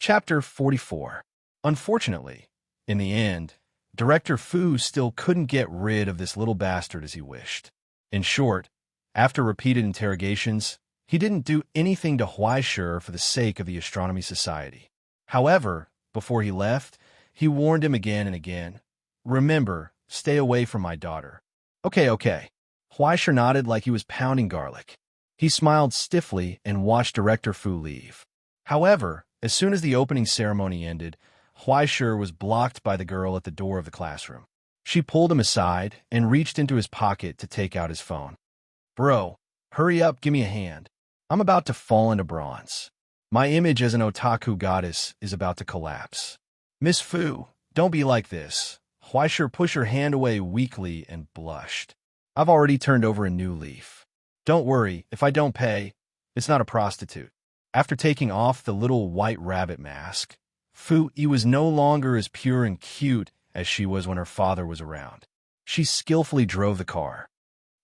Chapter 44. Unfortunately, in the end, Director Fu still couldn't get rid of this little bastard as he wished. In short, after repeated interrogations, he didn't do anything to Huaishir for the sake of the Astronomy Society. However, before he left, he warned him again and again, "Remember, stay away from my daughter." Okay. Huaishir nodded like he was pounding garlic. He smiled stiffly and watched Director Fu leave. However, as soon as the opening ceremony ended, Huaishir was blocked by the girl at the door of the classroom. She pulled him aside and reached into his pocket to take out his phone. "Bro, hurry up, give me a hand. I'm about to fall into bronze. My image as an otaku goddess is about to collapse." "Miss Fu, don't be like this." Huaishir pushed her hand away weakly and blushed. "I've already turned over a new leaf. Don't worry, if I don't pay, it's not a prostitute." After taking off the little white rabbit mask, Fu was no longer as pure and cute as she was when her father was around. She skillfully drove the car.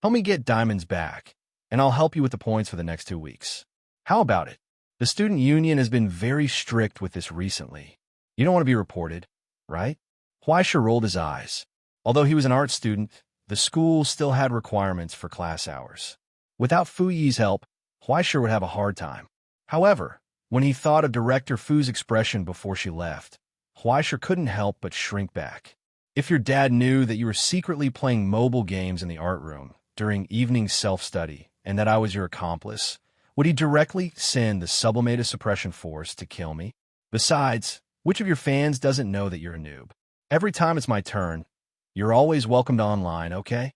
"Help me get diamonds back, and I'll help you with the points for the next 2 weeks. How about it? The student union has been very strict with this recently. You don't want to be reported, right?" Huaishir rolled his eyes. Although he was an art student, the school still had requirements for class hours. Without Fuyi's help, Huaishir would have a hard time. However, when he thought of Director Fu's expression before she left, Huaishir couldn't help but shrink back. If your dad knew that you were secretly playing mobile games in the art room during evening self-study and that I was your accomplice, would he directly send the sublimated suppression force to kill me? Besides, which of your fans doesn't know that you're a noob? Every time it's my turn, you're always welcomed online, okay?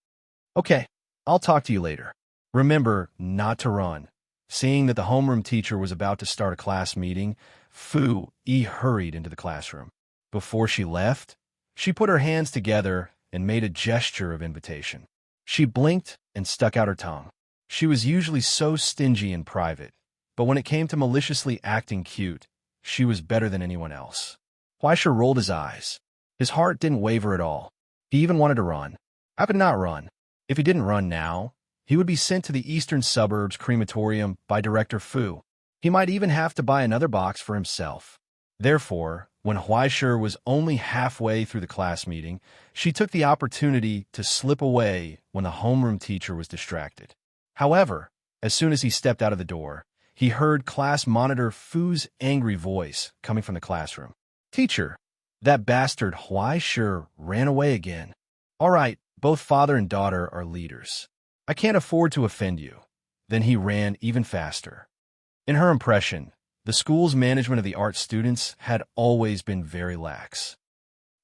Okay, I'll talk to you later. Remember not to run." Seeing that the homeroom teacher was about to start a class meeting, Fu hurried into the classroom. Before she left, she put her hands together and made a gesture of invitation. She blinked and stuck out her tongue. She was usually so stingy in private, but when it came to maliciously acting cute, she was better than anyone else. Huaishir rolled his eyes. His heart didn't waver at all. He even wanted to run. How could not run? If he didn't run now, he would be sent to the eastern suburbs crematorium by Director Fu. He might even have to buy another box for himself. Therefore, when Huaishir was only halfway through the class meeting, she took the opportunity to slip away when the homeroom teacher was distracted. However, as soon as he stepped out of the door, he heard class monitor Fu's angry voice coming from the classroom. "Teacher, that bastard Huaishir ran away again. All right, both father and daughter are leaders. I can't afford to offend you." Then he ran even faster. In her impression, the school's management of the art students had always been very lax.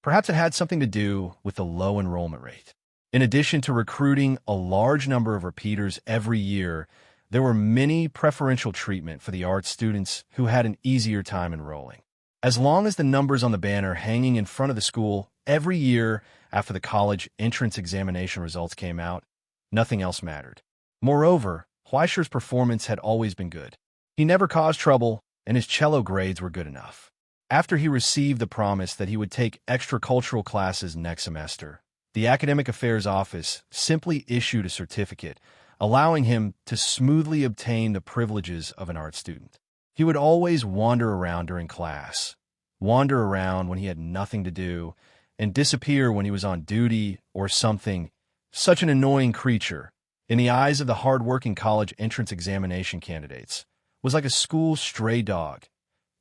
Perhaps it had something to do with the low enrollment rate. In addition to recruiting a large number of repeaters every year, there were many preferential treatment for the art students who had an easier time enrolling. As long as the numbers on the banner hanging in front of the school every year after the college entrance examination results came out, nothing else mattered. Moreover, Huaishir's performance had always been good. He never caused trouble, and his cello grades were good enough. After he received the promise that he would take extra-cultural classes next semester, the Academic Affairs Office simply issued a certificate, allowing him to smoothly obtain the privileges of an art student. He would always wander around during class, wander around when he had nothing to do, and disappear when he was on duty or something. Such an annoying creature, in the eyes of the hard-working college entrance examination candidates, was like a school stray dog.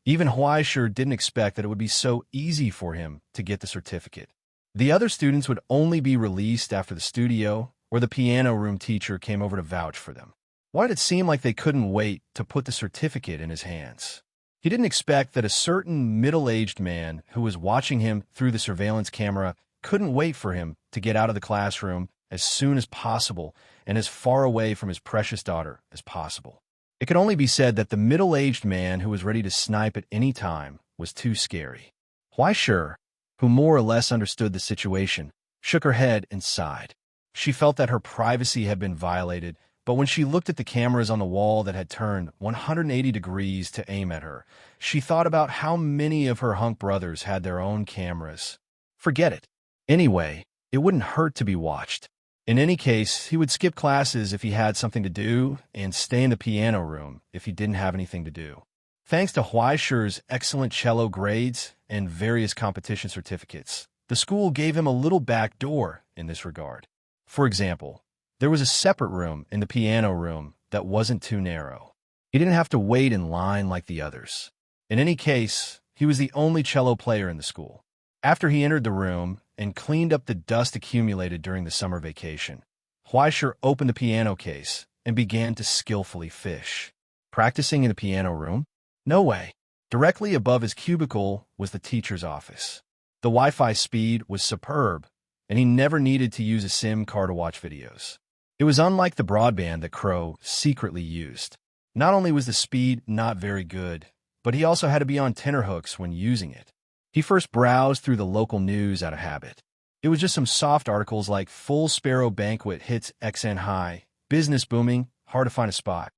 Even Huaishir didn't expect that it would be so easy for him to get the certificate. The other students would only be released after the studio or the piano room teacher came over to vouch for them. Why did it seem like they couldn't wait to put the certificate in his hands? He didn't expect that a certain middle-aged man who was watching him through the surveillance camera couldn't wait for him to get out of the classroom as soon as possible and as far away from his precious daughter as possible. It could only be said that the middle-aged man who was ready to snipe at any time was too scary. Huaishir, who more or less understood the situation, shook her head and sighed. She felt that her privacy had been violated, but when she looked at the cameras on the wall that had turned 180 degrees to aim at her, she thought about how many of her hunk brothers had their own cameras. Forget it. Anyway, it wouldn't hurt to be watched. In any case, he would skip classes if he had something to do and stay in the piano room if he didn't have anything to do. Thanks to Huaishi's excellent cello grades and various competition certificates, the school gave him a little back door in this regard. For example, there was a separate room in the piano room that wasn't too narrow. He didn't have to wait in line like the others. In any case, he was the only cello player in the school. After he entered the room and cleaned up the dust accumulated during the summer vacation, Huaishi opened the piano case and began to skillfully fish. Practicing in the piano room? No way. Directly above his cubicle was the teacher's office. The Wi-Fi speed was superb, and he never needed to use a SIM card to watch videos. It was unlike the broadband that Crow secretly used. Not only was the speed not very good, but he also had to be on tenterhooks when using it. He first browsed through the local news out of habit. It was just some soft articles like Full Sparrow Banquet hits XN high, business booming, hard to find a spot.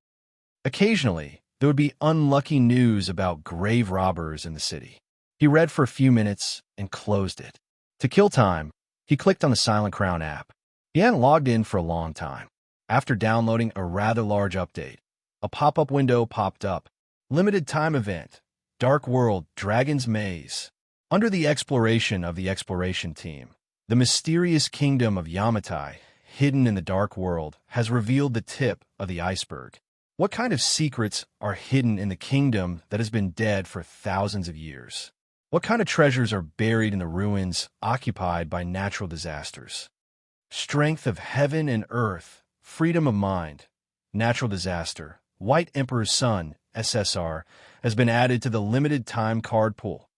Occasionally, there would be unlucky news about grave robbers in the city. He read for a few minutes and closed it. To kill time, he clicked on the Silent Crown app. He hadn't logged in for a long time. After downloading a rather large update, a pop-up window popped up. Limited time event. Dark World, Dragon's Maze. Under the exploration of the exploration team, the mysterious kingdom of Yamatai, hidden in the Dark World, has revealed the tip of the iceberg. What kind of secrets are hidden in the kingdom that has been dead for thousands of years? What kind of treasures are buried in the ruins occupied by natural disasters? Strength of heaven and earth, freedom of mind, natural disaster, White Emperor's Son, SSR, has been added to the limited time card pool.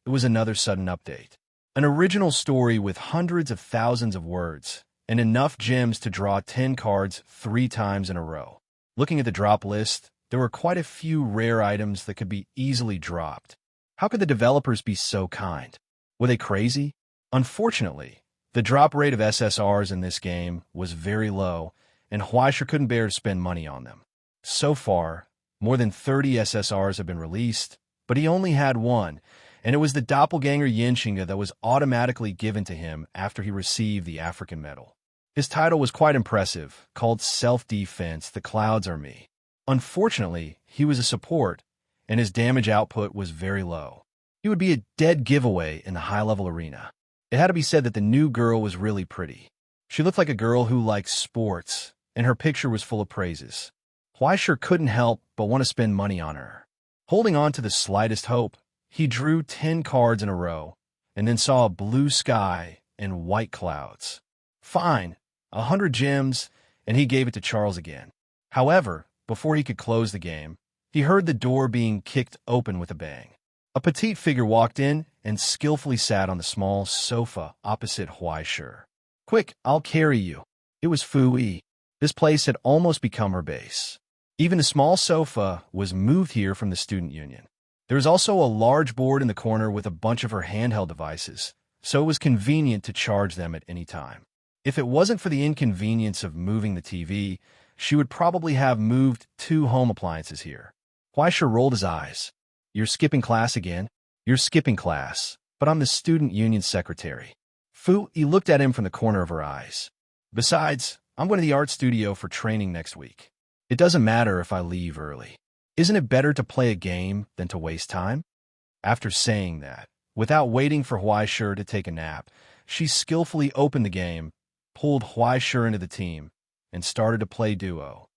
It was another sudden update. An original story with hundreds of thousands of words and enough gems to draw 10 cards 3 times in a row. Looking at the drop list, there were quite a few rare items that could be easily dropped. How could the developers be so kind? Were they crazy? Unfortunately, the drop rate of SSRs in this game was very low, and Huaisha couldn't bear to spend money on them. So far, more than 30 SSRs have been released, but he only had one, and it was the doppelganger Yenshinga that was automatically given to him after he received the African medal. His title was quite impressive, called Self-Defense, The Clouds Are Me. Unfortunately, he was a support, and his damage output was very low. He would be a dead giveaway in the high-level arena. It had to be said that the new girl was really pretty. She looked like a girl who liked sports, and her picture was full of praises. Huaisha couldn't help but want to spend money on her. Holding on to the slightest hope, he drew 10 cards in a row, and then saw a blue sky and white clouds. Fine, 100 gems, and he gave it to Charles again. However, before he could close the game, he heard the door being kicked open with a bang. A petite figure walked in and skillfully sat on the small sofa opposite Huaisha. "Quick, I'll carry you." It was Fu-Yi. This place had almost become her base. Even the small sofa was moved here from the student union. There was also a large board in the corner with a bunch of her handheld devices, so it was convenient to charge them at any time. If it wasn't for the inconvenience of moving the TV, she would probably have moved 2 home appliances here. Huaisha rolled his eyes. "You're skipping class again?" "You're skipping class, but I'm the student union secretary." Fu-Yi looked at him from the corner of her eyes. "Besides, I'm going to the art studio for training next week. It doesn't matter if I leave early. Isn't it better to play a game than to waste time?" After saying that, without waiting for Huaisha to take a nap, she skillfully opened the game, pulled Huaisha into the team, and started to play duo.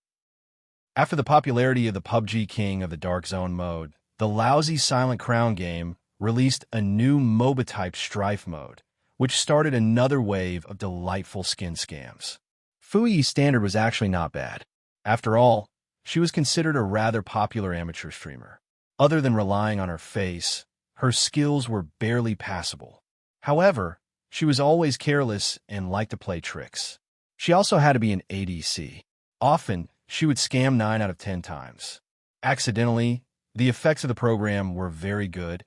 After the popularity of the PUBG King of the Dark Zone mode, the lousy Silent Crown game released a new MOBA-type Strife mode, which started another wave of delightful skin scams. Fu-Yi's standard was actually not bad. After all, she was considered a rather popular amateur streamer. Other than relying on her face, her skills were barely passable. However, she was always careless and liked to play tricks. She also had to be an ADC. Often, she would scam 9 out of 10 times. Accidentally, the effects of the program were very good,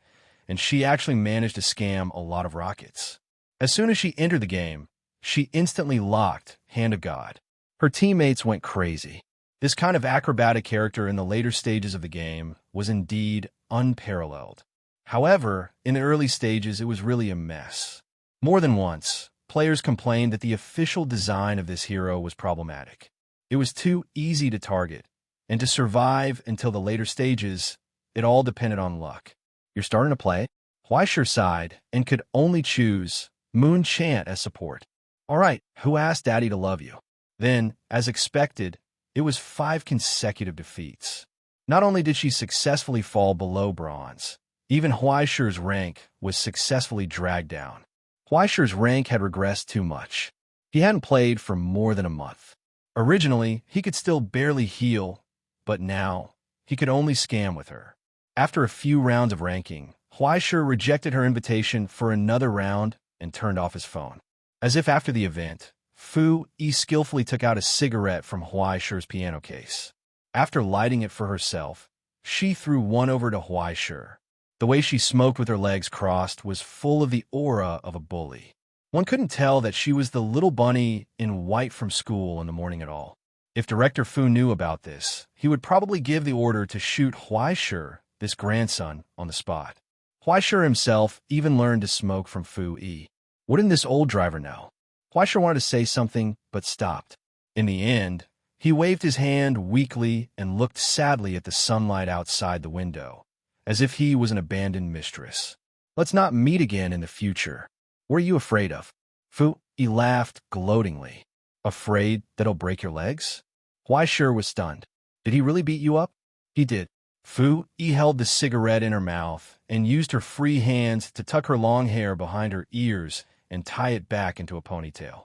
and she actually managed to scam a lot of rockets. As soon as she entered the game, she instantly locked Hand of God. Her teammates went crazy. This kind of acrobatic character in the later stages of the game was indeed unparalleled. However, in the early stages, it was really a mess. More than once, players complained that the official design of this hero was problematic. It was too easy to target, and to survive until the later stages, it all depended on luck. You're starting to play? Huaishir sighed and could only choose Moon Chant as support. All right, who asked Daddy to love you? Then, as expected, it was 5 consecutive defeats. Not only did she successfully fall below bronze, even Huaishir's rank was successfully dragged down. Huaishir's rank had regressed too much. He hadn't played for more than a month. Originally, he could still barely heal, but now, he could only scam with her. After a few rounds of ranking, Huaishir rejected her invitation for another round and turned off his phone. As if after the event, Fu Yi skillfully took out a cigarette from Huaishir's piano case. After lighting it for herself, she threw one over to Huaishir. The way she smoked with her legs crossed was full of the aura of a bully. One couldn't tell that she was the little bunny in white from school in the morning at all. If Director Fu knew about this, he would probably give the order to shoot Huaishir, this grandson, on the spot. Huaishir himself even learned to smoke from Fu Yi. Wouldn't this old driver know? Huaishir wanted to say something, but stopped. In the end, he waved his hand weakly and looked sadly at the sunlight outside the window, as if he was an abandoned mistress. Let's not meet again in the future. What are you afraid of? Fu Yi laughed gloatingly. Afraid that he'll break your legs? Huaishir was stunned. Did he really beat you up? He did. Fu Yi held the cigarette in her mouth and used her free hands to tuck her long hair behind her ears and tie it back into a ponytail.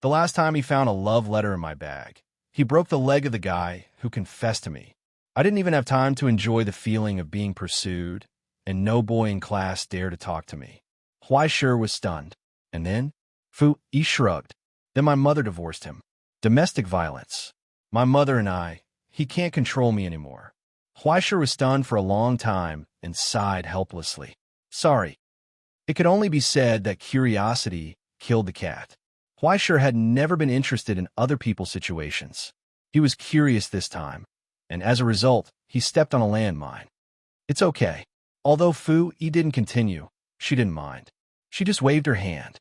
The last time he found a love letter in my bag, he broke the leg of the guy who confessed to me. I didn't even have time to enjoy the feeling of being pursued, and no boy in class dared to talk to me. Huaishir was stunned. And then? Fu Yi shrugged. Then my mother divorced him. Domestic violence. My mother and I, he can't control me anymore. Huaishir was stunned for a long time and sighed helplessly. Sorry. It could only be said that curiosity killed the cat. Huaishir had never been interested in other people's situations. He was curious this time, and as a result, he stepped on a landmine. It's okay. Although Fu Yi didn't continue, she didn't mind. She just waved her hand.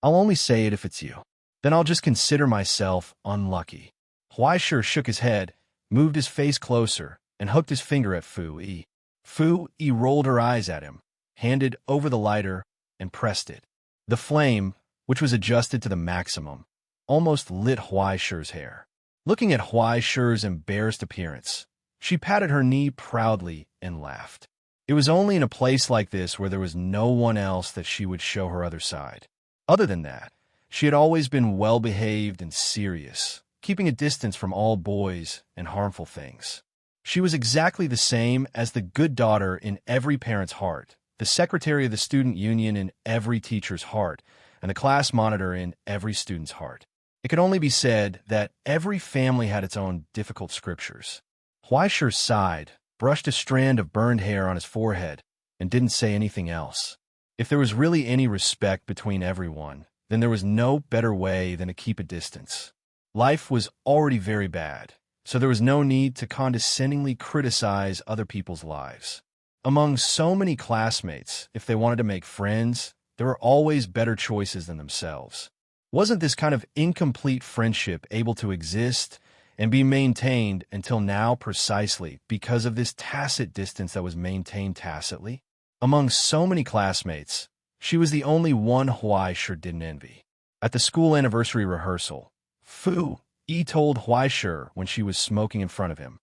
I'll only say it if it's you. Then I'll just consider myself unlucky. Huaishir shook his head, moved his face closer, and hooked his finger at Fu Yi. Fu Yi rolled her eyes at him, handed over the lighter, and pressed it. The flame, which was adjusted to the maximum, almost lit Huaishir's hair. Looking at Huaishir's embarrassed appearance, she patted her knee proudly and laughed. It was only in a place like this where there was no one else that she would show her other side. Other than that, she had always been well-behaved and serious, keeping a distance from all boys and harmful things. She was exactly the same as the good daughter in every parent's heart, the secretary of the student union in every teacher's heart, and the class monitor in every student's heart. It could only be said that every family had its own difficult scriptures. Huaishir sighed, brushed a strand of burned hair on his forehead, and didn't say anything else. If there was really any respect between everyone, then there was no better way than to keep a distance. Life was already very bad, so there was no need to condescendingly criticize other people's lives. Among so many classmates, if they wanted to make friends, there were always better choices than themselves. Wasn't this kind of incomplete friendship able to exist and be maintained until now precisely because of this tacit distance that was maintained tacitly? Among so many classmates, she was the only one Huaishir didn't envy. At the school anniversary rehearsal, Fu Yi told Huaishir when she was smoking in front of him,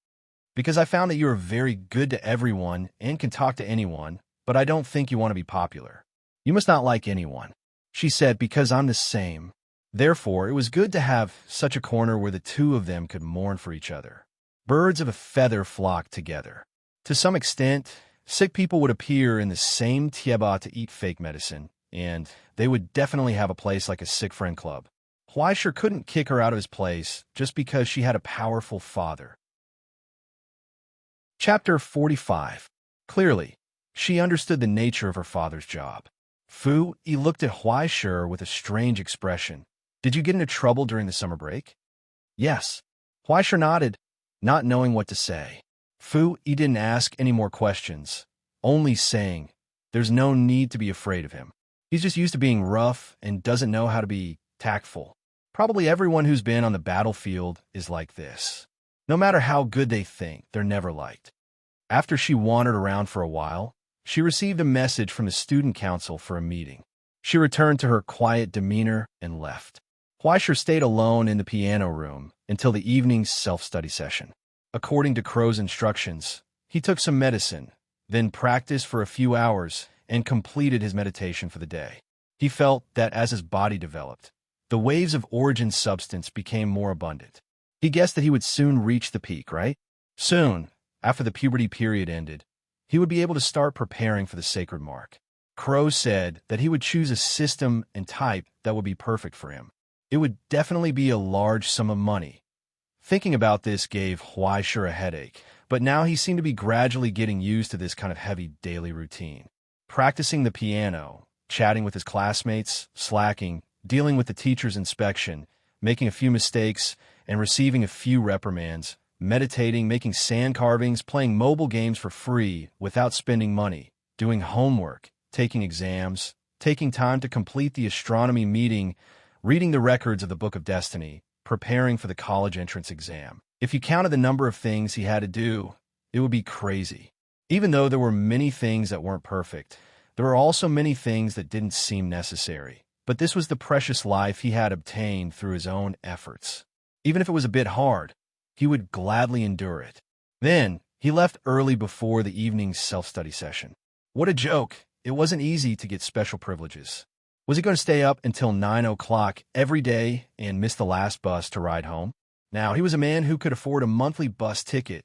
"Because I found that you are very good to everyone and can talk to anyone, but I don't think you want to be popular. You must not like anyone." She said, "Because I'm the same." Therefore, it was good to have such a corner where the two of them could mourn for each other. Birds of a feather flocked together. To some extent, sick people would appear in the same tieba to eat fake medicine, and they would definitely have a place like a sick friend club. Huaishir couldn't kick her out of his place just because she had a powerful father. Chapter 45. Clearly, she understood the nature of her father's job. Fu Yi looked at Huaishir with a strange expression. "Did you get into trouble during the summer break?" "Yes." Huaishir nodded, not knowing what to say. Fu Yi didn't ask any more questions, only saying, "There's no need to be afraid of him. He's just used to being rough and doesn't know how to be tactful. Probably everyone who's been on the battlefield is like this. No matter how good they think, they're never liked." After she wandered around for a while, she received a message from the student council for a meeting. She returned to her quiet demeanor and left. Huaisher stayed alone in the piano room until the evening's self-study session. According to Crow's instructions, he took some medicine, then practiced for a few hours and completed his meditation for the day. He felt that as his body developed, the waves of origin substance became more abundant. He guessed that he would soon reach the peak, right? Soon, after the puberty period ended, he would be able to start preparing for the sacred mark. Crow said that he would choose a system and type that would be perfect for him. It would definitely be a large sum of money. Thinking about this gave Huaisher a headache, but now he seemed to be gradually getting used to this kind of heavy daily routine. Practicing the piano, chatting with his classmates, slacking, dealing with the teacher's inspection, making a few mistakes, and receiving a few reprimands, meditating, making sand carvings, playing mobile games for free without spending money, doing homework, taking exams, taking time to complete the astronomy meeting, reading the records of the Book of Destiny, preparing for the college entrance exam. If you counted the number of things he had to do, it would be crazy. Even though there were many things that weren't perfect, there were also many things that didn't seem necessary. But this was the precious life he had obtained through his own efforts. Even if it was a bit hard, he would gladly endure it. Then, he left early before the evening's self-study session. What a joke! It wasn't easy to get special privileges. Was he going to stay up until 9 o'clock every day and miss the last bus to ride home? Now, he was a man who could afford a monthly bus ticket.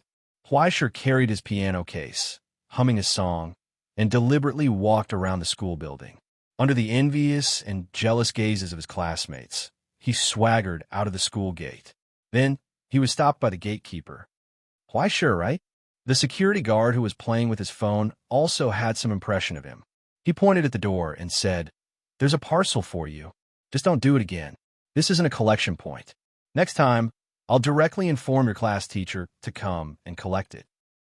Huaisher carried his piano case, humming a song, and deliberately walked around the school building. Under the envious and jealous gazes of his classmates, he swaggered out of the school gate. Then, he was stopped by the gatekeeper. Huaisher, right? The security guard who was playing with his phone also had some impression of him. He pointed at the door and said, "There's a parcel for you. Just don't do it again. This isn't a collection point. Next time, I'll directly inform your class teacher to come and collect it."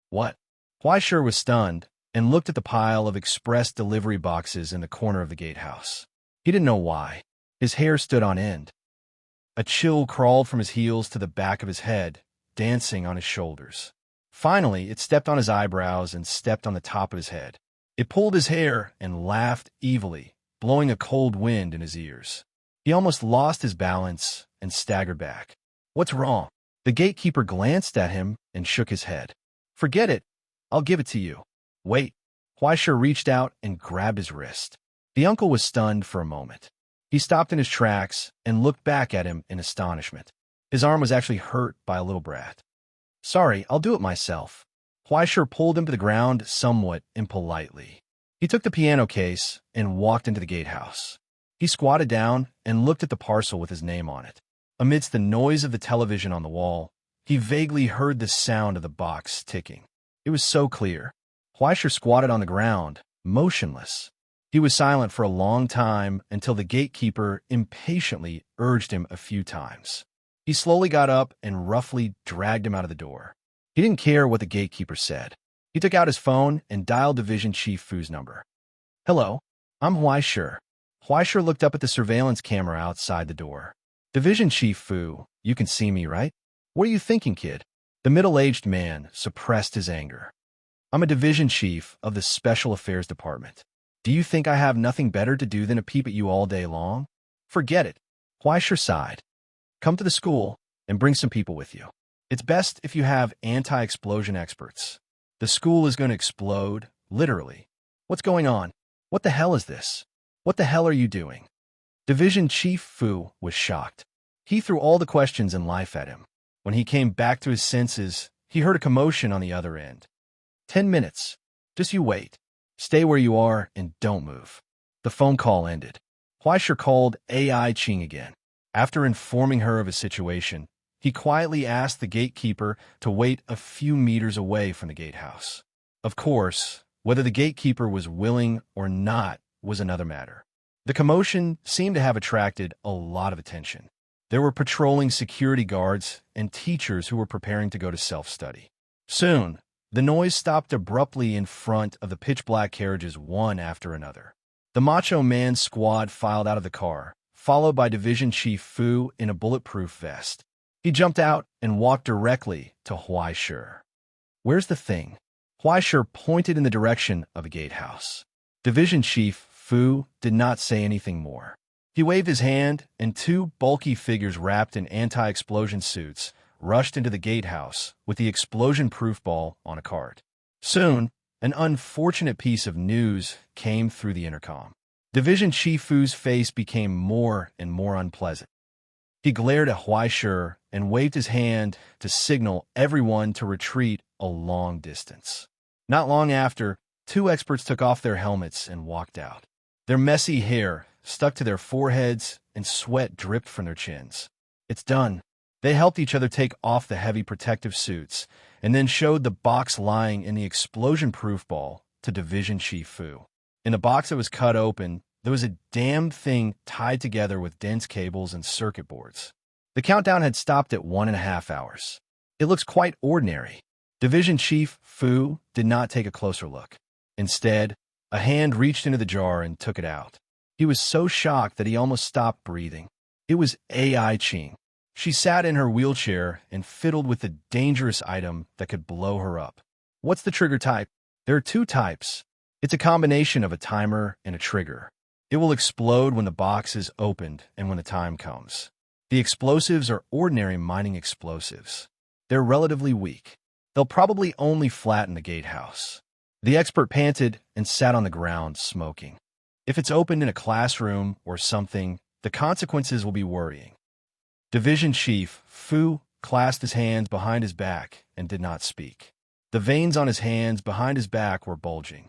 What? Huaisher was stunned and looked at the pile of express delivery boxes in the corner of the gatehouse. He didn't know why. His hair stood on end. A chill crawled from his heels to the back of his head, dancing on his shoulders. Finally, it stepped on his eyebrows and stepped on the top of his head. It pulled his hair and laughed evilly, blowing a cold wind in his ears. He almost lost his balance and staggered back. "What's wrong?" The gatekeeper glanced at him and shook his head. "Forget it. I'll give it to you." "Wait." Huaisher reached out and grabbed his wrist. The uncle was stunned for a moment. He stopped in his tracks and looked back at him in astonishment. His arm was actually hurt by a little brat. "Sorry, I'll do it myself." Huaisher pulled him to the ground somewhat impolitely. He took the piano case and walked into the gatehouse. He squatted down and looked at the parcel with his name on it. Amidst the noise of the television on the wall, he vaguely heard the sound of the box ticking. It was so clear. Huaisher squatted on the ground, motionless. He was silent for a long time until the gatekeeper impatiently urged him a few times. He slowly got up and roughly dragged him out of the door. He didn't care what the gatekeeper said. He took out his phone and dialed Division Chief Fu's number. "Hello, I'm Huaisher." Huaisher looked up at the surveillance camera outside the door. "Division Chief Fu, you can see me, right? What are you thinking, kid?" The middle-aged man suppressed his anger. "I'm a division chief of the Special Affairs Department. Do you think I have nothing better to do than to peep at you all day long? Forget it." Huaisher sighed. "Come to the school and bring some people with you. It's best if you have anti-explosion experts. The school is going to explode, literally. What's going on? What the hell is this? What the hell are you doing?" Division Chief Fu was shocked. He threw all the questions in life at him. When he came back to his senses, he heard a commotion on the other end. 10 minutes. Just you wait. Stay where you are and don't move." The phone call ended. Huaisher called AI Ching again. After informing her of his situation, he quietly asked the gatekeeper to wait a few meters away from the gatehouse. Of course, whether the gatekeeper was willing or not was another matter. The commotion seemed to have attracted a lot of attention. There were patrolling security guards and teachers who were preparing to go to self-study. Soon, the noise stopped abruptly in front of the pitch-black carriages one after another. The Macho Man squad filed out of the car, followed by Division Chief Fu in a bulletproof vest. He jumped out and walked directly to Huaisher. "Where's the thing?" Huaishir pointed in the direction of the gatehouse. Division Chief Fu did not say anything more. He waved his hand, and two bulky figures wrapped in anti-explosion suits rushed into the gatehouse with the explosion-proof ball on a cart. Soon, an unfortunate piece of news came through the intercom. Division Chief Fu's face became more and more unpleasant. He glared at Huaishir and waved his hand to signal everyone to retreat a long distance. Not long after, two experts took off their helmets and walked out. Their messy hair stuck to their foreheads and sweat dripped from their chins. It's done. They helped each other take off the heavy protective suits and then showed the box lying in the explosion-proof ball to Division Chief Fu. In the box that was cut open, there was a damned thing tied together with dense cables and circuit boards. The countdown had stopped at 1.5 hours. It looks quite ordinary. Division Chief Fu did not take a closer look. Instead, a hand reached into the jar and took it out. He was so shocked that he almost stopped breathing. It was AI Ching. She sat in her wheelchair and fiddled with the dangerous item that could blow her up. What's the trigger type? There are two types. It's a combination of a timer and a trigger. It will explode when the box is opened and when the time comes. The explosives are ordinary mining explosives. They're relatively weak. They'll probably only flatten the gatehouse. The expert panted and sat on the ground, smoking. If it's opened in a classroom or something, the consequences will be worrying. Division Chief Fu clasped his hands behind his back and did not speak. The veins on his hands behind his back were bulging.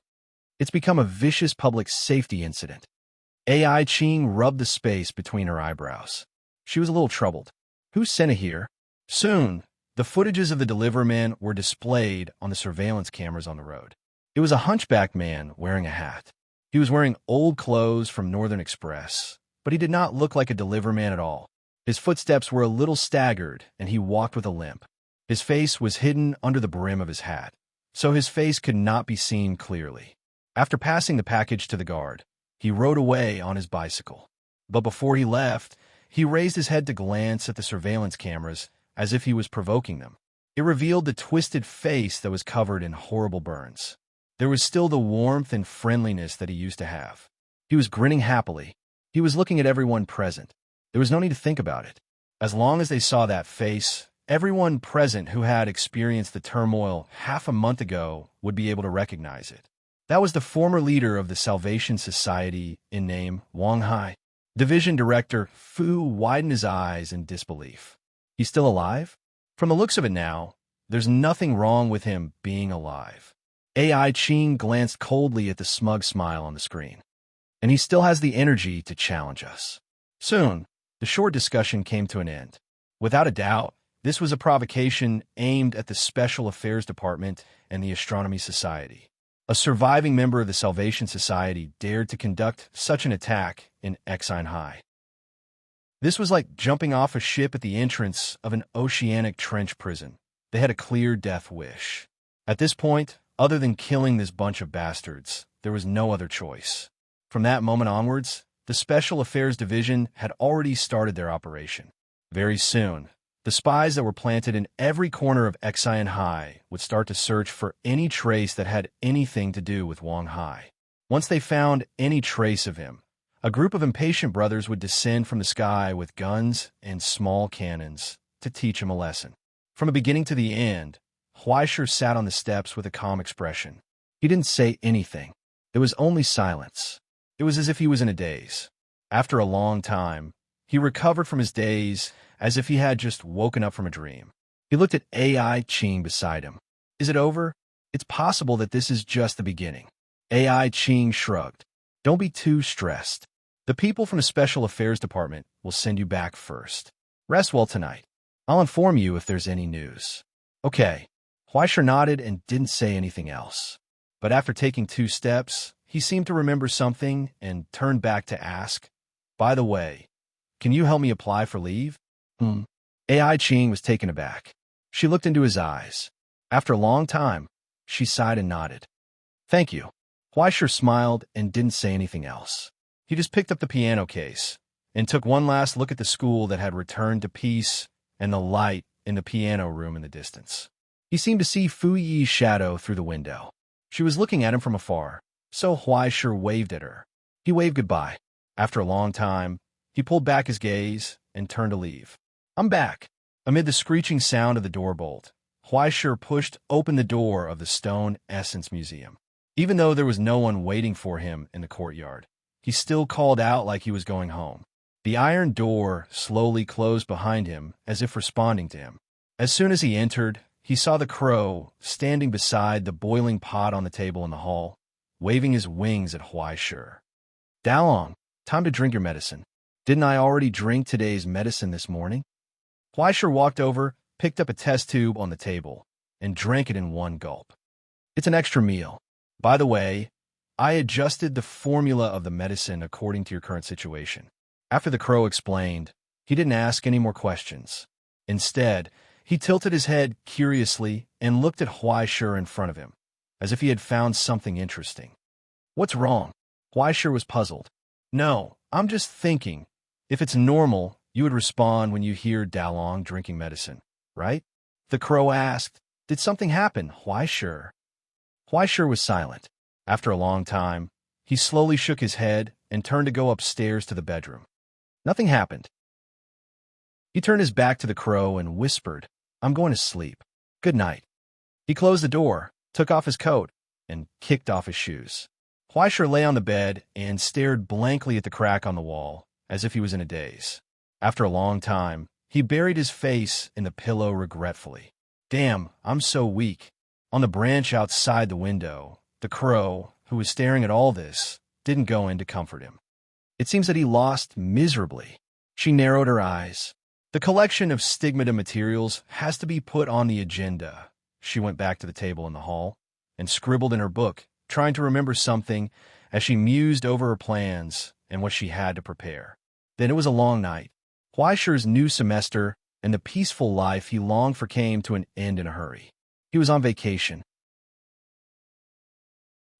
It's become a vicious public safety incident. AI Ching rubbed the space between her eyebrows. She was a little troubled. Who sent it here? Soon, the footages of the deliverman were displayed on the surveillance cameras on the road. It was a hunchback man wearing a hat. He was wearing old clothes from Northern Express, but he did not look like a deliverman at all. His footsteps were a little staggered, and he walked with a limp. His face was hidden under the brim of his hat, so his face could not be seen clearly. After passing the package to the guard, he rode away on his bicycle. But before he left, he raised his head to glance at the surveillance cameras as if he was provoking them. It revealed the twisted face that was covered in horrible burns. There was still the warmth and friendliness that he used to have. He was grinning happily. He was looking at everyone present. There was no need to think about it. As long as they saw that face, everyone present who had experienced the turmoil half a month ago would be able to recognize it. That was the former leader of the Salvation Society in name, Wang Hai. Division Director Fu widened his eyes in disbelief. He's still alive? From the looks of it now, there's nothing wrong with him being alive. AI Ching glanced coldly at the smug smile on the screen. And he still has the energy to challenge us. Soon, the short discussion came to an end. Without a doubt, this was a provocation aimed at the Special Affairs Department and the Astronomy Society. A surviving member of the Salvation Society dared to conduct such an attack in Exine High. This was like jumping off a ship at the entrance of an oceanic trench prison. They had a clear death wish. At this point, other than killing this bunch of bastards, there was no other choice. From that moment onwards, the Special Affairs Division had already started their operation. Very soon, the spies that were planted in every corner of Exine High would start to search for any trace that had anything to do with Wang Hai. Once they found any trace of him, a group of impatient brothers would descend from the sky with guns and small cannons to teach him a lesson. From the beginning to the end, Huaishir sat on the steps with a calm expression. He didn't say anything. There was only silence. It was as if he was in a daze. After a long time, he recovered from his daze as if he had just woken up from a dream. He looked at AI Ching beside him. Is it over? It's possible that this is just the beginning. AI Ching shrugged. Don't be too stressed. The people from the Special Affairs Department will send you back first. Rest well tonight. I'll inform you if there's any news. Okay. Huaishir nodded and didn't say anything else. But after taking 2 steps, he seemed to remember something and turned back to ask, by the way, can you help me apply for leave? AI Ching was taken aback. She looked into his eyes. After a long time, she sighed and nodded. Thank you. Huaishir smiled and didn't say anything else. He just picked up the piano case and took one last look at the school that had returned to peace and the light in the piano room in the distance. He seemed to see Fu Yi's shadow through the window. She was looking at him from afar, so Huaishir waved at her. He waved goodbye. After a long time, he pulled back his gaze and turned to leave. "I'm back." Amid the screeching sound of the door bolt, Huaishir pushed open the door of the Stone Essence Museum. Even though there was no one waiting for him in the courtyard, he still called out like he was going home. The iron door slowly closed behind him as if responding to him. As soon as he entered, he saw the crow standing beside the boiling pot on the table in the hall, waving his wings at Huaishir. "Dalong, time to drink your medicine. Didn't I already drink today's medicine this morning?" Huaishir walked over, picked up a test tube on the table, and drank it in one gulp. "It's an extra meal. By the way, I adjusted the formula of the medicine according to your current situation." After the crow explained, he didn't ask any more questions. Instead, he tilted his head curiously and looked at Huaishir in front of him, as if he had found something interesting. "What's wrong?" Huaishir was puzzled. "No, I'm just thinking. If it's normal, you would respond when you hear Dalong drinking medicine, right?" The crow asked. "Did something happen, Huaishir?" Huaishir was silent. After a long time, he slowly shook his head and turned to go upstairs to the bedroom. Nothing happened. He turned his back to the crow and whispered, "I'm going to sleep. Good night." He closed the door, took off his coat, and kicked off his shoes. Huaishir lay on the bed and stared blankly at the crack on the wall, as if he was in a daze. After a long time, he buried his face in the pillow regretfully. "Damn, I'm so weak." On the branch outside the window, the crow, who was staring at all this, didn't go in to comfort him. "It seems that he lost miserably." She narrowed her eyes. "The collection of stigmata materials has to be put on the agenda." She went back to the table in the hall and scribbled in her book, trying to remember something as she mused over her plans and what she had to prepare. Then it was a long night. Huaishir's new semester and the peaceful life he longed for came to an end in a hurry. He was on vacation.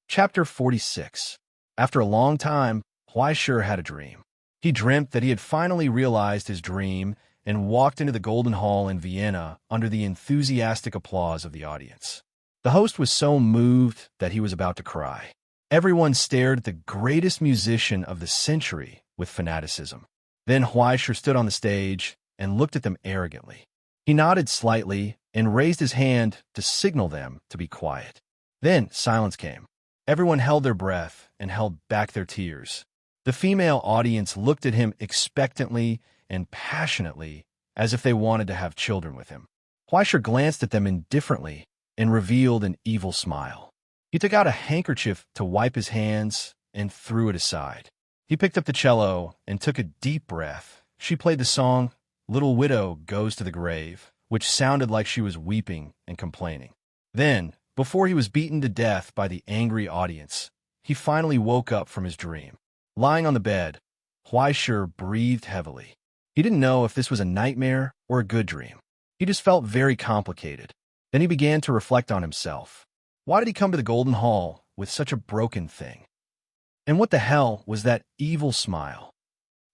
Chapter 46. After a long time, Huaishir had a dream. He dreamt that he had finally realized his dream and walked into the Golden Hall in Vienna under the enthusiastic applause of the audience. The host was so moved that he was about to cry. Everyone stared at the greatest musician of the century with fanaticism. Then Huaishir stood on the stage and looked at them arrogantly. He nodded slightly and raised his hand to signal them to be quiet. Then silence came. Everyone held their breath and held back their tears. The female audience looked at him expectantly and passionately, as if they wanted to have children with him. Huaishir glanced at them indifferently and revealed an evil smile. He took out a handkerchief to wipe his hands and threw it aside. He picked up the cello and took a deep breath. She played the song, "Little Widow Goes to the Grave," which sounded like she was weeping and complaining. Then, before he was beaten to death by the angry audience, he finally woke up from his dream. Lying on the bed, Huaishir breathed heavily. He didn't know if this was a nightmare or a good dream. He just felt very complicated. Then he began to reflect on himself. Why did he come to the Golden Hall with such a broken thing? And what the hell was that evil smile?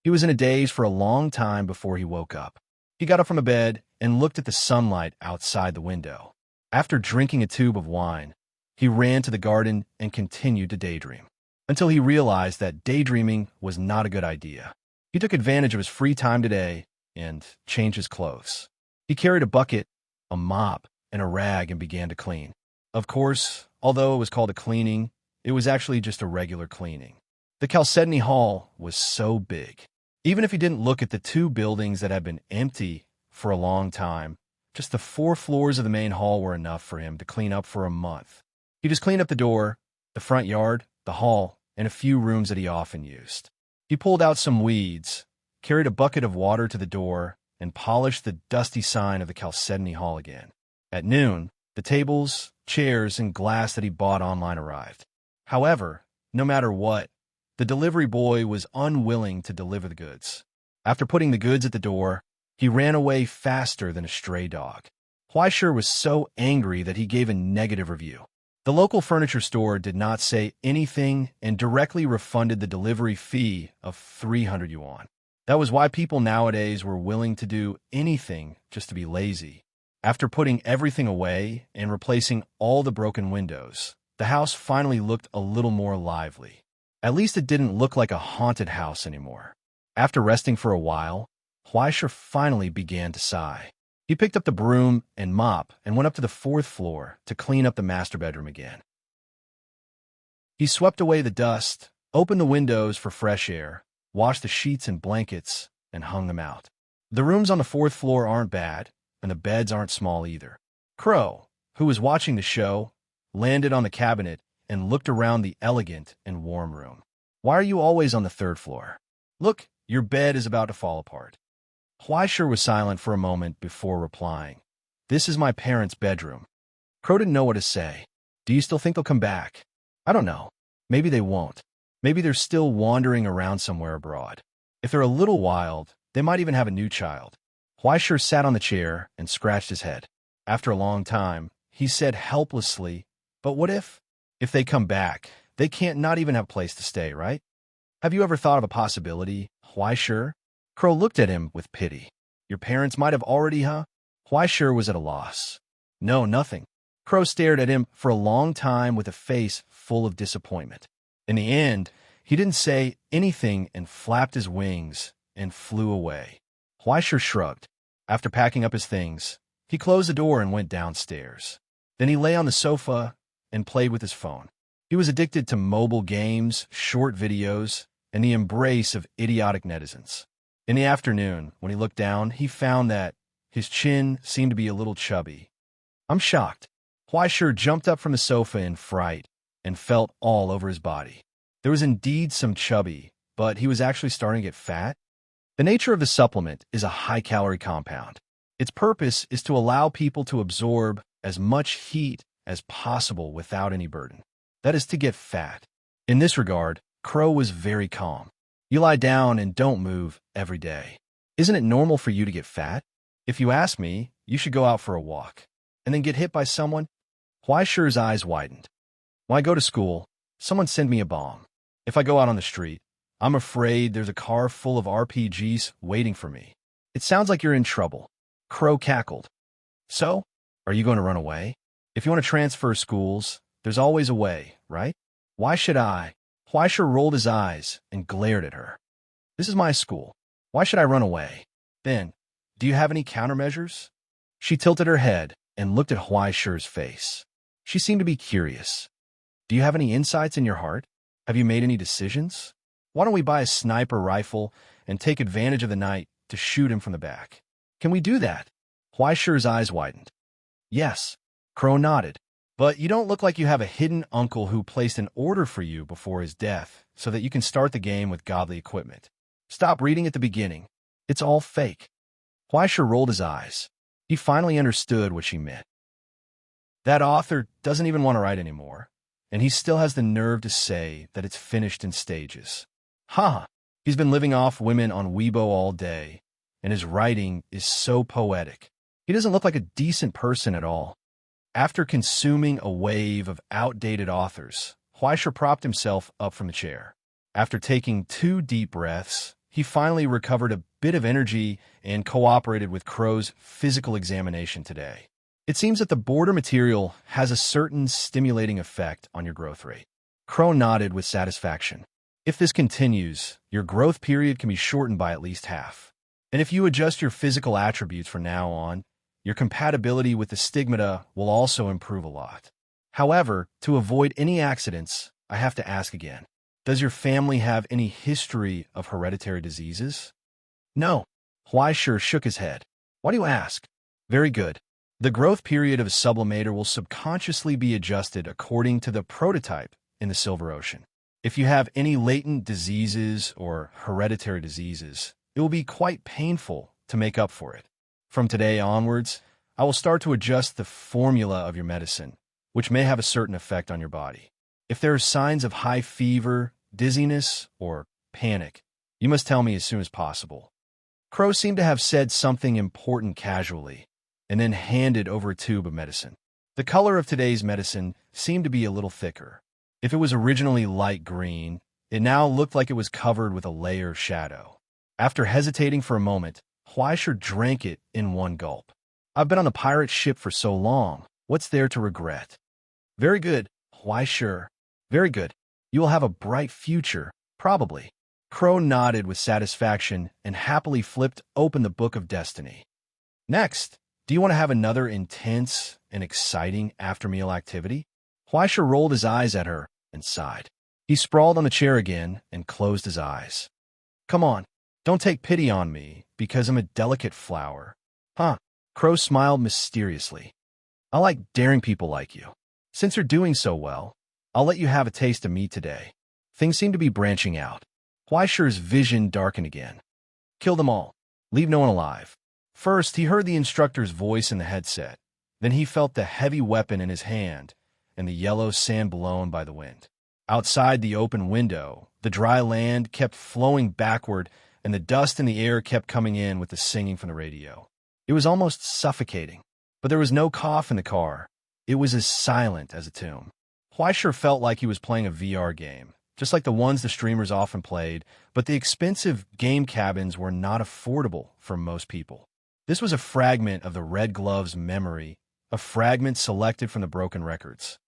He was in a daze for a long time before he woke up. He got up from the bed and looked at the sunlight outside the window. After drinking a tube of wine, he ran to the garden and continued to daydream, until he realized that daydreaming was not a good idea. He took advantage of his free time today and changed his clothes. He carried a bucket, a mop, and a rag and began to clean. Of course, although it was called a cleaning, it was actually just a regular cleaning. The Chalcedony Hall was so big. Even if he didn't look at the two buildings that had been empty for a long time, just the 4 floors of the main hall were enough for him to clean up for a month. He just cleaned up the door, the front yard, the hall, and a few rooms that he often used. He pulled out some weeds, carried a bucket of water to the door, and polished the dusty sign of the Chalcedony Hall again. At noon, the tables, chairs, and glass that he bought online arrived. However, no matter what, the delivery boy was unwilling to deliver the goods. After putting the goods at the door, he ran away faster than a stray dog. Huaishir was so angry that he gave a negative review. The local furniture store did not say anything and directly refunded the delivery fee of 300 yuan. That was why people nowadays were willing to do anything just to be lazy. After putting everything away and replacing all the broken windows, the house finally looked a little more lively. At least it didn't look like a haunted house anymore. After resting for a while, Huaisha finally began to sigh. He picked up the broom and mop and went up to the fourth floor to clean up the master bedroom again. He swept away the dust, opened the windows for fresh air, washed the sheets and blankets, and hung them out. The rooms on the fourth floor aren't bad, and the beds aren't small either. Crow, who was watching the show, landed on the cabinet and looked around the elegant and warm room. Why are you always on the third floor? Look, your bed is about to fall apart. Huaisha was silent for a moment before replying. This is my parents' bedroom. Crow didn't know what to say. Do you still think they'll come back? I don't know. Maybe they won't. Maybe they're still wandering around somewhere abroad. If they're a little wild, they might even have a new child. Huaisha sat on the chair and scratched his head. After a long time, he said helplessly, but what if? If they come back, they can't not even have a place to stay, right? Have you ever thought of a possibility, Huaisha? Crow looked at him with pity. Your parents might have already, huh? Huaisha was at a loss. No, nothing. Crow stared at him for a long time with a face full of disappointment. In the end, he didn't say anything and flapped his wings and flew away. Huaisha shrugged. After packing up his things, he closed the door and went downstairs. Then he lay on the sofa and played with his phone. He was addicted to mobile games, short videos, and the embrace of idiotic netizens. In the afternoon, when he looked down, he found that his chin seemed to be a little chubby. I'm shocked. Huaisha jumped up from the sofa in fright and felt all over his body. There was indeed some chubby, but he was actually starting to get fat. The nature of the supplement is a high-calorie compound. Its purpose is to allow people to absorb as much heat as possible without any burden. That is to get fat. In this regard, Crow was very calm. You lie down and don't move every day. Isn't it normal for you to get fat? If you ask me, you should go out for a walk and then get hit by someone. Huaisha's eyes widened. When I go to school, someone send me a bomb. If I go out on the street, I'm afraid there's a car full of RPGs waiting for me. It sounds like you're in trouble. Crow cackled. So, are you going to run away? If you want to transfer schools, there's always a way, right? Why should I? Huaisha rolled his eyes and glared at her. This is my school. Why should I run away? Then, do you have any countermeasures? She tilted her head and looked at Huaisha's face. She seemed to be curious. Do you have any insights in your heart? Have you made any decisions? Why don't we buy a sniper rifle and take advantage of the night to shoot him from the back? Can we do that? Huaisha's eyes widened. Yes. Crow nodded. But you don't look like you have a hidden uncle who placed an order for you before his death so that you can start the game with godly equipment. Stop reading at the beginning. It's all fake. Huaisha rolled his eyes. He finally understood what she meant. That author doesn't even want to write anymore, and he still has the nerve to say that it's finished in stages. Ha! He's been living off women on Weibo all day, and his writing is so poetic. He doesn't look like a decent person at all. After consuming a wave of outdated authors, Huaisha propped himself up from the chair. After taking 2 deep breaths, he finally recovered a bit of energy and cooperated with Crow's physical examination today. It seems that the border material has a certain stimulating effect on your growth rate. Crow nodded with satisfaction. If this continues, your growth period can be shortened by at least half. And if you adjust your physical attributes from now on, your compatibility with the stigmata will also improve a lot. However, to avoid any accidents, I have to ask again. Does your family have any history of hereditary diseases? No. Huaisha shook his head. Why do you ask? Very good. The growth period of a sublimator will subconsciously be adjusted according to the prototype in the Silver Ocean. If you have any latent diseases or hereditary diseases, it will be quite painful to make up for it. From today onwards, I will start to adjust the formula of your medicine, which may have a certain effect on your body. If there are signs of high fever, dizziness, or panic, you must tell me as soon as possible. Crow seemed to have said something important casually, and then handed over a tube of medicine. The color of today's medicine seemed to be a little thicker. If it was originally light green, it now looked like it was covered with a layer of shadow. After hesitating for a moment, Huaisha drank it in one gulp. I've been on a pirate ship for so long. What's there to regret? Very good. Why, sure. Very good. You will have a bright future, probably. Crow nodded with satisfaction and happily flipped open the Book of Destiny. Next, do you want to have another intense and exciting after-meal activity? Huaisha rolled his eyes at her and sighed. He sprawled on the chair again and closed his eyes. Come on, don't take pity on me because I'm a delicate flower. Huh? Crow smiled mysteriously. I like daring people like you. Since you're doing so well, I'll let you have a taste of me today. Things seem to be branching out. Huaisha's vision darkened again. Kill them all. Leave no one alive. First, he heard the instructor's voice in the headset. Then he felt the heavy weapon in his hand and the yellow sand blown by the wind. Outside the open window, the dry land kept flowing backward and the dust in the air kept coming in with the singing from the radio. It was almost suffocating, but there was no cough in the car. It was as silent as a tomb. Huaisha felt like he was playing a VR game, just like the ones the streamers often played, but the expensive game cabins were not affordable for most people. This was a fragment of the Red Glove's memory, a fragment selected from the broken records.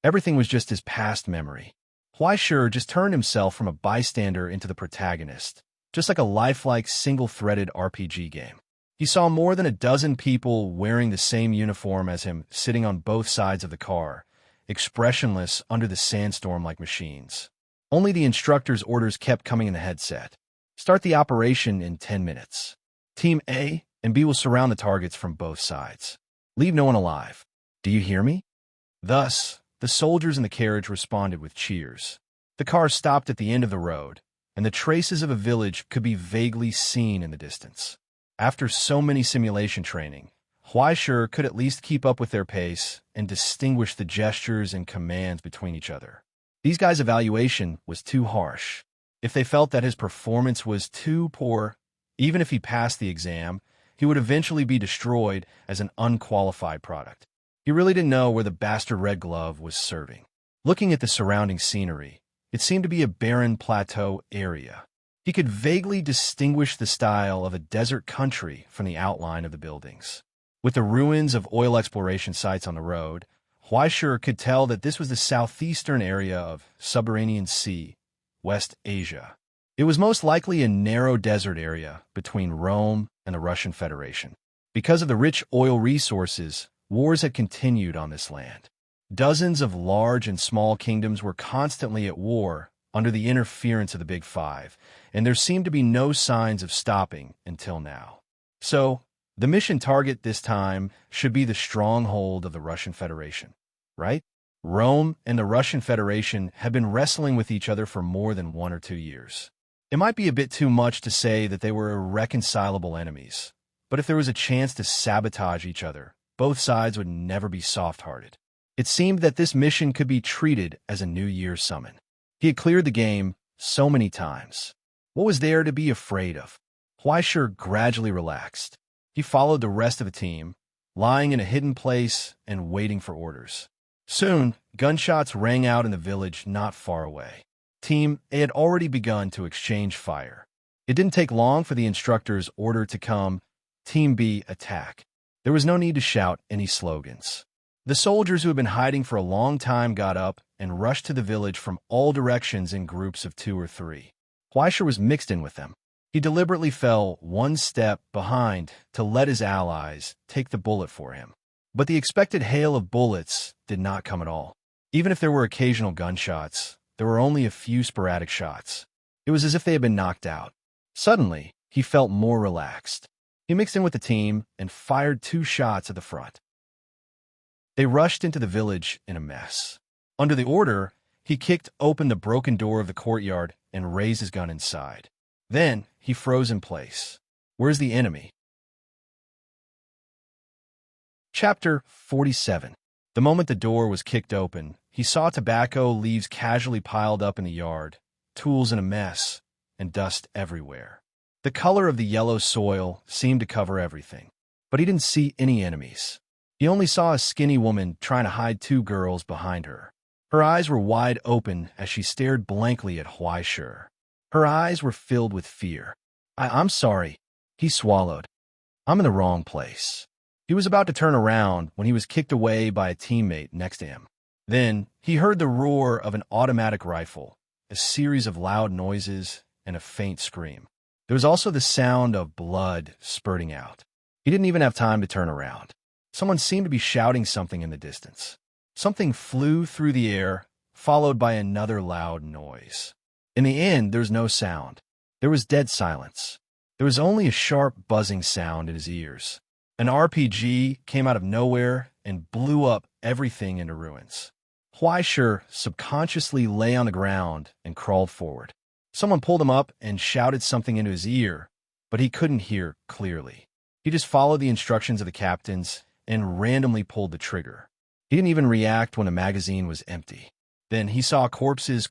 Everything was just his past memory. Huaisha just turned himself from a bystander into the protagonist, just like a lifelike single-threaded RPG game. He saw more than a dozen people wearing the same uniform as him sitting on both sides of the car, expressionless under the sandstorm like machines. Only the instructor's orders kept coming in the headset. Start the operation in 10 minutes. Team A and B will surround the targets from both sides. Leave no one alive. Do you hear me? Thus, the soldiers in the carriage responded with cheers. The car stopped at the end of the road, and the traces of a village could be vaguely seen in the distance. After so many simulation training, Huaisha could at least keep up with their pace and distinguish the gestures and commands between each other. These guys' evaluation was too harsh. If they felt that his performance was too poor, even if he passed the exam, he would eventually be destroyed as an unqualified product. He really didn't know where the bastard Red Glove was serving. Looking at the surrounding scenery, it seemed to be a barren plateau area. He could vaguely distinguish the style of a desert country from the outline of the buildings. With the ruins of oil exploration sites on the road, Huaisha could tell that this was the southeastern area of Subterranean Sea, West Asia. It was most likely a narrow desert area between Rome and the Russian Federation. Because of the rich oil resources, wars had continued on this land. Dozens of large and small kingdoms were constantly at war under the interference of the Big Five, and there seemed to be no signs of stopping until now. So, the mission target this time should be the stronghold of the Russian Federation, right? Rome and the Russian Federation had been wrestling with each other for more than 1 or 2 years. It might be a bit too much to say that they were irreconcilable enemies, but if there was a chance to sabotage each other, both sides would never be soft-hearted. It seemed that this mission could be treated as a New Year's summon. He had cleared the game so many times. What was there to be afraid of? Huaisha gradually relaxed. He followed the rest of the team, lying in a hidden place and waiting for orders. Soon, gunshots rang out in the village not far away. Team A had already begun to exchange fire. It didn't take long for the instructor's order to come, Team B, attack. There was no need to shout any slogans. The soldiers who had been hiding for a long time got up and rushed to the village from all directions in groups of 2 or 3. Huaisha was mixed in with them. He deliberately fell one step behind to let his allies take the bullet for him. But the expected hail of bullets did not come at all. Even if there were occasional gunshots, there were only a few sporadic shots. It was as if they had been knocked out. Suddenly, he felt more relaxed. He mixed in with the team and fired 2 shots at the front. They rushed into the village in a mess. Under the order, he kicked open the broken door of the courtyard and raised his gun inside. Then, he froze in place. Where's the enemy? Chapter 47. The moment the door was kicked open, he saw tobacco leaves casually piled up in the yard, tools in a mess, and dust everywhere. The color of the yellow soil seemed to cover everything, but he didn't see any enemies. He only saw a skinny woman trying to hide 2 girls behind her. Her eyes were wide open as she stared blankly at Huaisha. Her eyes were filled with fear. I'm sorry. He swallowed. I'm in the wrong place. He was about to turn around when he was kicked away by a teammate next to him. Then he heard the roar of an automatic rifle, a series of loud noises, and a faint scream. There was also the sound of blood spurting out. He didn't even have time to turn around. Someone seemed to be shouting something in the distance. Something flew through the air, followed by another loud noise. In the end, there was no sound. There was dead silence. There was only a sharp buzzing sound in his ears. An RPG came out of nowhere and blew up everything into ruins. Huaishir subconsciously lay on the ground and crawled forward. Someone pulled him up and shouted something into his ear, but he couldn't hear clearly. He just followed the instructions of the captains and randomly pulled the trigger. He didn't even react when the magazine was empty. Then he saw corpses,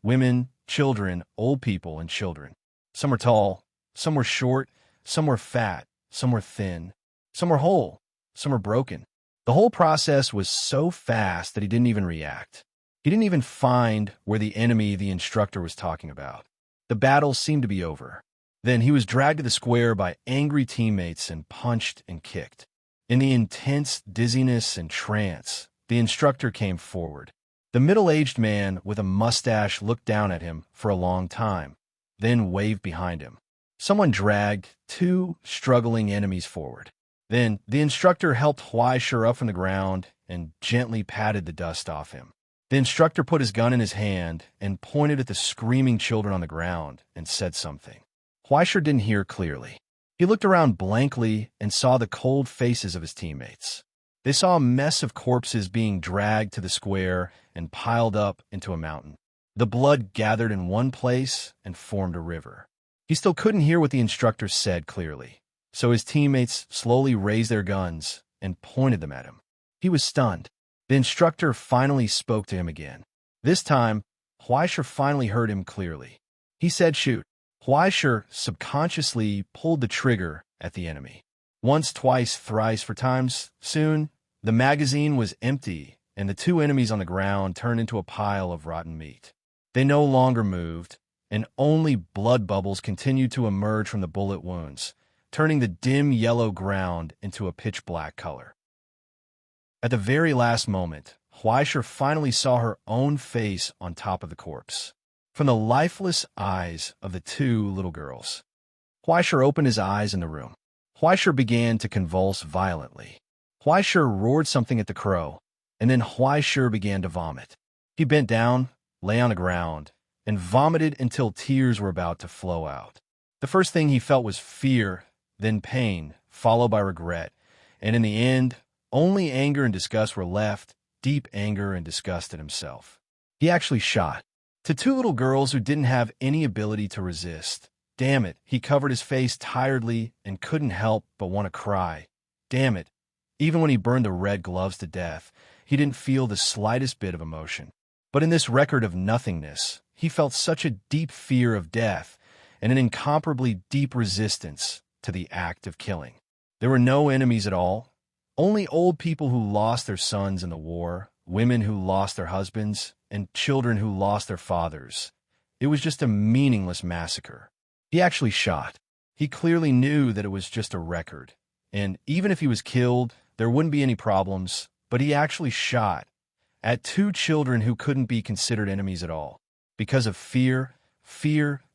women, children, old people, and children. Some were tall, some were short, some were fat, some were thin, some were whole, some were broken. The whole process was so fast that he didn't even react. He didn't even find where the enemy the instructor was talking about. The battle seemed to be over. Then he was dragged to the square by angry teammates and punched and kicked. In the intense dizziness and trance, the instructor came forward. The middle-aged man with a mustache looked down at him for a long time, then waved behind him. Someone dragged two struggling enemies forward. Then the instructor helped Huaishir up from the ground and gently patted the dust off him. The instructor put his gun in his hand and pointed at the screaming children on the ground and said something. Huaishir didn't hear clearly. He looked around blankly and saw the cold faces of his teammates. They saw a mess of corpses being dragged to the square and piled up into a mountain. The blood gathered in one place and formed a river. He still couldn't hear what the instructor said clearly, so his teammates slowly raised their guns and pointed them at him. He was stunned. The instructor finally spoke to him again. This time, Huaishir finally heard him clearly. He said, "Shoot." Huaishir subconsciously pulled the trigger at the enemy. Once, twice, thrice, four times. Soon, the magazine was empty, and the two enemies on the ground turned into a pile of rotten meat. They no longer moved, and only blood bubbles continued to emerge from the bullet wounds, turning the dim yellow ground into a pitch-black color. At the very last moment, Huaishir finally saw her own face on top of the corpse. From the lifeless eyes of the two little girls. Huaishir opened his eyes in the room. Huaishir began to convulse violently. Huaishir roared something at the crow, and then Huaishir began to vomit. He bent down, lay on the ground, and vomited until tears were about to flow out. The first thing he felt was fear, then pain, followed by regret, and in the end, only anger and disgust were left, deep anger and disgust at himself. He actually shot. To two little girls who didn't have any ability to resist. Damn it, he covered his face tiredly and couldn't help but want to cry. Damn it, even when he burned the red gloves to death, he didn't feel the slightest bit of emotion. But in this record of nothingness, he felt such a deep fear of death and an incomparably deep resistance to the act of killing. There were no enemies at all, only old people who lost their sons in the war, women who lost their husbands, and children who lost their fathers. It was just a meaningless massacre. He actually shot. He clearly knew that it was just a record, and even if he was killed, there wouldn't be any problems, but he actually shot at two children who couldn't be considered enemies at all, because of fear,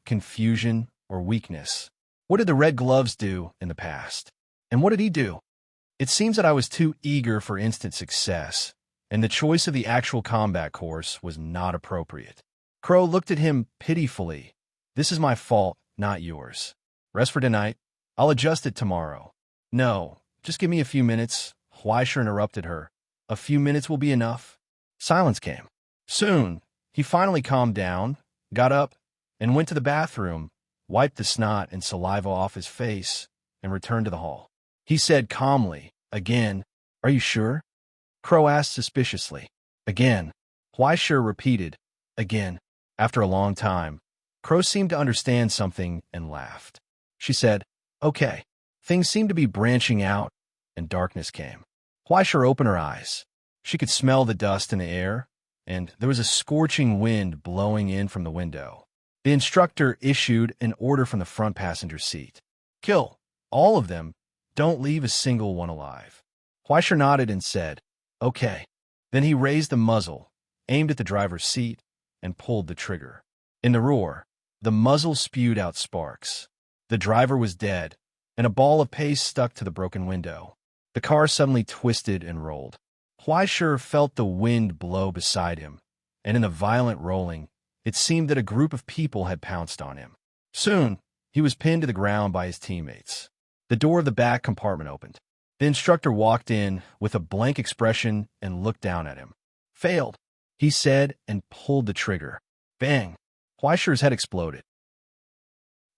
confusion, or weakness. What did the red gloves do in the past? And what did he do? It seems that I was too eager for instant success, and the choice of the actual combat course was not appropriate. Crow looked at him pitifully. This is my fault, not yours. Rest for tonight. I'll adjust it tomorrow. No, just give me a few minutes. Huaishir interrupted her. A few minutes will be enough. Silence came. Soon, he finally calmed down, got up, and went to the bathroom, wiped the snot and saliva off his face, and returned to the hall. He said calmly, "Again, are you sure?" Crow asked suspiciously. "Again." Huaishir repeated, "Again." After a long time, Crow seemed to understand something and laughed. She said, "Okay." Things seemed to be branching out, and darkness came. Huaishir opened her eyes. She could smell the dust in the air, and there was a scorching wind blowing in from the window. The instructor issued an order from the front passenger seat. Kill all of them. Don't leave a single one alive. Fleischer nodded and said, "Okay." Then he raised the muzzle, aimed at the driver's seat, and pulled the trigger. In the roar, the muzzle spewed out sparks. The driver was dead, and a ball of paste stuck to the broken window. The car suddenly twisted and rolled. Fleischer felt the wind blow beside him, and in the violent rolling, it seemed that a group of people had pounced on him. Soon, he was pinned to the ground by his teammates. The door of the back compartment opened. The instructor walked in with a blank expression and looked down at him. "Failed," he said, and pulled the trigger. Bang! Fleischer's head exploded.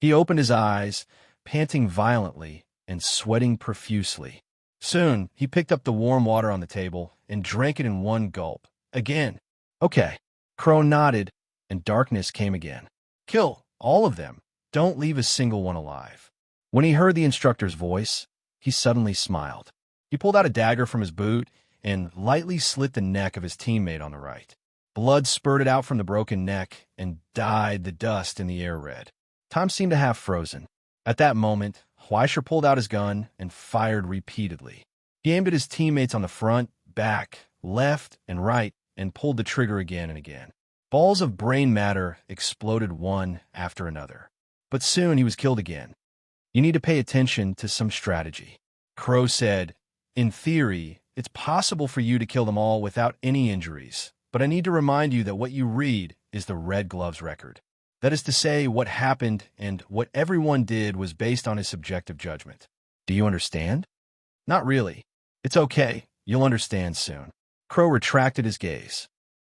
He opened his eyes, panting violently and sweating profusely. Soon, he picked up the warm water on the table and drank it in one gulp. Again. "Okay." Crow nodded, and darkness came again. "Kill all of them. Don't leave a single one alive." When he heard the instructor's voice, he suddenly smiled. He pulled out a dagger from his boot and lightly slit the neck of his teammate on the right. Blood spurted out from the broken neck and dyed the dust in the air red. Time seemed to have frozen. At that moment, Fleischer pulled out his gun and fired repeatedly. He aimed at his teammates on the front, back, left, and right, and pulled the trigger again and again. Balls of brain matter exploded one after another. But soon he was killed again. "You need to pay attention to some strategy." Crow said, "In theory, it's possible for you to kill them all without any injuries, but I need to remind you that what you read is the Red Glove's record. That is to say, what happened and what everyone did was based on his subjective judgment. Do you understand?" "Not really." "It's okay. You'll understand soon." Crow retracted his gaze.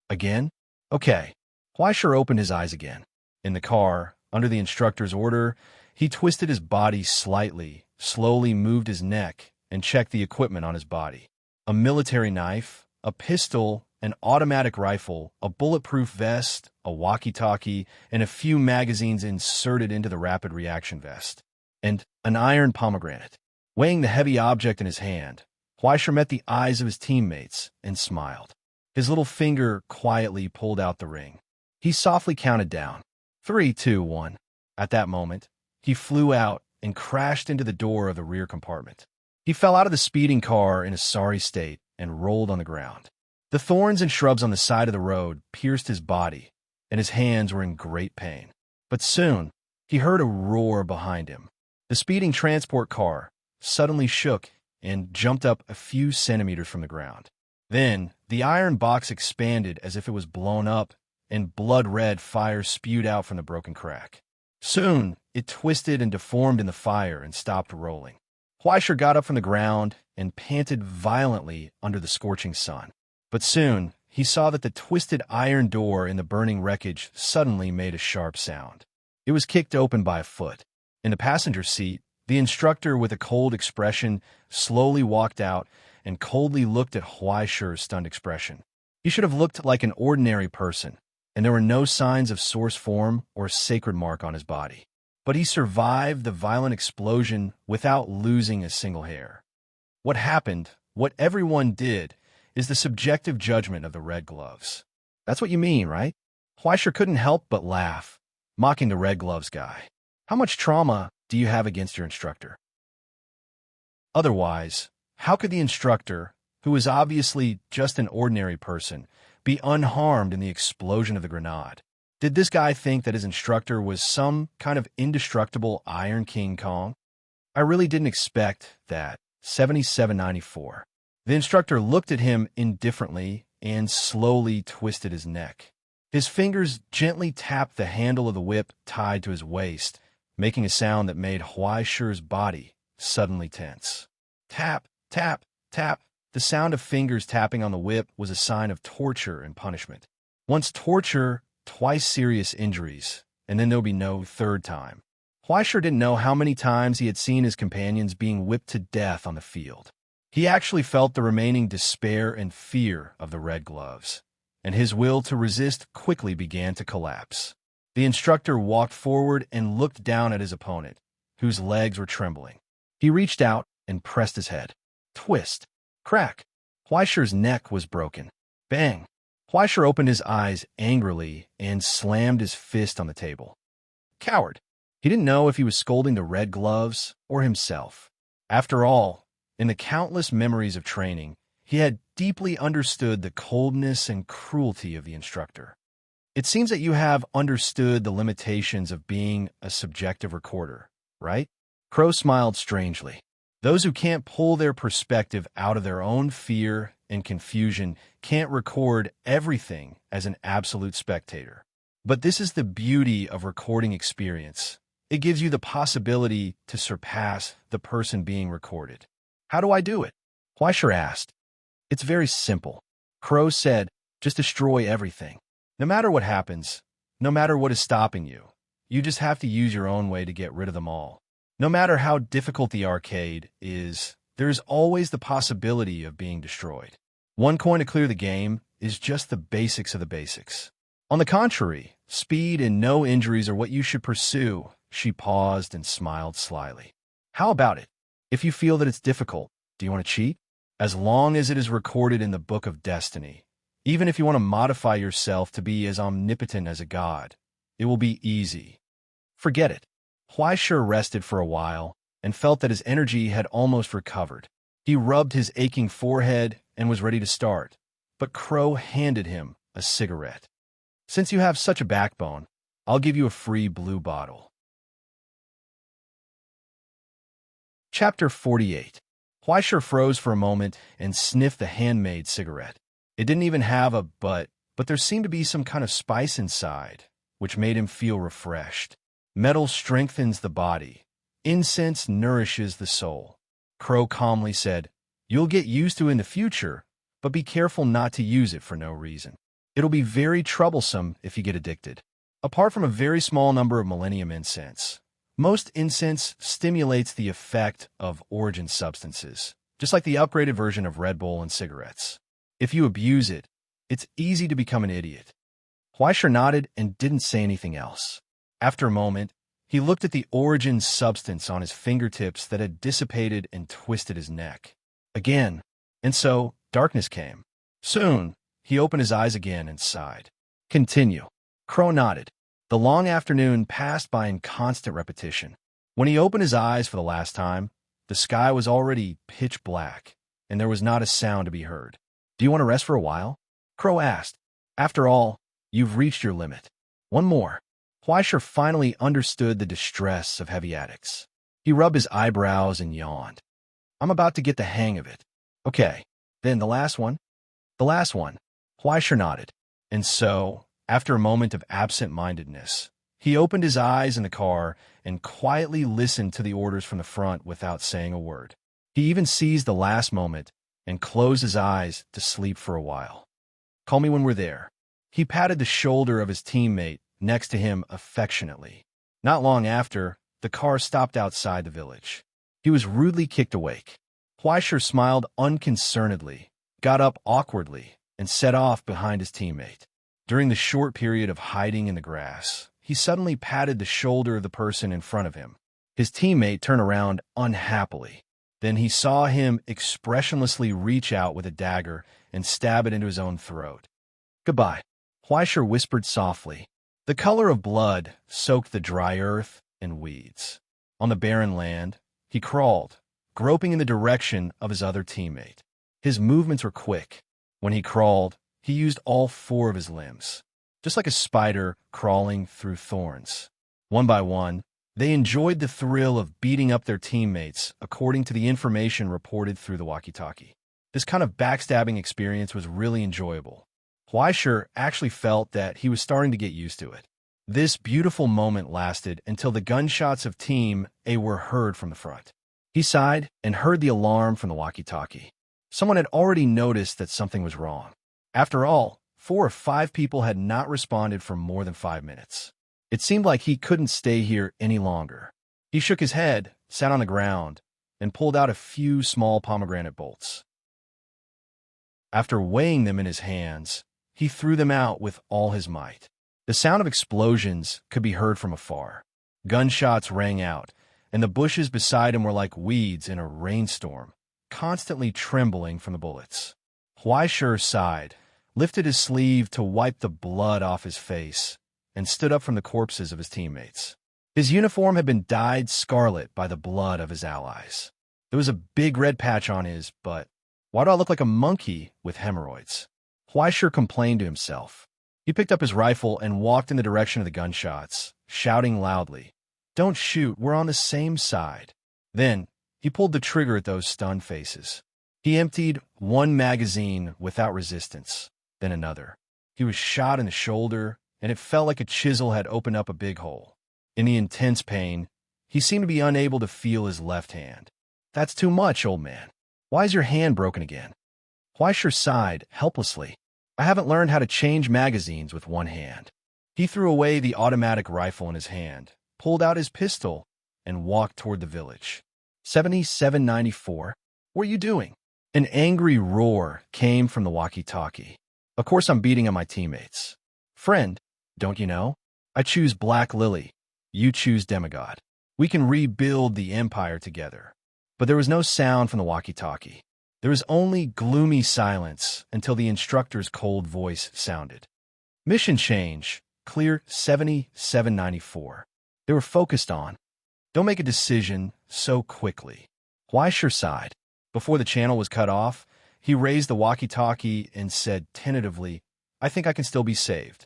"Again?" "Okay." Fleischer opened his eyes again. In the car, under the instructor's order, he twisted his body slightly, slowly moved his neck, and checked the equipment on his body. A military knife, a pistol, an automatic rifle, a bulletproof vest, a walkie-talkie, and a few magazines inserted into the rapid reaction vest, and an iron pomegranate. Weighing the heavy object in his hand, Fleischer met the eyes of his teammates and smiled. His little finger quietly pulled out the ring. He softly counted down. 3, 2, 1. At that moment, he flew out and crashed into the door of the rear compartment. He fell out of the speeding car in a sorry state and rolled on the ground. The thorns and shrubs on the side of the road pierced his body, and his hands were in great pain. But soon, he heard a roar behind him. The speeding transport car suddenly shook and jumped up a few centimeters from the ground. Then, the iron box expanded as if it was blown up, and blood-red fire spewed out from the broken crack. Soon, it twisted and deformed in the fire and stopped rolling. Fleischer got up from the ground and panted violently under the scorching sun. But soon, he saw that the twisted iron door in the burning wreckage suddenly made a sharp sound. It was kicked open by a foot. In the passenger seat, the instructor, with a cold expression, slowly walked out and coldly looked at Fleischer's stunned expression. He should have looked like an ordinary person, and there were no signs of source form or sacred mark on his body. But he survived the violent explosion without losing a single hair. What happened, what everyone did, is the subjective judgment of the Red Gloves. That's what you mean, right? Fleischer couldn't help but laugh, mocking the Red Gloves guy. How much trauma do you have against your instructor? Otherwise, how could the instructor, who was obviously just an ordinary person, be unharmed in the explosion of the grenade? Did this guy think that his instructor was some kind of indestructible Iron King Kong? I really didn't expect that. 7794. The instructor looked at him indifferently and slowly twisted his neck. His fingers gently tapped the handle of the whip tied to his waist, making a sound that made Fleischer's body suddenly tense. Tap, tap, tap. The sound of fingers tapping on the whip was a sign of torture and punishment. Once torture, twice serious injuries, and then there'll be no third time. Fleischer didn't know how many times he had seen his companions being whipped to death on the field. He actually felt the remaining despair and fear of the Red Gloves, and his will to resist quickly began to collapse. The instructor walked forward and looked down at his opponent, whose legs were trembling. He reached out and pressed his head. Twist. Crack. Fleischer's neck was broken. Bang. Fleischer opened his eyes angrily and slammed his fist on the table. Coward. He didn't know if he was scolding the Red Gloves or himself. After all, in the countless memories of training, he had deeply understood the coldness and cruelty of the instructor. It seems that you have understood the limitations of being a subjective recorder, right? Crow smiled strangely. Those who can't pull their perspective out of their own fear and confusion can't record everything as an absolute spectator. But this is the beauty of recording experience. It gives you the possibility to surpass the person being recorded. How do I do it? Fleischer asked. It's very simple. Crow said, just destroy everything. No matter what happens, no matter what is stopping you, you just have to use your own way to get rid of them all. No matter how difficult the arcade is, there is always the possibility of being destroyed. One coin to clear the game is just the basics of the basics. On the contrary, speed and no injuries are what you should pursue. She paused and smiled slyly. How about it? If you feel that it's difficult, do you want to cheat? As long as it is recorded in the Book of Destiny, even if you want to modify yourself to be as omnipotent as a god, it will be easy. Forget it. Fleischer rested for a while and felt that his energy had almost recovered. He rubbed his aching forehead and was ready to start, but Crow handed him a cigarette. Since you have such a backbone, I'll give you a free blue bottle. Chapter 48. Fleischer froze for a moment and sniffed the handmade cigarette. It didn't even have a but there seemed to be some kind of spice inside, which made him feel refreshed. Metal strengthens the body. Incense nourishes the soul. Crow calmly said, You'll get used to it in the future, but be careful not to use it for no reason. It'll be very troublesome if you get addicted. Apart from a very small number of millennium incense, most incense stimulates the effect of origin substances, just like the upgraded version of Red Bull and cigarettes. If you abuse it, it's easy to become an idiot. Fleischer nodded and didn't say anything else. After a moment, he looked at the origin substance on his fingertips that had dissipated and twisted his neck. Again, and so darkness came. Soon, he opened his eyes again and sighed. Continue. Crow nodded. The long afternoon passed by in constant repetition. When he opened his eyes for the last time, the sky was already pitch black, and there was not a sound to be heard. Do you want to rest for a while? Crow asked. After all, you've reached your limit. One more. Fleischer finally understood the distress of heavy addicts. He rubbed his eyebrows and yawned. I'm about to get the hang of it. Okay, then the last one? The last one. Fleischer nodded. And so, after a moment of absent-mindedness, he opened his eyes in the car and quietly listened to the orders from the front without saying a word. He even seized the last moment and closed his eyes to sleep for a while. Call me when we're there. He patted the shoulder of his teammate next to him affectionately. Not long after, the car stopped outside the village. He was rudely kicked awake. Fleischer smiled unconcernedly, got up awkwardly, and set off behind his teammate. During the short period of hiding in the grass, he suddenly patted the shoulder of the person in front of him. His teammate turned around unhappily. Then he saw him expressionlessly reach out with a dagger and stab it into his own throat. Goodbye, Fleischer whispered softly. The color of blood soaked the dry earth and weeds. On the barren land, he crawled, groping in the direction of his other teammate. His movements were quick. When he crawled, he used all four of his limbs, just like a spider crawling through thorns. One by one, they enjoyed the thrill of beating up their teammates according to the information reported through the walkie-talkie. This kind of backstabbing experience was really enjoyable. Fleischer actually felt that he was starting to get used to it. This beautiful moment lasted until the gunshots of Team A were heard from the front. He sighed and heard the alarm from the walkie-talkie. Someone had already noticed that something was wrong. After all, 4 or 5 people had not responded for more than 5 minutes. It seemed like he couldn't stay here any longer. He shook his head, sat on the ground, and pulled out a few small pomegranate bolts. After weighing them in his hands, he threw them out with all his might. The sound of explosions could be heard from afar. Gunshots rang out, and the bushes beside him were like weeds in a rainstorm, constantly trembling from the bullets. Fleischer sighed, lifted his sleeve to wipe the blood off his face, and stood up from the corpses of his teammates. His uniform had been dyed scarlet by the blood of his allies. There was a big red patch on his butt. Why do I look like a monkey with hemorrhoids? Fleischer complained to himself. He picked up his rifle and walked in the direction of the gunshots, shouting loudly, "Don't shoot, we're on the same side." Then, he pulled the trigger at those stunned faces. He emptied one magazine without resistance, then another. He was shot in the shoulder, and it felt like a chisel had opened up a big hole. In the intense pain, he seemed to be unable to feel his left hand. "That's too much, old man. Why is your hand broken again?" Fleischer sighed helplessly. "I haven't learned how to change magazines with one hand." He threw away the automatic rifle in his hand, pulled out his pistol, and walked toward the village. 7794. "What are you doing?" An angry roar came from the walkie-talkie. "Of course I'm beating on my teammates." "Friend, don't you know? I choose Black Lily. You choose Demigod. We can rebuild the Empire together." But there was no sound from the walkie-talkie. There was only gloomy silence until the instructor's cold voice sounded. "Mission change. Clear 7794. They were focused on. Don't make a decision so quickly." Fleischer sighed. Before the channel was cut off, he raised the walkie-talkie and said tentatively, "I think I can still be saved."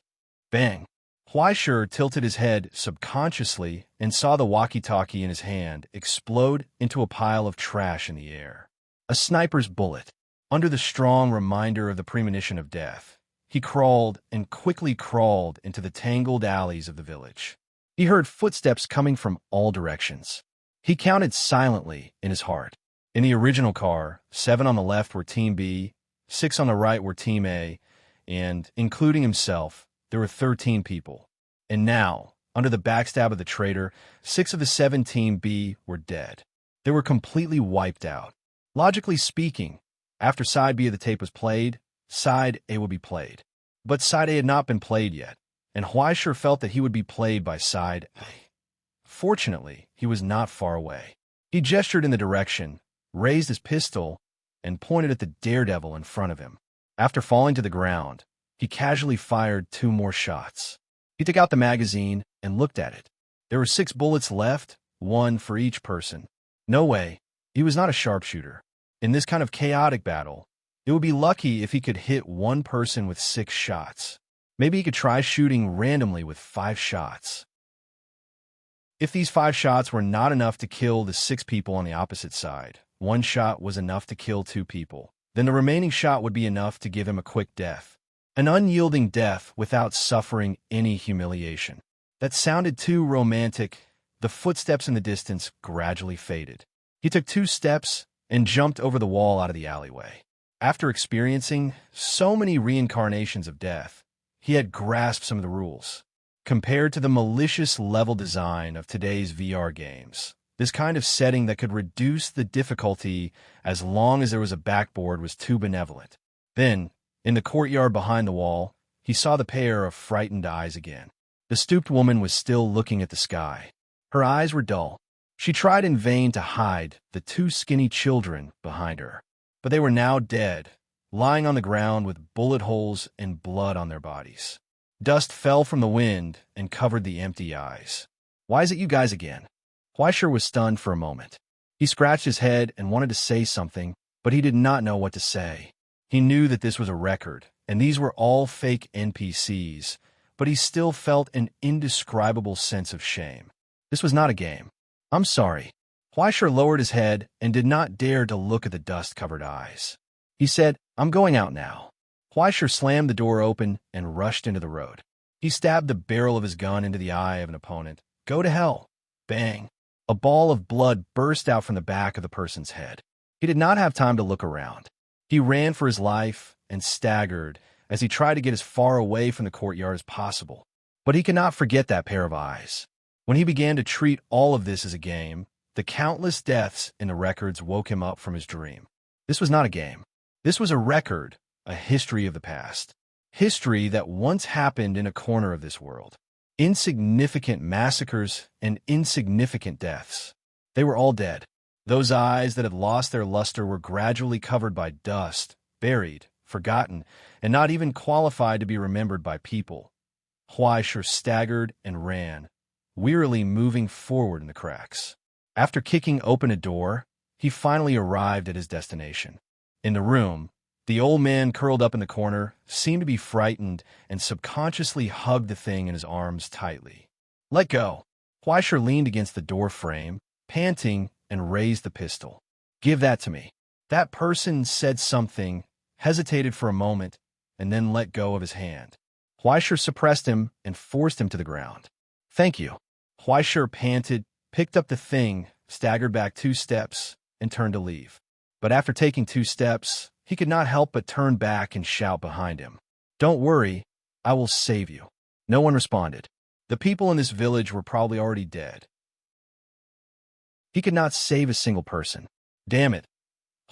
Bang! Fleischer tilted his head subconsciously and saw the walkie-talkie in his hand explode into a pile of trash in the air. A sniper's bullet. Under the strong reminder of the premonition of death, he crawled and quickly crawled into the tangled alleys of the village. He heard footsteps coming from all directions. He counted silently in his heart. In the original car, 7 on the left were Team B, 6 on the right were Team A, and, including himself, there were 13 people. And now, under the backstab of the traitor, 6 of the 7 Team B were dead. They were completely wiped out. Logically speaking, after Side B of the tape was played, Side A would be played. But Side A had not been played yet, and Fleischer felt that he would be played by Side A. Fortunately, he was not far away. He gestured in the direction, raised his pistol, and pointed at the daredevil in front of him. After falling to the ground, he casually fired 2 more shots. He took out the magazine and looked at it. There were 6 bullets left, 1 for each person. No way. He was not a sharpshooter. In this kind of chaotic battle, it would be lucky if he could hit one person with 6 shots. Maybe he could try shooting randomly with 5 shots. If these 5 shots were not enough to kill the 6 people on the opposite side, 1 shot was enough to kill 2 people. Then the remaining shot would be enough to give him a quick death. An unyielding death without suffering any humiliation. That sounded too romantic. The footsteps in the distance gradually faded. He took 2 steps and jumped over the wall out of the alleyway. After experiencing so many reincarnations of death, he had grasped some of the rules. Compared to the malicious level design of today's VR games, this kind of setting that could reduce the difficulty as long as there was a backboard was too benevolent. Then, in the courtyard behind the wall, he saw the pair of frightened eyes again. The stooped woman was still looking at the sky. Her eyes were dull. She tried in vain to hide the 2 skinny children behind her. But they were now dead, lying on the ground with bullet holes and blood on their bodies. Dust fell from the wind and covered the empty eyes. "Why is it you guys again?" Fleischer was stunned for a moment. He scratched his head and wanted to say something, but he did not know what to say. He knew that this was a record, and these were all fake NPCs, but he still felt an indescribable sense of shame. This was not a game. "I'm sorry." Fleischer lowered his head and did not dare to look at the dust-covered eyes. He said, "I'm going out now." Fleischer slammed the door open and rushed into the road. He stabbed the barrel of his gun into the eye of an opponent. "Go to hell." Bang. A ball of blood burst out from the back of the person's head. He did not have time to look around. He ran for his life and staggered as he tried to get as far away from the courtyard as possible. But he could not forget that pair of eyes. When he began to treat all of this as a game, the countless deaths in the records woke him up from his dream. This was not a game. This was a record, a history of the past. History that once happened in a corner of this world. Insignificant massacres and insignificant deaths. They were all dead. Those eyes that had lost their luster were gradually covered by dust, buried, forgotten, and not even qualified to be remembered by people. Fleischer staggered and ran. wearily moving forward in the cracks. After kicking open a door, he finally arrived at his destination. In the room, the old man curled up in the corner seemed to be frightened and subconsciously hugged the thing in his arms tightly. "Let go." Huaisher leaned against the door frame, panting, and raised the pistol. "Give that to me." That person said something, hesitated for a moment, and then let go of his hand. Huaisher suppressed him and forced him to the ground. "Thank you." Huaisher panted, picked up the thing, staggered back 2 steps, and turned to leave. But after taking 2 steps, he could not help but turn back and shout behind him, "Don't worry, I will save you." No one responded. The people in this village were probably already dead. He could not save a single person. Damn it.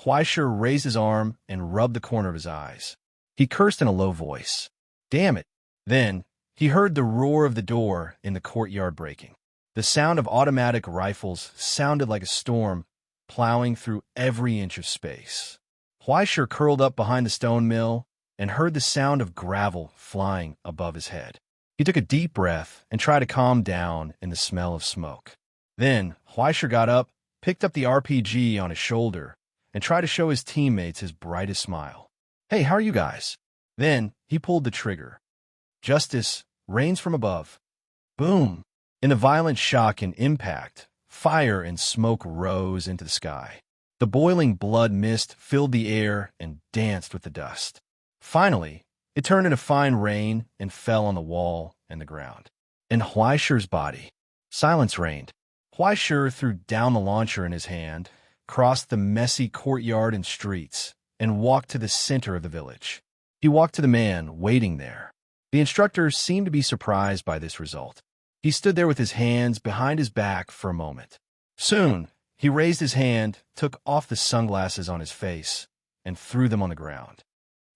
Huaisher raised his arm and rubbed the corner of his eyes. He cursed in a low voice. Damn it. Then, he heard the roar of the door in the courtyard breaking. The sound of automatic rifles sounded like a storm, plowing through every inch of space. Huaisher curled up behind the stone mill and heard the sound of gravel flying above his head. He took a deep breath and tried to calm down in the smell of smoke. Then, Huaisher got up, picked up the RPG on his shoulder, and tried to show his teammates his brightest smile. "Hey, how are you guys?" Then, he pulled the trigger. Justice rains from above. Boom! In the violent shock and impact, fire and smoke rose into the sky. The boiling blood mist filled the air and danced with the dust. Finally, it turned into fine rain and fell on the wall and the ground. In Huaisher's body, silence reigned. Huaisher threw down the launcher in his hand, crossed the messy courtyard and streets, and walked to the center of the village. He walked to the man waiting there. The instructor seemed to be surprised by this result. He stood there with his hands behind his back for a moment. Soon, he raised his hand, took off the sunglasses on his face, and threw them on the ground.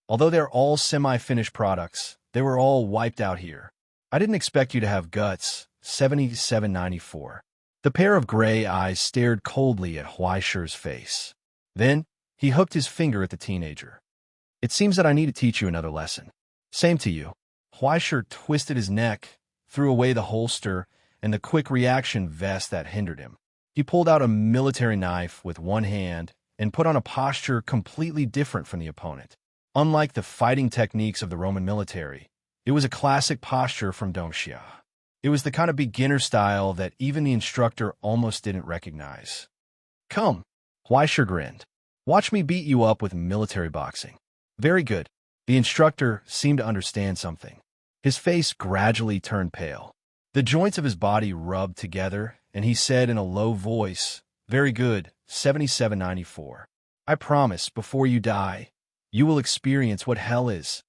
Although they're all semi-finished products, they were all wiped out here. "I didn't expect you to have guts." 7794. The pair of gray eyes stared coldly at Huaisher's face. Then, he hooked his finger at the teenager. "It seems that I need to teach you another lesson." "Same to you." Huaisher twisted his neck, threw away the holster and the quick reaction vest that hindered him. He pulled out a military knife with one hand and put on a posture completely different from the opponent. Unlike the fighting techniques of the Roman military, it was a classic posture from Doomsday. It was the kind of beginner style that even the instructor almost didn't recognize. "Come." Huaisher grinned. "Watch me beat you up with military boxing." "Very good." The instructor seemed to understand something. His face gradually turned pale. The joints of his body rubbed together, and he said in a low voice, "Very good, 7794. I promise, before you die, you will experience what hell is."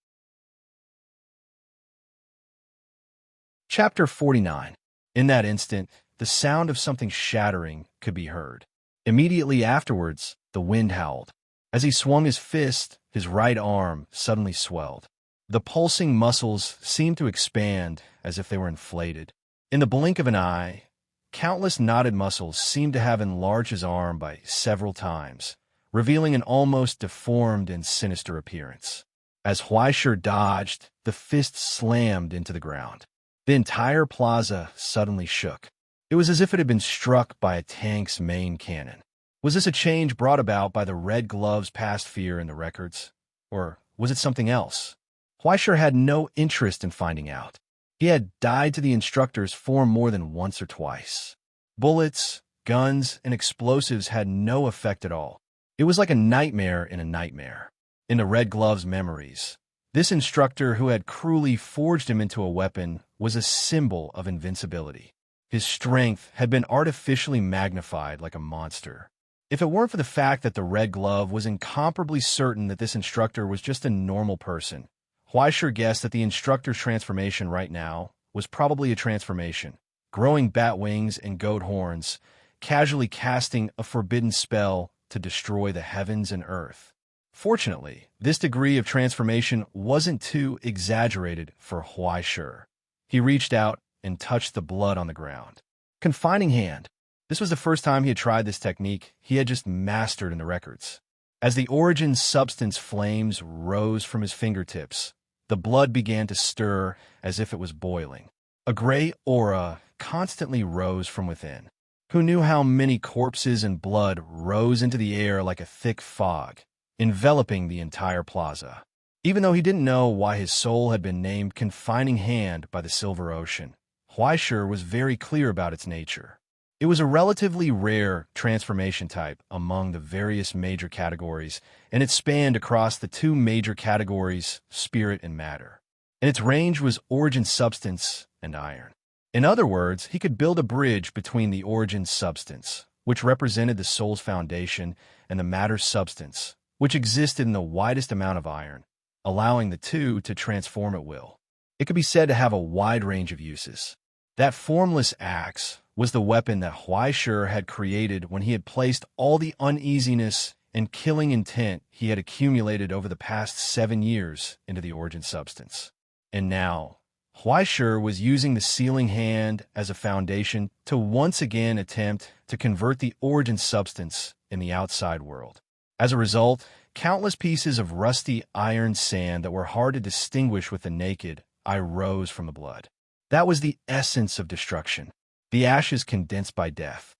Chapter 49. In that instant, the sound of something shattering could be heard. Immediately afterwards, the wind howled. As he swung his fist, his right arm suddenly swelled. The pulsing muscles seemed to expand as if they were inflated. In the blink of an eye, countless knotted muscles seemed to have enlarged his arm by several times, revealing an almost deformed and sinister appearance. As Huaisher dodged, the fist slammed into the ground. The entire plaza suddenly shook. It was as if it had been struck by a tank's main cannon. Was this a change brought about by the red gloves' past fear in the records? Or was it something else? Huaisher had no interest in finding out. He had died to the instructor's form more than once or twice. Bullets, guns, and explosives had no effect at all. It was like a nightmare in a nightmare. In the red gloves' memories, this instructor who had cruelly forged him into a weapon was a symbol of invincibility. His strength had been artificially magnified like a monster. If it weren't for the fact that the red glove was incomparably certain that this instructor was just a normal person, Huaisher guessed that the instructor's transformation right now was probably a transformation, growing bat wings and goat horns, casually casting a forbidden spell to destroy the heavens and earth. Fortunately, this degree of transformation wasn't too exaggerated for Huaisher. He reached out and touched the blood on the ground. Confining hand. This was the first time he had tried this technique he had just mastered in the records. As the origin substance flames rose from his fingertips, the blood began to stir as if it was boiling. A gray aura constantly rose from within. Who knew how many corpses and blood rose into the air like a thick fog, enveloping the entire plaza? Even though he didn't know why his soul had been named Confining Hand by the Silver Ocean, Huaishur was very clear about its nature. It was a relatively rare transformation type among the various major categories, and it spanned across the two major categories, spirit and matter. And its range was origin substance and iron. In other words, he could build a bridge between the origin substance, which represented the soul's foundation, and the matter substance, which existed in the widest amount of iron, allowing the two to transform at will. It could be said to have a wide range of uses. That formless axe was the weapon that Huaishur had created when he had placed all the uneasiness and killing intent he had accumulated over the past 7 years into the origin substance. And now, Huaishur was using the sealing hand as a foundation to once again attempt to convert the origin substance in the outside world. As a result, countless pieces of rusty iron sand that were hard to distinguish with the naked eye rose from the blood. That was the essence of destruction, the ashes condensed by death.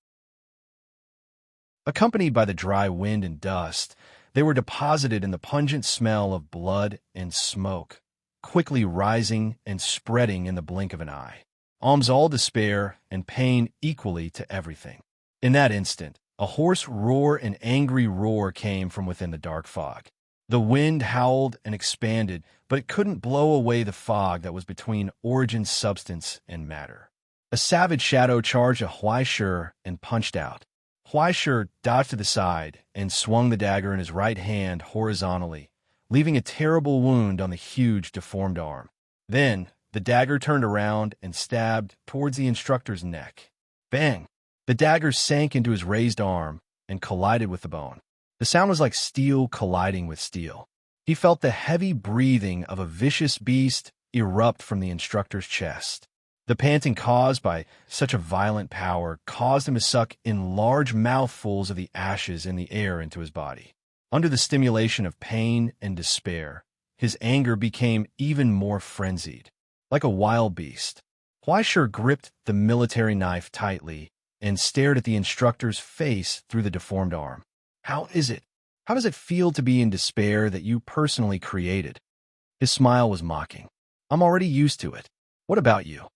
Accompanied by the dry wind and dust, they were deposited in the pungent smell of blood and smoke, quickly rising and spreading in the blink of an eye. Alms all despair and pain equally to everything. In that instant, a hoarse roar and angry roar came from within the dark fog. The wind howled and expanded, but it couldn't blow away the fog that was between origin substance and matter. A savage shadow charged at Huaishur and punched out. Huaishur dodged to the side and swung the dagger in his right hand horizontally, leaving a terrible wound on the huge, deformed arm. Then, the dagger turned around and stabbed towards the instructor's neck. Bang! The dagger sank into his raised arm and collided with the bone. The sound was like steel colliding with steel. He felt the heavy breathing of a vicious beast erupt from the instructor's chest. The panting caused by such a violent power caused him to suck in large mouthfuls of the ashes in the air into his body. Under the stimulation of pain and despair, his anger became even more frenzied. Like a wild beast, Huaishur gripped the military knife tightly and stared at the instructor's face through the deformed arm. How is it? How does it feel to be in despair that you personally created? His smile was mocking. I'm already used to it. What about you?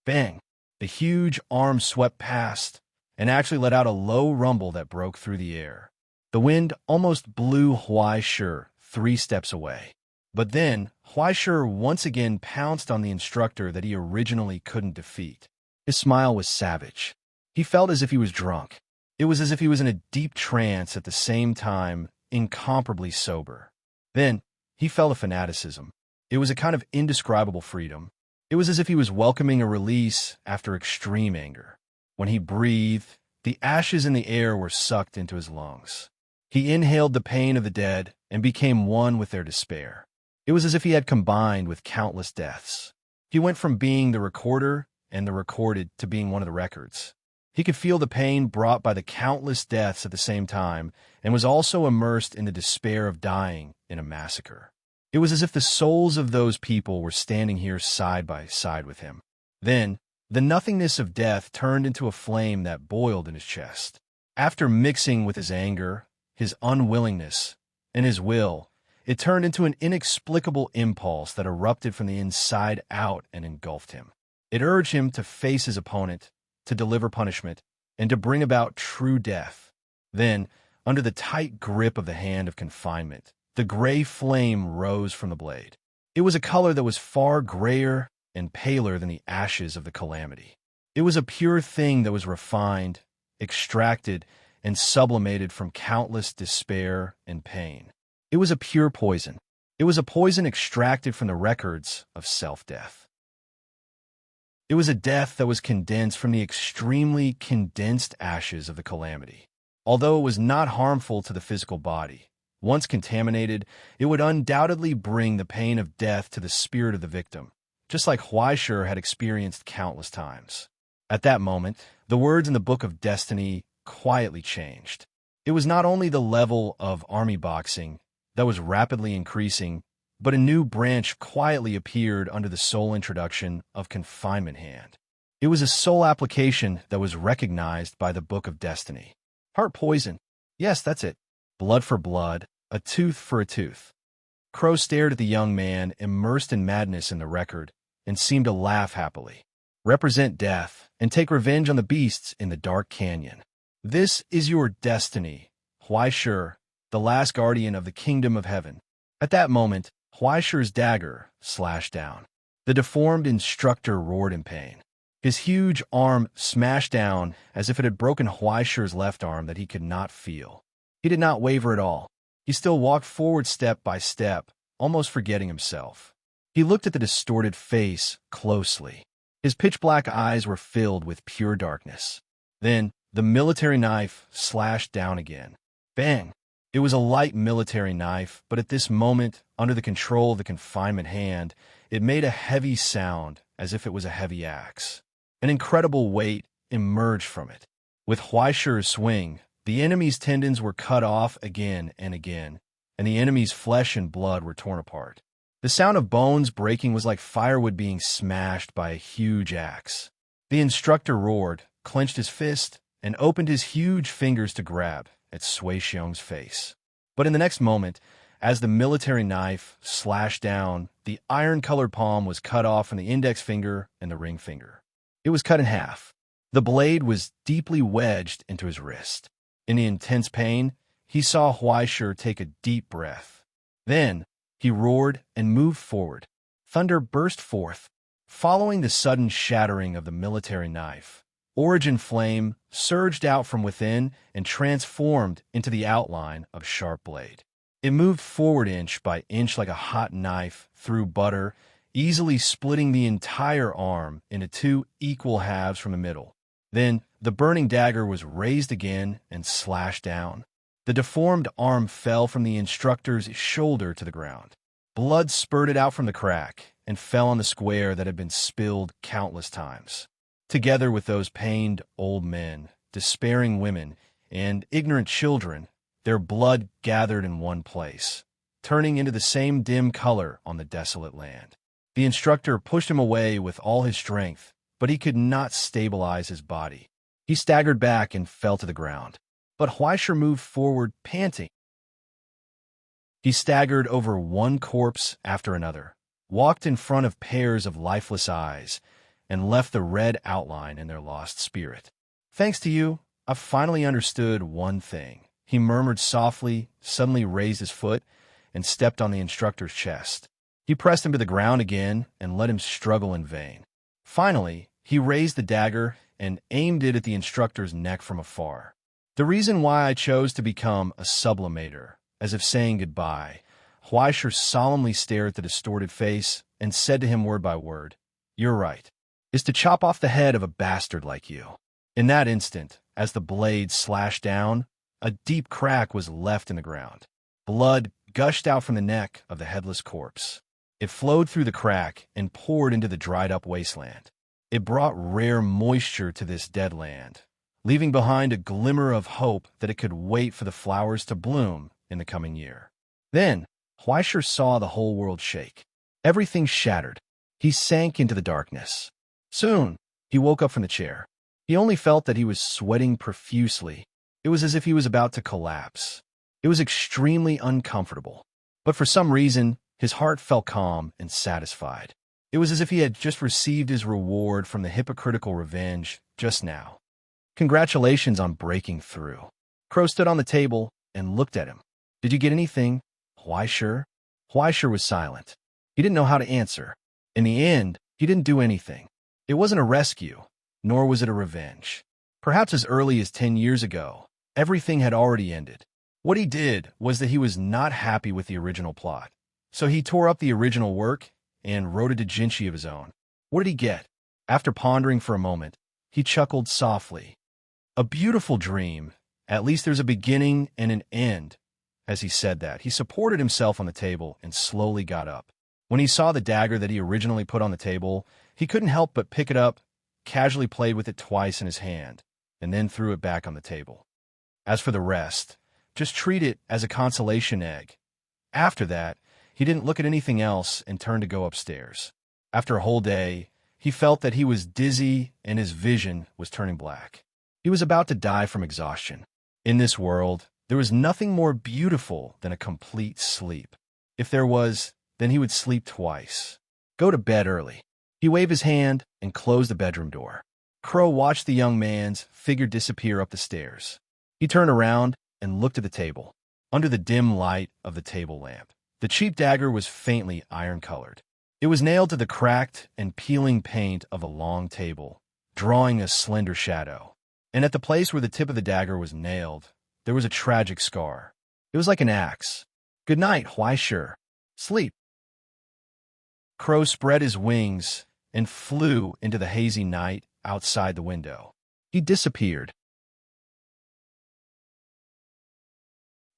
Bang! The huge arm swept past and actually let out a low rumble that broke through the air. The wind almost blew Huaishur 3 steps away. But then, Huaishur once again pounced on the instructor that he originally couldn't defeat. His smile was savage. He felt as if he was drunk. It was as if he was in a deep trance at the same time, incomparably sober. Then, he felt a fanaticism. It was a kind of indescribable freedom. It was as if he was welcoming a release after extreme anger. When he breathed, the ashes in the air were sucked into his lungs. He inhaled the pain of the dead and became one with their despair. It was as if he had combined with countless deaths. He went from being the recorder and the recorded to being one of the records. He could feel the pain brought by the countless deaths at the same time and was also immersed in the despair of dying in a massacre. It was as if the souls of those people were standing here side by side with him. Then, the nothingness of death turned into a flame that boiled in his chest. After mixing with his anger, his unwillingness, and his will, it turned into an inexplicable impulse that erupted from the inside out and engulfed him. It urged him to face his opponent, to deliver punishment, and to bring about true death. Then, under the tight grip of the hand of confinement, the gray flame rose from the blade. It was a color that was far grayer and paler than the ashes of the calamity. It was a pure thing that was refined, extracted, and sublimated from countless despair and pain. It was a pure poison. It was a poison extracted from the records of self-death. It was a death that was condensed from the extremely condensed ashes of the calamity. Although it was not harmful to the physical body, once contaminated, it would undoubtedly bring the pain of death to the spirit of the victim, just like Huaishur had experienced countless times. At that moment, the words in the Book of Destiny quietly changed. It was not only the level of army boxing that was rapidly increasing, but a new branch quietly appeared under the sole introduction of Confinement Hand. It was a soul application that was recognized by the Book of Destiny. Heart poison. Yes, that's it. Blood for blood, a tooth for a tooth. Crow stared at the young man, immersed in madness in the record, and seemed to laugh happily. Represent death, and take revenge on the beasts in the dark canyon. This is your destiny, Huaishur, the last guardian of the kingdom of heaven. At that moment, Huaishur's dagger slashed down. The deformed instructor roared in pain. His huge arm smashed down as if it had broken Huaishur's left arm that he could not feel. He did not waver at all. He still walked forward step by step, almost forgetting himself. He looked at the distorted face closely. His pitch-black eyes were filled with pure darkness. Then, the military knife slashed down again. Bang! It was a light military knife, but at this moment, under the control of the confinement hand, it made a heavy sound as if it was a heavy axe. An incredible weight emerged from it. With Huaishur's swing, the enemy's tendons were cut off again and again, and the enemy's flesh and blood were torn apart. The sound of bones breaking was like firewood being smashed by a huge axe. The instructor roared, clenched his fist, and opened his huge fingers to grab at Sui Xiong's face. But in the next moment, as the military knife slashed down, the iron-colored palm was cut off from the index finger and the ring finger. It was cut in half. The blade was deeply wedged into his wrist. In the intense pain, he saw Huaishur take a deep breath. Then, he roared and moved forward. Thunder burst forth. Following the sudden shattering of the military knife, Origin Flame surged out from within and transformed into the outline of Sharp Blade. It moved forward inch by inch like a hot knife through butter, easily splitting the entire arm into two equal halves from the middle. Then, the burning dagger was raised again and slashed down. The deformed arm fell from the instructor's shoulder to the ground. Blood spurted out from the crack and fell on the square that had been spilled countless times. Together with those pained old men, despairing women, and ignorant children, their blood gathered in one place, turning into the same dim color on the desolate land. The instructor pushed him away with all his strength, but he could not stabilize his body. He staggered back and fell to the ground. But Huaishur moved forward, panting. He staggered over one corpse after another, walked in front of pairs of lifeless eyes, and left the red outline in their lost spirit. Thanks to you, I've finally understood one thing. He murmured softly, suddenly raised his foot, and stepped on the instructor's chest. He pressed him to the ground again and let him struggle in vain. Finally, he raised the dagger and aimed it at the instructor's neck from afar. The reason why I chose to become a sublimator, as if saying goodbye, Huaishur solemnly stared at the distorted face and said to him word by word, "You're right, is to chop off the head of a bastard like you." In that instant, as the blade slashed down, a deep crack was left in the ground. Blood gushed out from the neck of the headless corpse. It flowed through the crack and poured into the dried-up wasteland. It brought rare moisture to this dead land, leaving behind a glimmer of hope that it could wait for the flowers to bloom in the coming year. Then, Huaishur saw the whole world shake. Everything shattered. He sank into the darkness. Soon, he woke up from the chair. He only felt that he was sweating profusely. It was as if he was about to collapse. It was extremely uncomfortable. But for some reason, his heart felt calm and satisfied. It was as if he had just received his reward from the hypocritical revenge just now. Congratulations on breaking through. Crow stood on the table and looked at him. Did you get anything, Huaishur? Huaishur was silent. He didn't know how to answer. In the end, he didn't do anything. It wasn't a rescue, nor was it a revenge. Perhaps as early as 10 years ago, everything had already ended. What he did was that he was not happy with the original plot. So he tore up the original work and wrote a doujinshi of his own. What did he get? After pondering for a moment, he chuckled softly. A beautiful dream. At least there's a beginning and an end. As he said that, he supported himself on the table and slowly got up. When he saw the dagger that he originally put on the table, he couldn't help but pick it up, casually played with it twice in his hand, and then threw it back on the table. As for the rest, just treat it as a consolation egg. After that, he didn't look at anything else and turned to go upstairs. After a whole day, He felt that he was dizzy and his vision was turning black. He was about to die from exhaustion. In this world, there was nothing more beautiful than a complete sleep. If there was, then he would sleep twice. Go to bed early. He waved his hand and closed the bedroom door. Crow watched the young man's figure disappear up the stairs. He turned around and looked at the table. Under the dim light of the table lamp, the cheap dagger was faintly iron-colored. It was nailed to the cracked and peeling paint of a long table, drawing a slender shadow. And at the place where the tip of the dagger was nailed, there was a tragic scar. It was like an axe. "Good night, Huaisher. Sleep." Crow spread his wings and flew into the hazy night outside the window. He disappeared.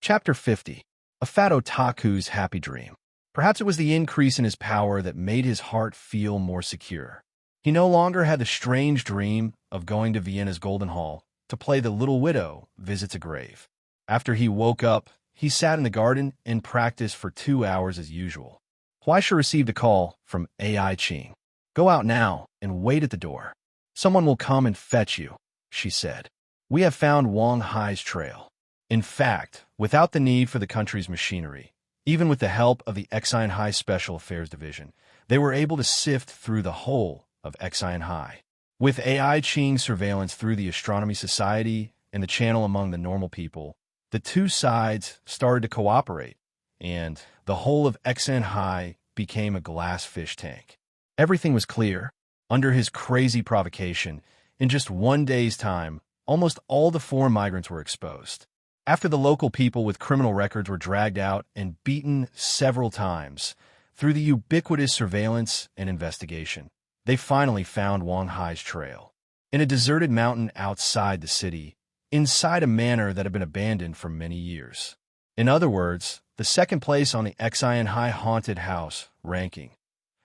Chapter 50. A fat otaku's happy dream. Perhaps it was the increase in his power that made his heart feel more secure. He no longer had the strange dream of going to Vienna's Golden Hall to play the Little Widow visits a grave. After he woke up, he sat in the garden and practiced for 2 hours as usual. Huaisha received a call from AI Ching. "Go out now and wait at the door. Someone will come and fetch you," she said. "We have found Wang Hai's trail." In fact, without the need for the country's machinery, even with the help of the Xian Hai Special Affairs Division, they were able to sift through the whole of Xian Hai. With AI Ching surveillance through the Astronomy Society and the channel among the normal people, the two sides started to cooperate, and the whole of Xian Hai became a glass fish tank. Everything was clear. Under his crazy provocation, in just 1 day's time, almost all the foreign migrants were exposed. After the local people with criminal records were dragged out and beaten several times through the ubiquitous surveillance and investigation, they finally found Wang Hai's trail. In a deserted mountain outside the city, inside a manor that had been abandoned for many years. In other words, the second place on the Xian Hai haunted house ranking.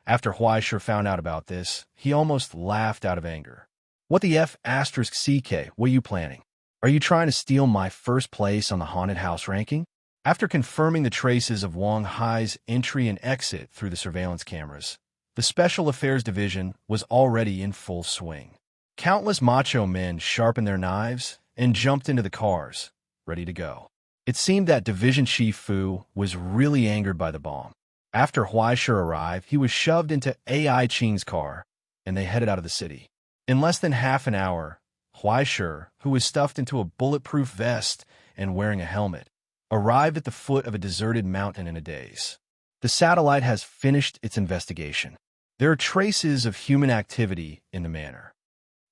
After Huaisha found out about this, he almost laughed out of anger. "What the F***CK, what are you planning? Are you trying to steal my first place on the haunted house ranking?" After confirming the traces of Wang Hai's entry and exit through the surveillance cameras, the Special Affairs Division was already in full swing. Countless macho men sharpened their knives and jumped into the cars, ready to go. It seemed that Division Chief Fu was really angered by the bomb. After Huaisha arrived, he was shoved into AI Ching's car, and they headed out of the city. In less than half an hour, Huaisha, who was stuffed into a bulletproof vest and wearing a helmet, arrived at the foot of a deserted mountain in a daze. The satellite has finished its investigation. There are traces of human activity in the manor.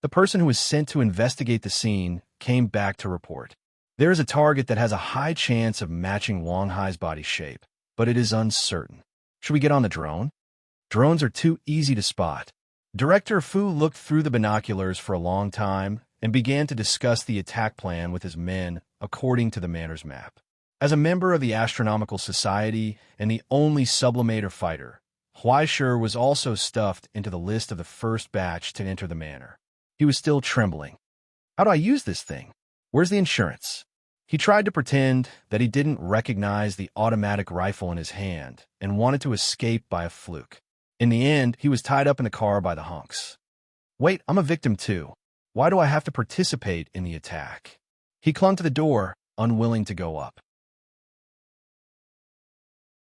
The person who was sent to investigate the scene came back to report. There is a target that has a high chance of matching Wang Hai's body shape, but it is uncertain. Should we get on the drone? Drones are too easy to spot. Director Fu looked through the binoculars for a long time and began to discuss the attack plan with his men according to the manor's map. As a member of the Astronomical Society and the only sublimator fighter, Huaisha was also stuffed into the list of the first batch to enter the manor. He was still trembling. "How do I use this thing? Where's the insurance?" He tried to pretend that he didn't recognize the automatic rifle in his hand and wanted to escape by a fluke. In the end, he was tied up in the car by the hunks. "Wait, I'm a victim too. Why do I have to participate in the attack?" He clung to the door, unwilling to go up.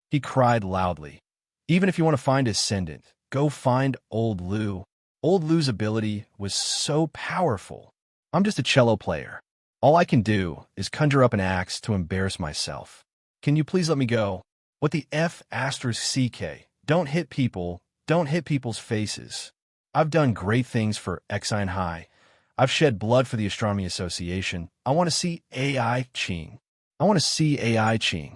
He cried loudly. "Even if you want to find Ascendant, go find Old Lu. Old Lu's ability was so powerful. I'm just a cello player. All I can do is conjure up an axe to embarrass myself. Can you please let me go? What the F***CK? Don't hit people. Don't hit people's faces. I've done great things for Xian Hai. I've shed blood for the Astronomy Association. I want to see AI Ching. I want to see AI Ching."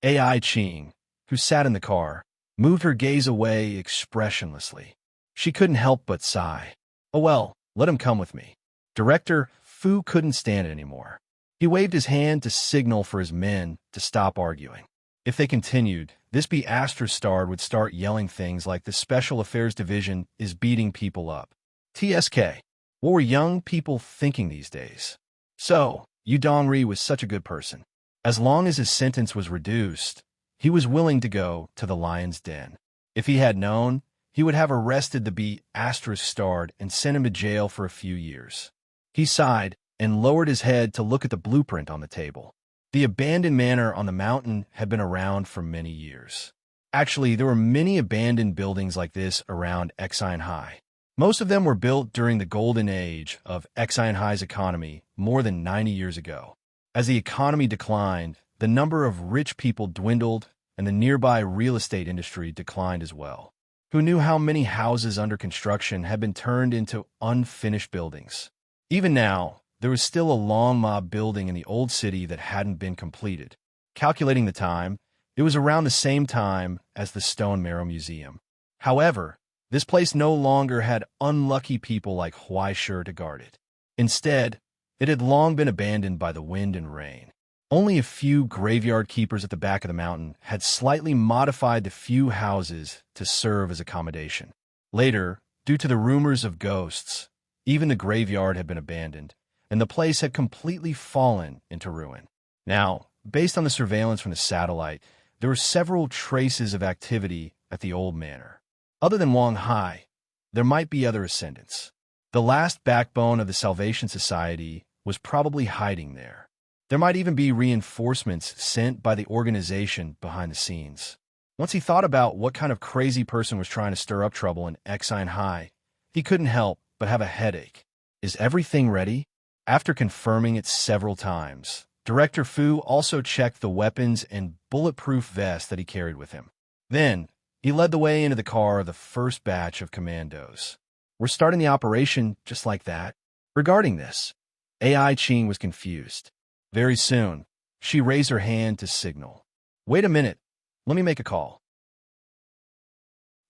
AI Ching, who sat in the car, moved her gaze away expressionlessly. She couldn't help but sigh. "Oh well, let him come with me." Director Fu couldn't stand it anymore. He waved his hand to signal for his men to stop arguing. If they continued, this Astrostar would start yelling things like the Special Affairs Division is beating people up. TSK. What were young people thinking these days? So, Yu Dongri was such a good person. As long as his sentence was reduced, he was willing to go to the lion's den. If he had known, he would have arrested the ***starred and sent him to jail for a few years. He sighed and lowered his head to look at the blueprint on the table. The abandoned manor on the mountain had been around for many years. Actually, there were many abandoned buildings like this around Exine High. Most of them were built during the golden age of Exine High's economy more than 90 years ago. As the economy declined, the number of rich people dwindled and the nearby real estate industry declined as well. Who knew how many houses under construction had been turned into unfinished buildings? Even now, there was still a long mob building in the old city that hadn't been completed. Calculating the time, it was around the same time as the Stone Marrow Museum. However, this place no longer had unlucky people like Huaishur to guard it. Instead, it had long been abandoned by the wind and rain. Only a few graveyard keepers at the back of the mountain had slightly modified the few houses to serve as accommodation. Later, due to the rumors of ghosts, even the graveyard had been abandoned, and the place had completely fallen into ruin. Now, based on the surveillance from the satellite, there were several traces of activity at the old manor. Other than Wang Hai, there might be other ascendants. The last backbone of the Salvation Society was probably hiding there. There might even be reinforcements sent by the organization behind the scenes. Once he thought about what kind of crazy person was trying to stir up trouble in Exine High, he couldn't help but have a headache. Is everything ready? After confirming it several times, Director Fu also checked the weapons and bulletproof vest that he carried with him. Then, he led the way into the car of the first batch of commandos. We're starting the operation just like that. Regarding this, AI Ching was confused. Very soon, she raised her hand to signal. Wait a minute, let me make a call.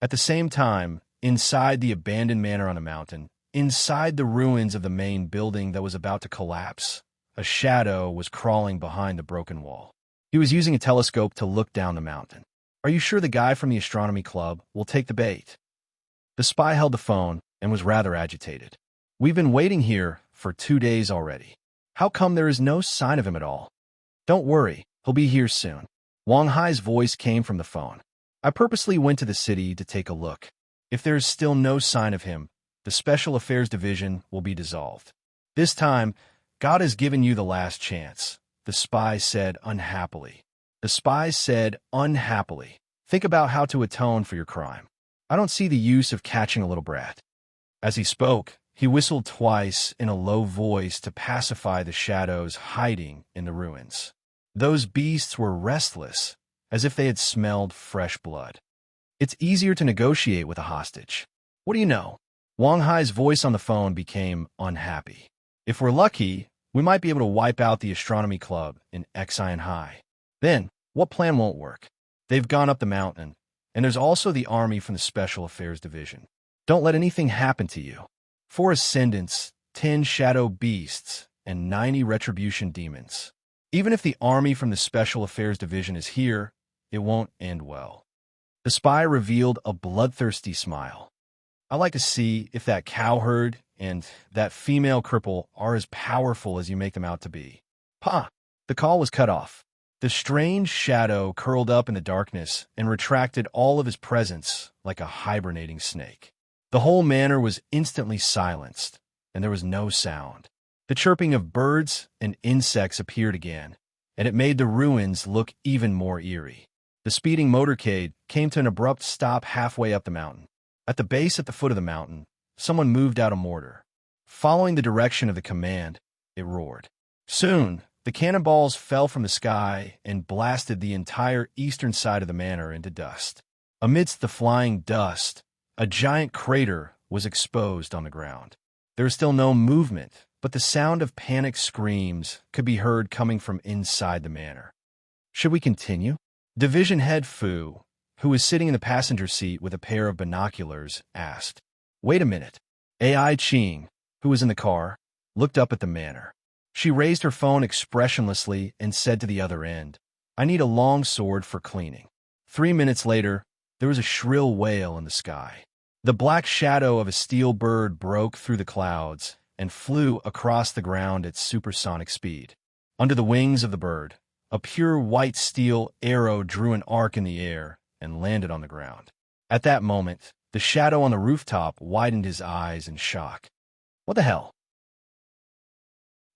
At the same time, inside the abandoned manor on the mountain, inside the ruins of the main building that was about to collapse, a shadow was crawling behind the broken wall. He was using a telescope to look down the mountain. Are you sure the guy from the astronomy club will take the bait? The spy held the phone and was rather agitated. We've been waiting here for 2 days already. How come there is no sign of him at all? Don't worry, he'll be here soon. Wang Hai's voice came from the phone. I purposely went to the city to take a look. If there is still no sign of him, the Special Affairs Division will be dissolved. This time, God has given you the last chance, the spy said unhappily. The spy said unhappily. Think about how to atone for your crime. I don't see the use of catching a little brat. As he spoke, he whistled twice in a low voice to pacify the shadows hiding in the ruins. Those beasts were restless, as if they had smelled fresh blood. It's easier to negotiate with a hostage. What do you know? Wang Hai's voice on the phone became unhappy. If we're lucky, we might be able to wipe out the astronomy club in Exine High. Then, what plan won't work? They've gone up the mountain, and there's also the army from the Special Affairs Division. Don't let anything happen to you. 4 ascendants, 10 shadow beasts, and 90 retribution demons. Even if the army from the Special Affairs Division is here, it won't end well. The spy revealed a bloodthirsty smile. I like to see if that cowherd and that female cripple are as powerful as you make them out to be. Pa! The call was cut off. The strange shadow curled up in the darkness and retracted all of his presence like a hibernating snake. The whole manor was instantly silenced, and there was no sound. The chirping of birds and insects appeared again, and it made the ruins look even more eerie. The speeding motorcade came to an abrupt stop halfway up the mountain. At the base at the foot of the mountain, someone moved out a mortar. Following the direction of the command, it roared. Soon, the cannonballs fell from the sky and blasted the entire eastern side of the manor into dust. Amidst the flying dust, a giant crater was exposed on the ground. There was still no movement, but the sound of panicked screams could be heard coming from inside the manor. Should we continue? Division Head Fu, who was sitting in the passenger seat with a pair of binoculars, asked. Wait a minute. AI Ching, who was in the car, looked up at the manor. She raised her phone expressionlessly and said to the other end, I need a long sword for cleaning. 3 minutes later, there was a shrill wail in the sky. The black shadow of a steel bird broke through the clouds and flew across the ground at supersonic speed. Under the wings of the bird, a pure white steel arrow drew an arc in the air and landed on the ground. At that moment, The shadow on the rooftop widened his eyes in shock. What the hell?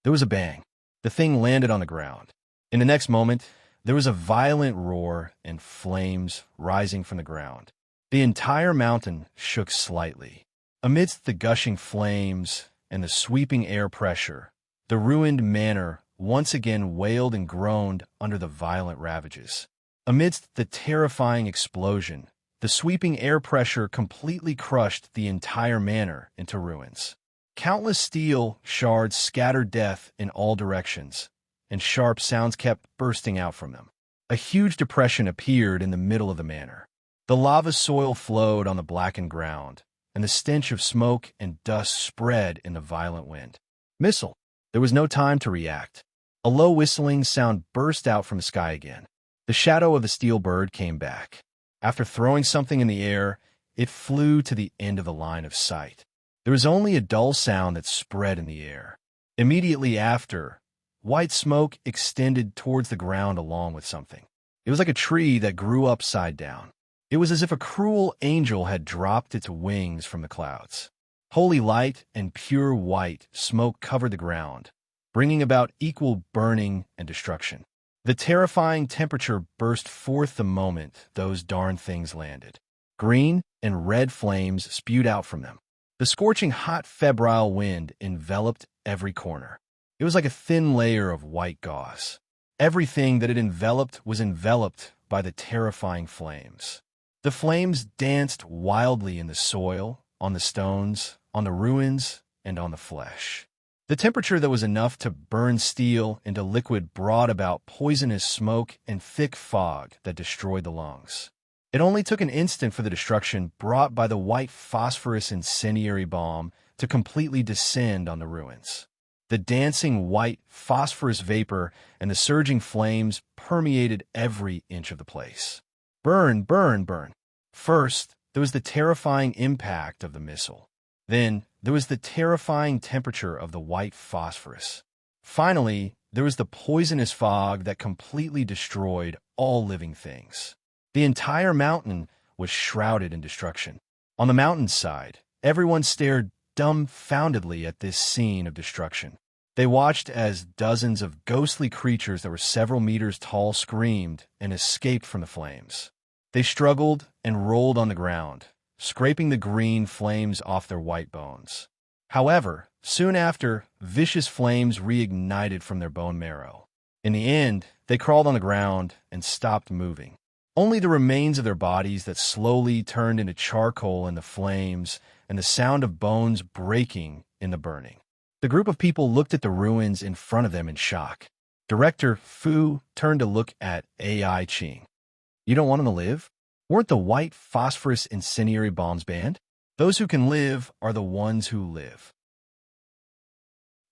There was a bang. The thing landed on the ground. In the next moment, there was a violent roar and flames rising from the ground. The entire mountain shook slightly. Amidst the gushing flames and the sweeping air pressure, the ruined manor once again wailed and groaned under the violent ravages. Amidst the terrifying explosion, the sweeping air pressure completely crushed the entire manor into ruins. Countless steel shards scattered death in all directions, and sharp sounds kept bursting out from them. A huge depression appeared in the middle of the manor. The lava soil flowed on the blackened ground, and the stench of smoke and dust spread in the violent wind. Missile! There was no time to react. A low whistling sound burst out from the sky again. The shadow of the steel bird came back. After throwing something in the air, it flew to the end of the line of sight. There was only a dull sound that spread in the air. Immediately after, white smoke extended towards the ground along with something. It was like a tree that grew upside down. It was as if a cruel angel had dropped its wings from the clouds. Holy light and pure white smoke covered the ground, bringing about equal burning and destruction. The terrifying temperature burst forth the moment those darn things landed. Green and red flames spewed out from them. The scorching hot febrile wind enveloped every corner. It was like a thin layer of white gauze. Everything that it enveloped was enveloped by the terrifying flames. The flames danced wildly in the soil, on the stones, on the ruins, and on the flesh. The temperature that was enough to burn steel into liquid brought about poisonous smoke and thick fog that destroyed the lungs. It only took an instant for the destruction brought by the white phosphorus incendiary bomb to completely descend on the ruins. The dancing white phosphorus vapor and the surging flames permeated every inch of the place. Burn, burn, burn. First, there was the terrifying impact of the missile. Then, there was the terrifying temperature of the white phosphorus. Finally, there was the poisonous fog that completely destroyed all living things. The entire mountain was shrouded in destruction. On the mountainside, everyone stared dumbfoundedly at this scene of destruction. They watched as dozens of ghostly creatures that were several meters tall screamed and escaped from the flames. They struggled and rolled on the ground, scraping the green flames off their white bones. However, soon after, vicious flames reignited from their bone marrow. In the end, they crawled on the ground and stopped moving. Only the remains of their bodies that slowly turned into charcoal in the flames and the sound of bones breaking in the burning. The group of people looked at the ruins in front of them in shock. Director Fu turned to look at AI Ching. You don't want him to live? Weren't the white phosphorus incendiary bombs banned? Those who can live are the ones who live.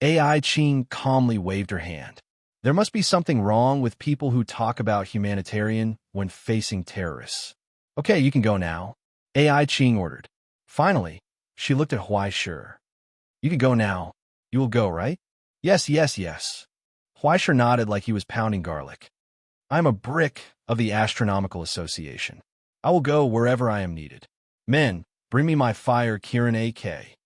AI Ching calmly waved her hand. There must be something wrong with people who talk about humanitarian when facing terrorists. Okay, you can go now, AI Ching ordered. Finally, she looked at Huai Shi. You can go now. You will go, right? Yes, yes, yes. Huai Shi nodded like he was pounding garlic. I am a brick of the Astronomical Association. I will go wherever I am needed. Men, bring me my fire Kirin AK.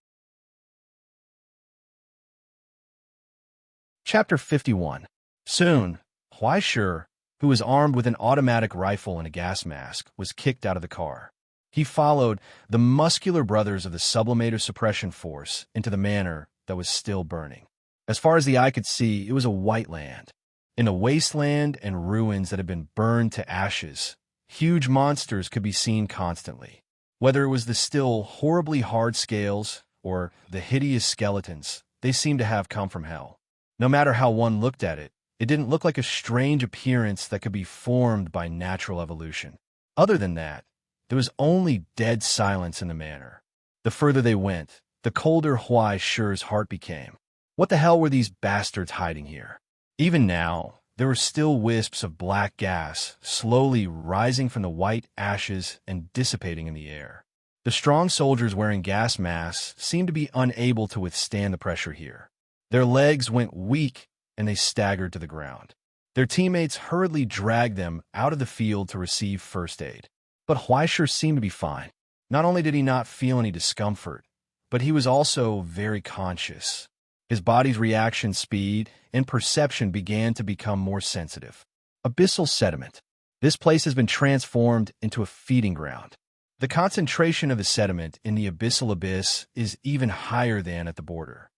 Chapter 51. Soon, Huai Shi, who was armed with an automatic rifle and a gas mask, was kicked out of the car. He followed the muscular brothers of the Sublimator Suppression Force into the manor that was still burning. As far as the eye could see, it was a white land. In the wasteland and ruins that had been burned to ashes, huge monsters could be seen constantly. Whether it was the still horribly hard scales or the hideous skeletons, they seemed to have come from hell. No matter how one looked at it, it didn't look like a strange appearance that could be formed by natural evolution. Other than that, there was only dead silence in the manor. The further they went, the colder Huai Shi's heart became. What the hell were these bastards hiding here? Even now, there were still wisps of black gas slowly rising from the white ashes and dissipating in the air. The strong soldiers wearing gas masks seemed to be unable to withstand the pressure here. Their legs went weak and they staggered to the ground. Their teammates hurriedly dragged them out of the field to receive first aid. But Huai Shi seemed to be fine. Not only did he not feel any discomfort, but he was also very conscious. His body's reaction speed and perception began to become more sensitive. Abyssal sediment. This place has been transformed into a feeding ground. The concentration of the sediment in the abyssal abyss is even higher than at the border.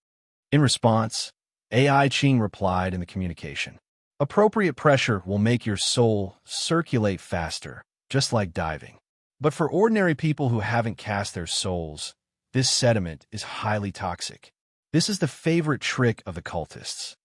In response, AI Ching replied in the communication. Appropriate pressure will make your soul circulate faster, just like diving. But for ordinary people who haven't cast their souls, this sediment is highly toxic. This is the favorite trick of the cultists.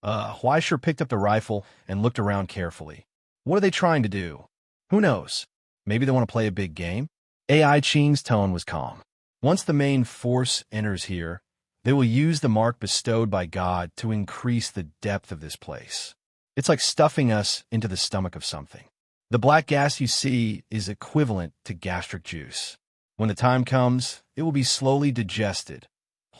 Huaisher picked up the rifle and looked around carefully. What are they trying to do? Who knows? Maybe they want to play a big game? AI Ching's tone was calm. Once the main force enters here, they will use the mark bestowed by God to increase the depth of this place. It's like stuffing us into the stomach of something. The black gas you see is equivalent to gastric juice. When the time comes, it will be slowly digested.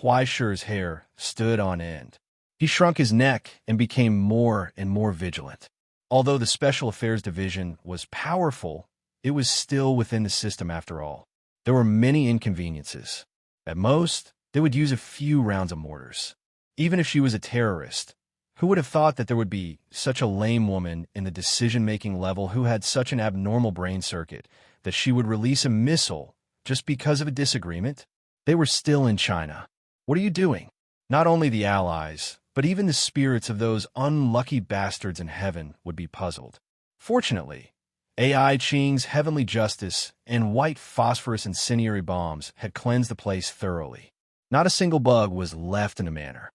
Huaisher's hair stood on end. He shrunk his neck and became more and more vigilant. Although the Special Affairs Division was powerful, it was still within the system after all. There were many inconveniences. At most, they would use a few rounds of mortars. Even if she was a terrorist, who would have thought that there would be such a lame woman in the decision-making level who had such an abnormal brain circuit that she would release a missile just because of a disagreement? They were still in China. What are you doing? Not only the Allies, but even the spirits of those unlucky bastards in heaven would be puzzled. Fortunately, AI Ching's heavenly justice and white phosphorus incendiary bombs had cleansed the place thoroughly. Not a single bug was left in the manor.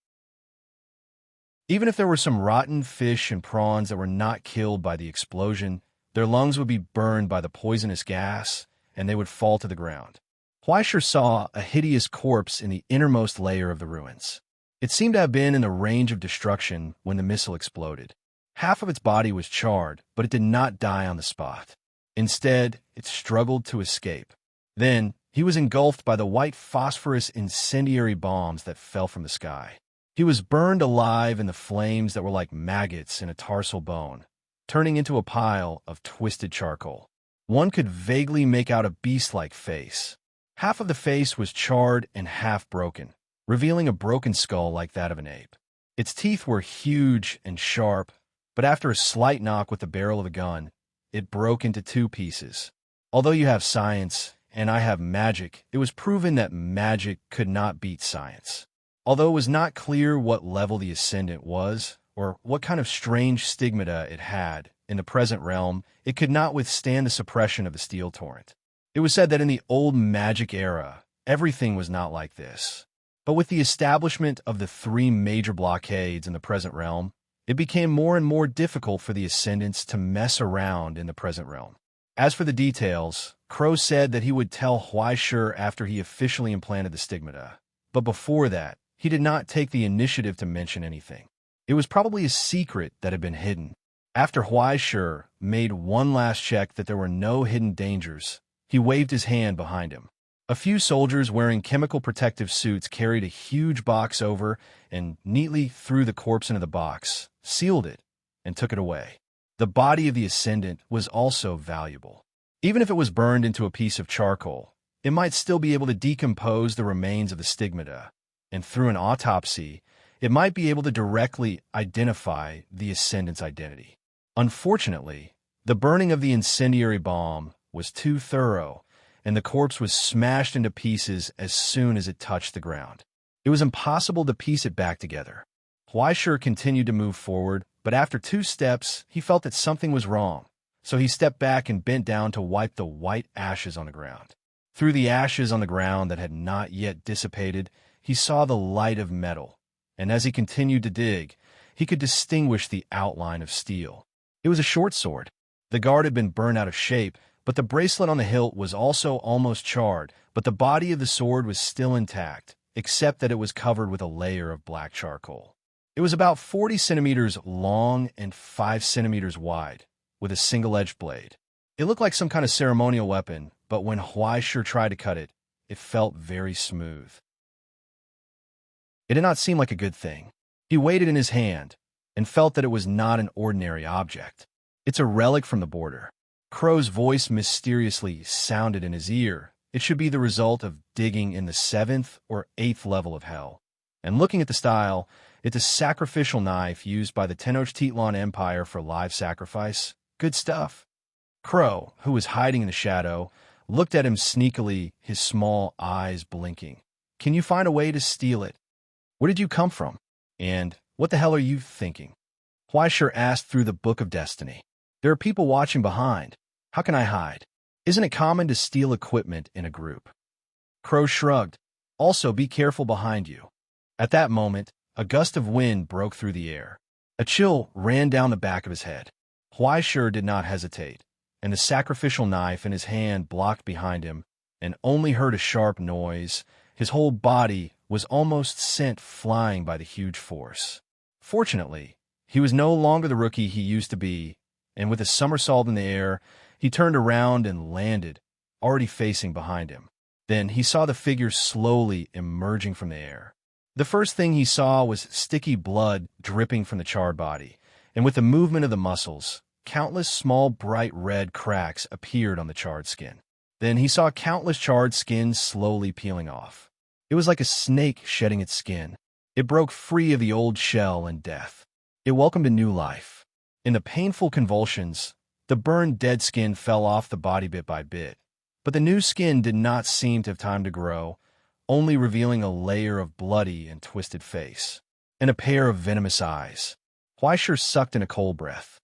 Even if there were some rotten fish and prawns that were not killed by the explosion, their lungs would be burned by the poisonous gas, and they would fall to the ground. Huaisher saw a hideous corpse in the innermost layer of the ruins. It seemed to have been in the range of destruction when the missile exploded. Half of its body was charred, but it did not die on the spot. Instead, it struggled to escape. Then, he was engulfed by the white phosphorus incendiary bombs that fell from the sky. He was burned alive in the flames that were like maggots in a tarsal bone, turning into a pile of twisted charcoal. One could vaguely make out a beast-like face. Half of the face was charred and half broken, revealing a broken skull like that of an ape. Its teeth were huge and sharp, but after a slight knock with the barrel of a gun, it broke into two pieces. Although you have science, and I have magic, it was proven that magic could not beat science. Although it was not clear what level the Ascendant was, or what kind of strange stigmata it had in the present realm, it could not withstand the suppression of the steel torrent. It was said that in the old magic era, everything was not like this. But with the establishment of the 3 major blockades in the present realm, it became more and more difficult for the Ascendants to mess around in the present realm. As for the details, Crow said that he would tell Huaisher after he officially implanted the stigmata. But before that, he did not take the initiative to mention anything. It was probably a secret that had been hidden. After Huaisher made one last check that there were no hidden dangers, he waved his hand behind him. A few soldiers wearing chemical protective suits carried a huge box over and neatly threw the corpse into the box, sealed it, and took it away. The body of the Ascendant was also valuable. Even if it was burned into a piece of charcoal, it might still be able to decompose the remains of the stigmata, and through an autopsy, it might be able to directly identify the Ascendant's identity. Unfortunately, the burning of the incendiary bomb was too thorough, and the corpse was smashed into pieces as soon as it touched the ground. It was impossible to piece it back together. Huaisher continued to move forward, but after 2 steps, he felt that something was wrong, so he stepped back and bent down to wipe the white ashes on the ground. Through the ashes on the ground that had not yet dissipated, he saw the light of metal, and as he continued to dig, he could distinguish the outline of steel. It was a short sword. The guard had been burned out of shape, but the bracelet on the hilt was also almost charred, but the body of the sword was still intact, except that it was covered with a layer of black charcoal. It was about 40 centimeters long and 5 centimeters wide, with a single-edged blade. It looked like some kind of ceremonial weapon, but when Huaisher tried to cut it, it felt very smooth. It did not seem like a good thing. He weighed it in his hand and felt that it was not an ordinary object. It's a relic from the border. Crow's voice mysteriously sounded in his ear. It should be the result of digging in the 7th or 8th level of hell. And looking at the style, it's a sacrificial knife used by the Tenochtitlan Empire for live sacrifice. Good stuff. Crow, who was hiding in the shadow, looked at him sneakily, his small eyes blinking. Can you find a way to steal it? Where did you come from? And what the hell are you thinking? Huaishir asked through the Book of Destiny. There are people watching behind. How can I hide? Isn't it common to steal equipment in a group? Crow shrugged. Also, be careful behind you. At that moment, a gust of wind broke through the air. A chill ran down the back of his head. Huaishir did not hesitate, and the sacrificial knife in his hand blocked behind him, and only heard a sharp noise. His whole body was almost sent flying by the huge force. Fortunately, he was no longer the rookie he used to be, and with a somersault in the air, he turned around and landed, already facing behind him. Then he saw the figure slowly emerging from the air. The first thing he saw was sticky blood dripping from the charred body, and with the movement of the muscles, countless small bright red cracks appeared on the charred skin. Then he saw countless charred skins slowly peeling off. It was like a snake shedding its skin. It broke free of the old shell and death. It welcomed a new life. In the painful convulsions, the burned dead skin fell off the body bit by bit, but the new skin did not seem to have time to grow, only revealing a layer of bloody and twisted face, and a pair of venomous eyes. Huaishir sucked in a cold breath.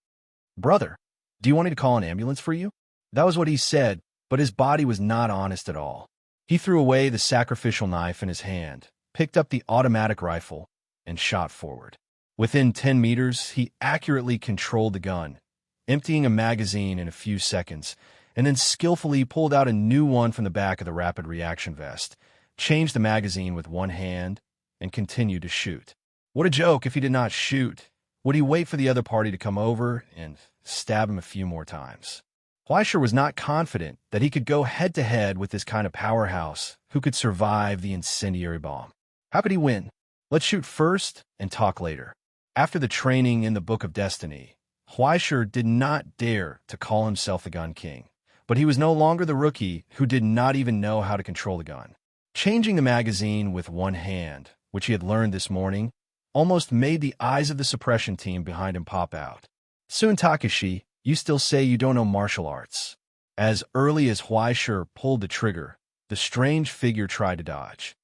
Brother, do you want me to call an ambulance for you? That was what he said, but his body was not honest at all. He threw away the sacrificial knife in his hand, picked up the automatic rifle, and shot forward. Within 10 meters, he accurately controlled the gun, emptying a magazine in a few seconds, and then skillfully pulled out a new one from the back of the rapid reaction vest, changed the magazine with one hand, and continued to shoot. What a joke if he did not shoot. Would he wait for the other party to come over and stab him a few more times? Huaishir was not confident that he could go head-to-head with this kind of powerhouse who could survive the incendiary bomb. How could he win? Let's shoot first and talk later. After the training in the Book of Destiny, Huaishir did not dare to call himself the Gun King, but he was no longer the rookie who did not even know how to control the gun. Changing the magazine with one hand, which he had learned this morning, almost made the eyes of the suppression team behind him pop out. Soon, Takeshi, you still say you don't know martial arts. As early as Huaishir pulled the trigger, the strange figure tried to dodge.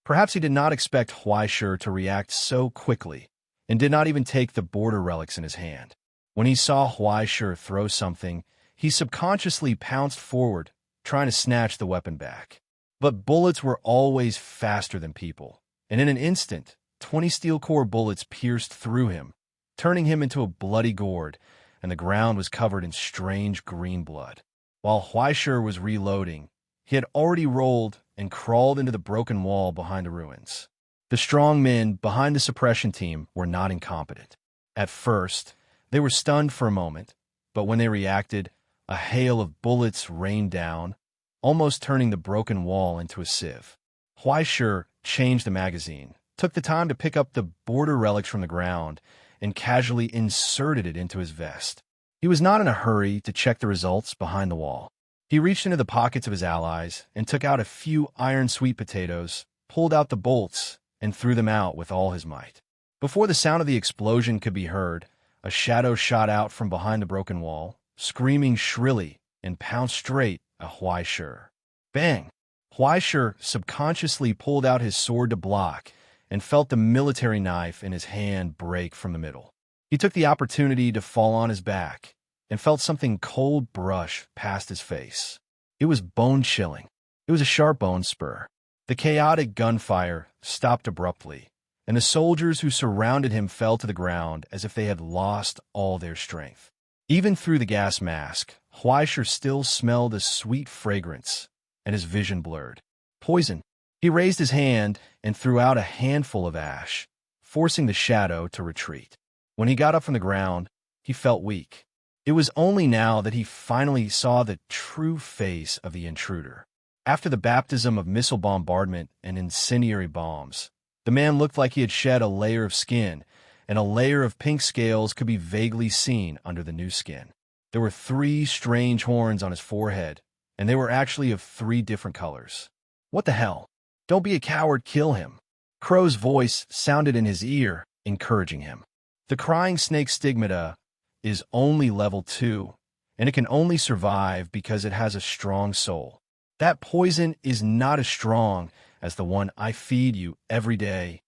Perhaps he did not expect Huaishir to react so quickly, and did not even take the border relics in his hand. When he saw Huaishir throw something, he subconsciously pounced forward, trying to snatch the weapon back. But bullets were always faster than people, and in an instant, 20 steel core bullets pierced through him, turning him into a bloody gourd, and the ground was covered in strange green blood. While Huaishir was reloading, he had already rolled and crawled into the broken wall behind the ruins. The strong men behind the suppression team were not incompetent. At first, they were stunned for a moment, but when they reacted, a hail of bullets rained down, almost turning the broken wall into a sieve. Huaishir changed the magazine, took the time to pick up the border relics from the ground, and casually inserted it into his vest. He was not in a hurry to check the results behind the wall. He reached into the pockets of his allies and took out a few iron sweet potatoes, pulled out the bolts, and threw them out with all his might. Before the sound of the explosion could be heard, a shadow shot out from behind the broken wall, screaming shrilly, and pounced straight at Huaishir. Bang! Huaishir subconsciously pulled out his sword to block and felt the military knife in his hand break from the middle. He took the opportunity to fall on his back and felt something cold brush past his face. It was bone-chilling. It was a sharp bone spur. The chaotic gunfire stopped abruptly, and the soldiers who surrounded him fell to the ground as if they had lost all their strength. Even through the gas mask, Huaishir still smelled a sweet fragrance, and his vision blurred. Poison. He raised his hand and threw out a handful of ash, forcing the shadow to retreat. When he got up from the ground, he felt weak. It was only now that he finally saw the true face of the intruder. After the baptism of missile bombardment and incendiary bombs, the man looked like he had shed a layer of skin, and a layer of pink scales could be vaguely seen under the new skin. There were 3 strange horns on his forehead, and they were actually of 3 different colors. What the hell? Don't be a coward, kill him. Crow's voice sounded in his ear, encouraging him. The crying snake stigmata is only level 2, and it can only survive because it has a strong soul. That poison is not as strong as the one I feed you every day.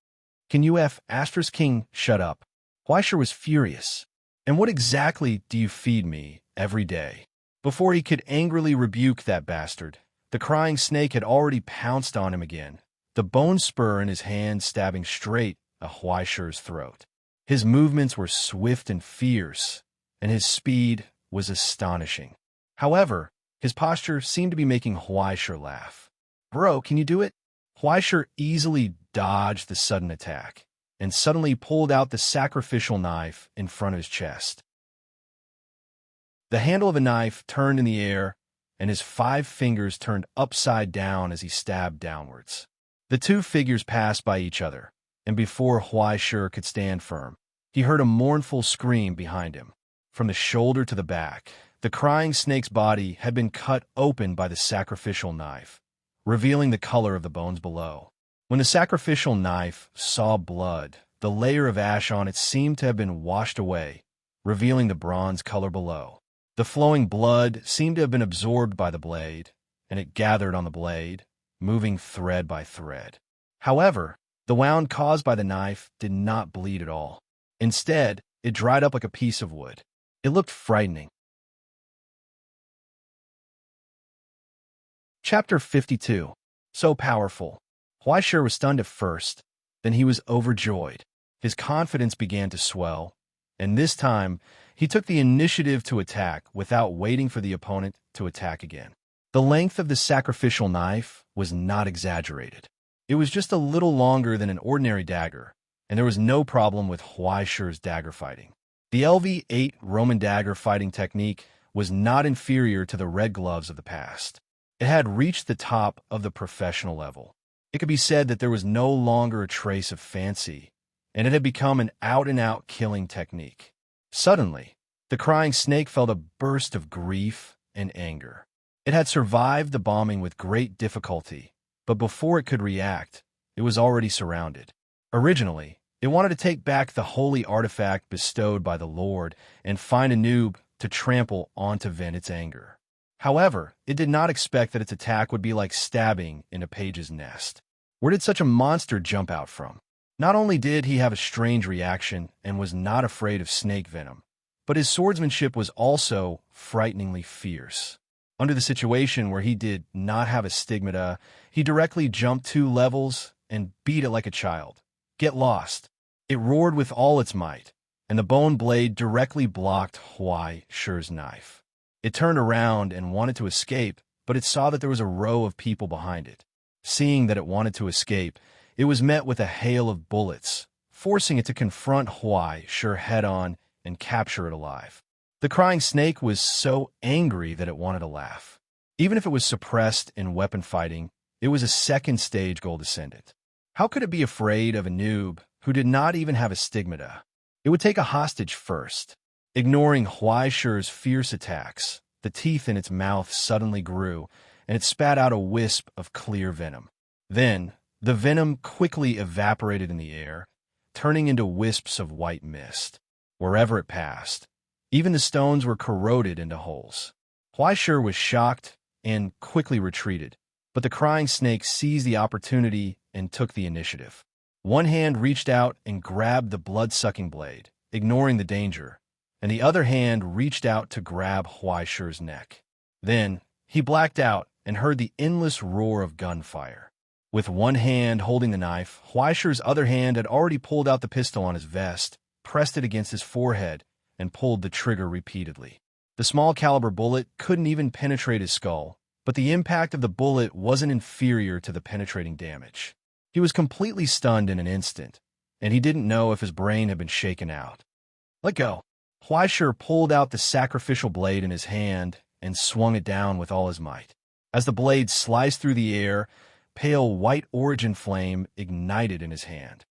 Can you Asterisk King shut up? Huaisher was furious. And what exactly do you feed me every day? Before he could angrily rebuke that bastard, the crying snake had already pounced on him again, the bone spur in his hand stabbing straight at Huaisher's throat. His movements were swift and fierce, and his speed was astonishing. However, his posture seemed to be making Huaisher laugh. Bro, can you do it? Huaisher easily dodged the sudden attack, and suddenly pulled out the sacrificial knife in front of his chest. The handle of a knife turned in the air, and his 5 fingers turned upside down as he stabbed downwards. The 2 figures passed by each other, and before Huaisher could stand firm, he heard a mournful scream behind him. From the shoulder to the back, the crying snake's body had been cut open by the sacrificial knife, revealing the color of the bones below. When the sacrificial knife saw blood, the layer of ash on it seemed to have been washed away, revealing the bronze color below. The flowing blood seemed to have been absorbed by the blade, and it gathered on the blade, moving thread by thread. However, the wound caused by the knife did not bleed at all. Instead, it dried up like a piece of wood. It looked frightening. Chapter 52. So powerful. Huaisher was stunned at first, then he was overjoyed. His confidence began to swell, and this time, he took the initiative to attack without waiting for the opponent to attack again. The length of the sacrificial knife was not exaggerated. It was just a little longer than an ordinary dagger, and there was no problem with Huaisher's dagger fighting. The LV-8 Roman dagger fighting technique was not inferior to the red gloves of the past. It had reached the top of the professional level. It could be said that there was no longer a trace of fancy, and it had become an out-and-out killing technique. Suddenly, the crying snake felt a burst of grief and anger. It had survived the bombing with great difficulty, but before it could react, it was already surrounded. Originally, it wanted to take back the holy artifact bestowed by the Lord and find a noob to trample on to vent its anger. However, it did not expect that its attack would be like stabbing in a page's nest. Where did such a monster jump out from? Not only did he have a strange reaction and was not afraid of snake venom, but his swordsmanship was also frighteningly fierce. Under the situation where he did not have a stigmata, he directly jumped 2 levels and beat it like a child. Get lost. It roared with all its might, and the bone blade directly blocked Huaisher's knife. It turned around and wanted to escape, but it saw that there was a row of people behind it. Seeing that it wanted to escape, it was met with a hail of bullets, forcing it to confront Huaisher head-on and capture it alive. The crying snake was so angry that it wanted to laugh. Even if it was suppressed in weapon fighting, it was a second-stage gold ascendant. How could it be afraid of a noob who did not even have a stigmata? It would take a hostage first. Ignoring Huaisher's fierce attacks, the teeth in its mouth suddenly grew, and it spat out a wisp of clear venom. Then, the venom quickly evaporated in the air, turning into wisps of white mist. Wherever it passed, even the stones were corroded into holes. Huaisher was shocked and quickly retreated, but the crying snake seized the opportunity and took the initiative. One hand reached out and grabbed the blood-sucking blade, ignoring the danger, and the other hand reached out to grab Huaisher's neck. Then, he blacked out and heard the endless roar of gunfire. With one hand holding the knife, Huaisher's other hand had already pulled out the pistol on his vest, pressed it against his forehead, and pulled the trigger repeatedly. The small-caliber bullet couldn't even penetrate his skull, but the impact of the bullet wasn't inferior to the penetrating damage. He was completely stunned in an instant, and he didn't know if his brain had been shaken out. Let go. Huaisher pulled out the sacrificial blade in his hand and swung it down with all his might. As the blade sliced through the air, pale white origin flame ignited in his hand.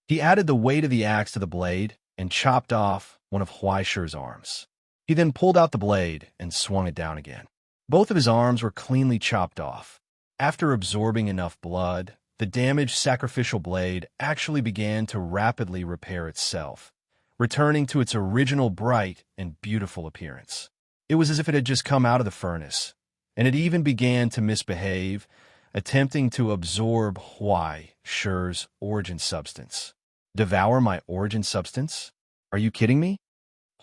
He added the weight of the axe to the blade and chopped off one of Huaisher's arms. He then pulled out the blade and swung it down again. Both of his arms were cleanly chopped off. After absorbing enough blood, the damaged sacrificial blade actually began to rapidly repair itself, returning to its original bright and beautiful appearance. It was as if it had just come out of the furnace, and it even began to misbehave, attempting to absorb Huai Shi's origin substance. Devour my origin substance? Are you kidding me?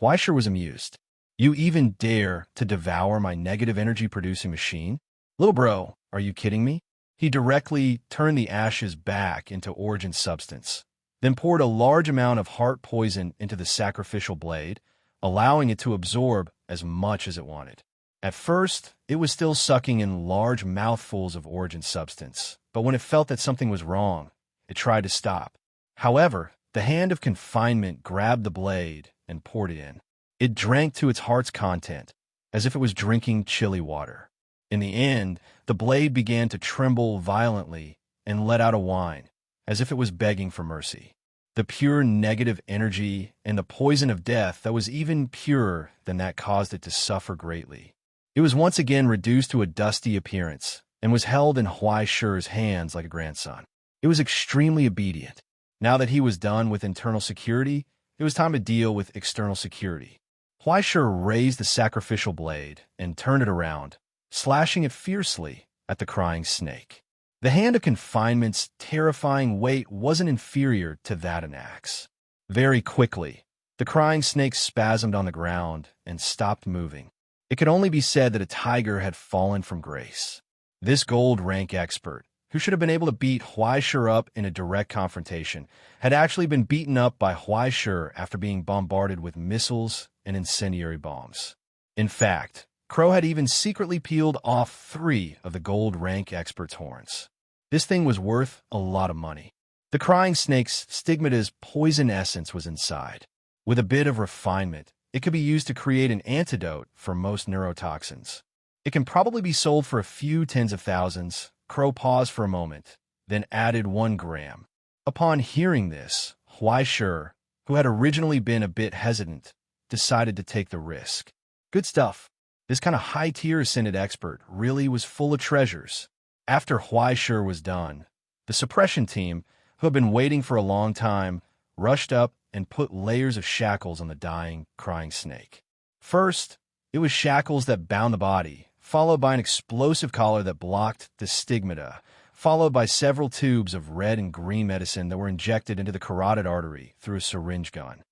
Huai Shi was amused. You even dare to devour my negative energy-producing machine? Little bro, are you kidding me? He directly turned the ashes back into origin substance, then poured a large amount of heart poison into the sacrificial blade, allowing it to absorb as much as it wanted. At first, it was still sucking in large mouthfuls of origin substance, but when it felt that something was wrong, it tried to stop. However, the hand of confinement grabbed the blade and poured it in. It drank to its heart's content, as if it was drinking chilly water. In the end, the blade began to tremble violently and let out a whine, as if it was begging for mercy. The pure negative energy and the poison of death that was even purer than that caused it to suffer greatly. It was once again reduced to a dusty appearance and was held in Huai Shi's hands like a grandson. It was extremely obedient. Now that he was done with internal security, it was time to deal with external security. Huai Shi raised the sacrificial blade and turned it around, slashing it fiercely at the crying snake. The hand of confinement's terrifying weight wasn't inferior to that an axe. Very quickly, the crying snake spasmed on the ground and stopped moving. It could only be said that a tiger had fallen from grace. This gold rank expert, who should have been able to beat Huai Shi up in a direct confrontation, had actually been beaten up by Huai Shi after being bombarded with missiles and incendiary bombs. In fact, Crow had even secretly peeled off 3 of the gold rank expert's horns. This thing was worth a lot of money. The crying snake's stigmata's poison essence was inside. With a bit of refinement, it could be used to create an antidote for most neurotoxins. It can probably be sold for a few tens of thousands. Crow paused for a moment, then added 1 gram. Upon hearing this, Huai Shi, who had originally been a bit hesitant, decided to take the risk. Good stuff. This kind of high-tier ascended expert really was full of treasures. After Huai Shi was done, the suppression team, who had been waiting for a long time, rushed up and put layers of shackles on the dying, crying snake. First, it was shackles that bound the body, followed by an explosive collar that blocked the stigmata, followed by several tubes of red and green medicine that were injected into the carotid artery through a syringe gun.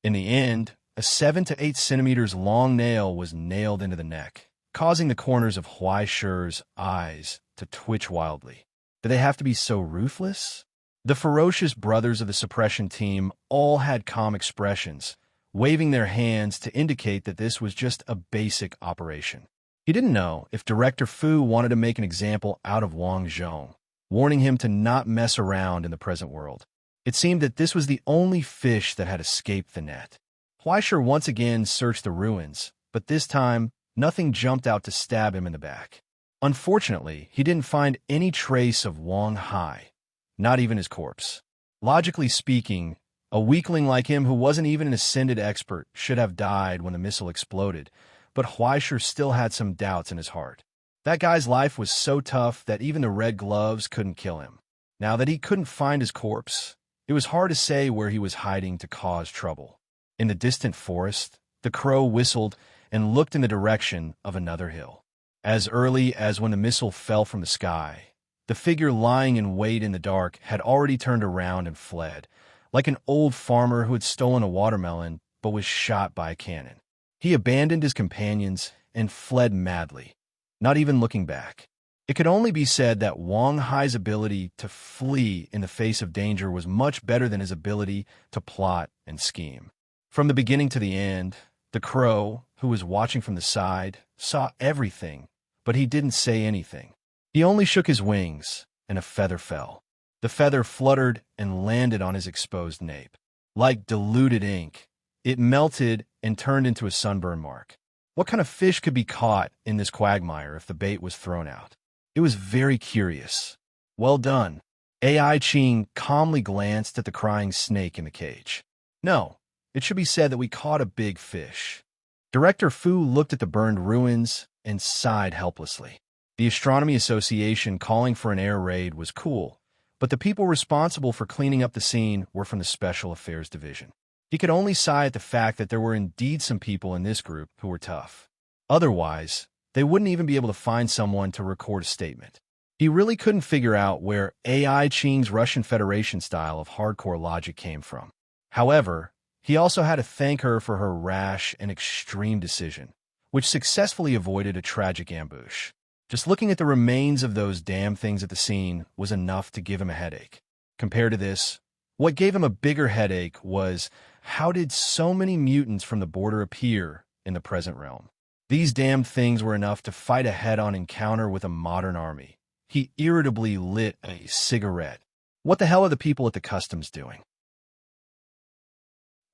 In the end, a 7 to 8 centimeters long nail was nailed into the neck, causing the corners of Huai Shi's eyes to twitch wildly. Did they have to be so ruthless? The ferocious brothers of the suppression team all had calm expressions, waving their hands to indicate that this was just a basic operation. He didn't know if Director Fu wanted to make an example out of Wang Zhong, warning him to not mess around in the present world. It seemed that this was the only fish that had escaped the net. Huai Shi once again searched the ruins, but this time, nothing jumped out to stab him in the back. Unfortunately, he didn't find any trace of Wang Hai, not even his corpse. Logically speaking, a weakling like him who wasn't even an ascended expert should have died when the missile exploded, but Huai Shi still had some doubts in his heart. That guy's life was so tough that even the red gloves couldn't kill him. Now that he couldn't find his corpse, it was hard to say where he was hiding to cause trouble. In the distant forest, the crow whistled and looked in the direction of another hill. As early as when the missile fell from the sky, the figure lying in wait in the dark had already turned around and fled, like an old farmer who had stolen a watermelon but was shot by a cannon. He abandoned his companions and fled madly, not even looking back. It could only be said that Wang Hai's ability to flee in the face of danger was much better than his ability to plot and scheme. From the beginning to the end, the crow, who was watching from the side, saw everything, but he didn't say anything. He only shook his wings, and a feather fell. The feather fluttered and landed on his exposed nape. Like diluted ink, it melted and turned into a sunburn mark. What kind of fish could be caught in this quagmire if the bait was thrown out? It was very curious. Well done. AI Ching calmly glanced at the crying snake in the cage. No, It should be said that we caught a big fish. Director Fu looked at the burned ruins and sighed helplessly. The Astronomy Association calling for an air raid was cool, but the people responsible for cleaning up the scene were from the Special Affairs Division. He could only sigh at the fact that there were indeed some people in this group who were tough. Otherwise, they wouldn't even be able to find someone to record a statement. He really couldn't figure out where AI Ching's Russian Federation style of hardcore logic came from. However, he also had to thank her for her rash and extreme decision, which successfully avoided a tragic ambush. Just looking at the remains of those damn things at the scene was enough to give him a headache. Compared to this, what gave him a bigger headache was, how did so many mutants from the border appear in the present realm? These damn things were enough to fight a head-on encounter with a modern army. He irritably lit a cigarette. What the hell are the people at the customs doing?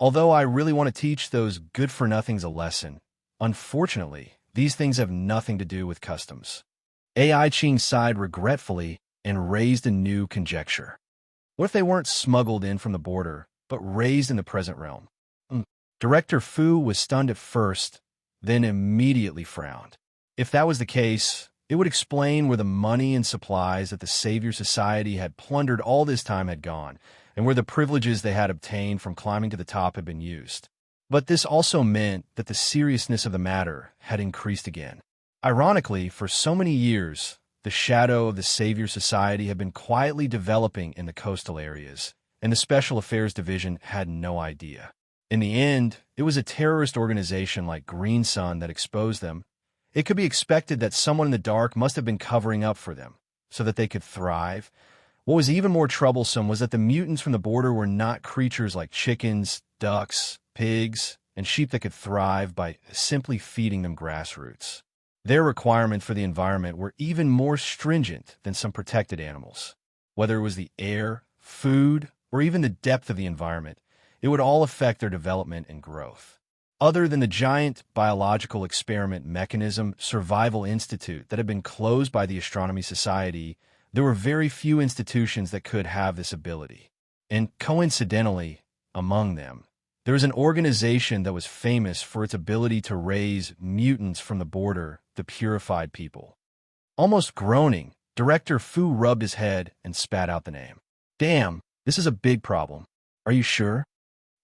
Although I really want to teach those good-for-nothings a lesson, unfortunately, these things have nothing to do with customs. AI Ching sighed regretfully and raised a new conjecture. What if they weren't smuggled in from the border, but raised in the present realm? Director Fu was stunned at first, then immediately frowned. If that was the case, it would explain where the money and supplies that the Savior Society had plundered all this time had gone, and where the privileges they had obtained from climbing to the top had been used. But this also meant that the seriousness of the matter had increased again. Ironically, for so many years, the shadow of the Savior Society had been quietly developing in the coastal areas, and the Special Affairs Division had no idea. In the end, it was a terrorist organization like Green Sun that exposed them. It could be expected that someone in the dark must have been covering up for them, so that they could thrive. What was even more troublesome was that the mutants from the border were not creatures like chickens, ducks, pigs, and sheep that could thrive by simply feeding them grassroots. Their requirements for the environment were even more stringent than some protected animals. Whether it was the air, food, or even the depth of the environment, it would all affect their development and growth. Other than the giant biological experiment mechanism Survival Institute that had been closed by the Astronomy Society, there were very few institutions that could have this ability. And coincidentally, among them, there was an organization that was famous for its ability to raise mutants from the border, the Purified People. Almost groaning, Director Fu rubbed his head and spat out the name. Damn, this is a big problem. Are you sure?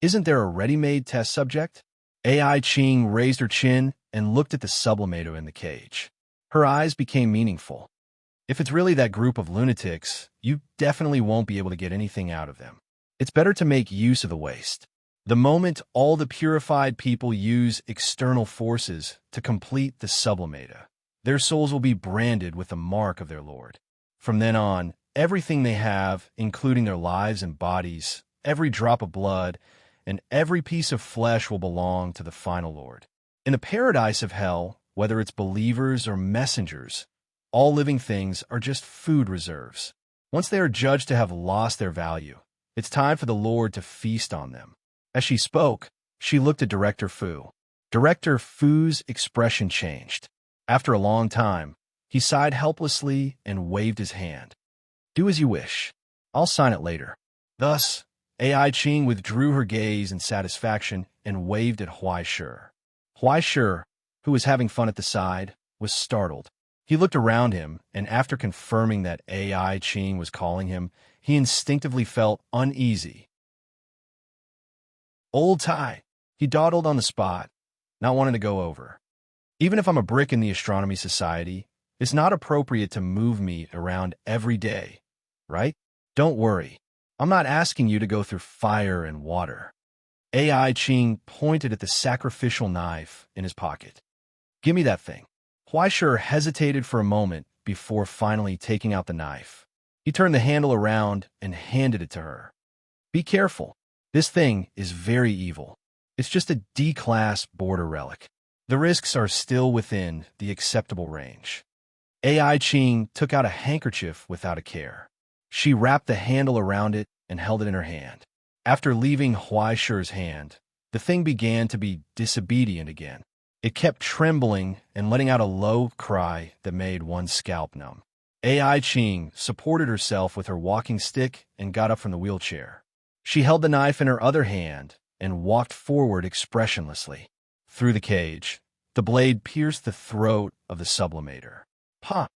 Isn't there a ready-made test subject? AI Ching raised her chin and looked at the sublimator in the cage. Her eyes became meaningful. If it's really that group of lunatics, you definitely won't be able to get anything out of them. It's better to make use of the waste. The moment all the Purified People use external forces to complete the sublimator, their souls will be branded with the mark of their Lord. From then on, everything they have, including their lives and bodies, every drop of blood, and every piece of flesh will belong to the final Lord. In the paradise of hell, whether it's believers or messengers, all living things are just food reserves. Once they are judged to have lost their value, it's time for the Lord to feast on them. As she spoke, she looked at Director Fu. Director Fu's expression changed. After a long time, he sighed helplessly and waved his hand. Do as you wish. I'll sign it later. Thus, AI Ching withdrew her gaze in satisfaction and waved at Huai Shi. Huai Shi, who was having fun at the side, was startled. He looked around him, and after confirming that AI Ching was calling him, he instinctively felt uneasy. Old Tai, he dawdled on the spot, not wanting to go over. Even if I'm a brick in the Astronomy Society, it's not appropriate to move me around every day, right? Don't worry. I'm not asking you to go through fire and water. AI Ching pointed at the sacrificial knife in his pocket. Give me that thing. Huai Shi hesitated for a moment before finally taking out the knife. He turned the handle around and handed it to her. Be careful. This thing is very evil. It's just a D-class border relic. The risks are still within the acceptable range. AI Ching took out a handkerchief without a care. She wrapped the handle around it and held it in her hand. After leaving Huai Shi's hand, the thing began to be disobedient again. It kept trembling and letting out a low cry that made one's scalp numb. AI Ching supported herself with her walking stick and got up from the wheelchair. She held the knife in her other hand and walked forward expressionlessly. Through the cage, the blade pierced the throat of the sublimator. Pah!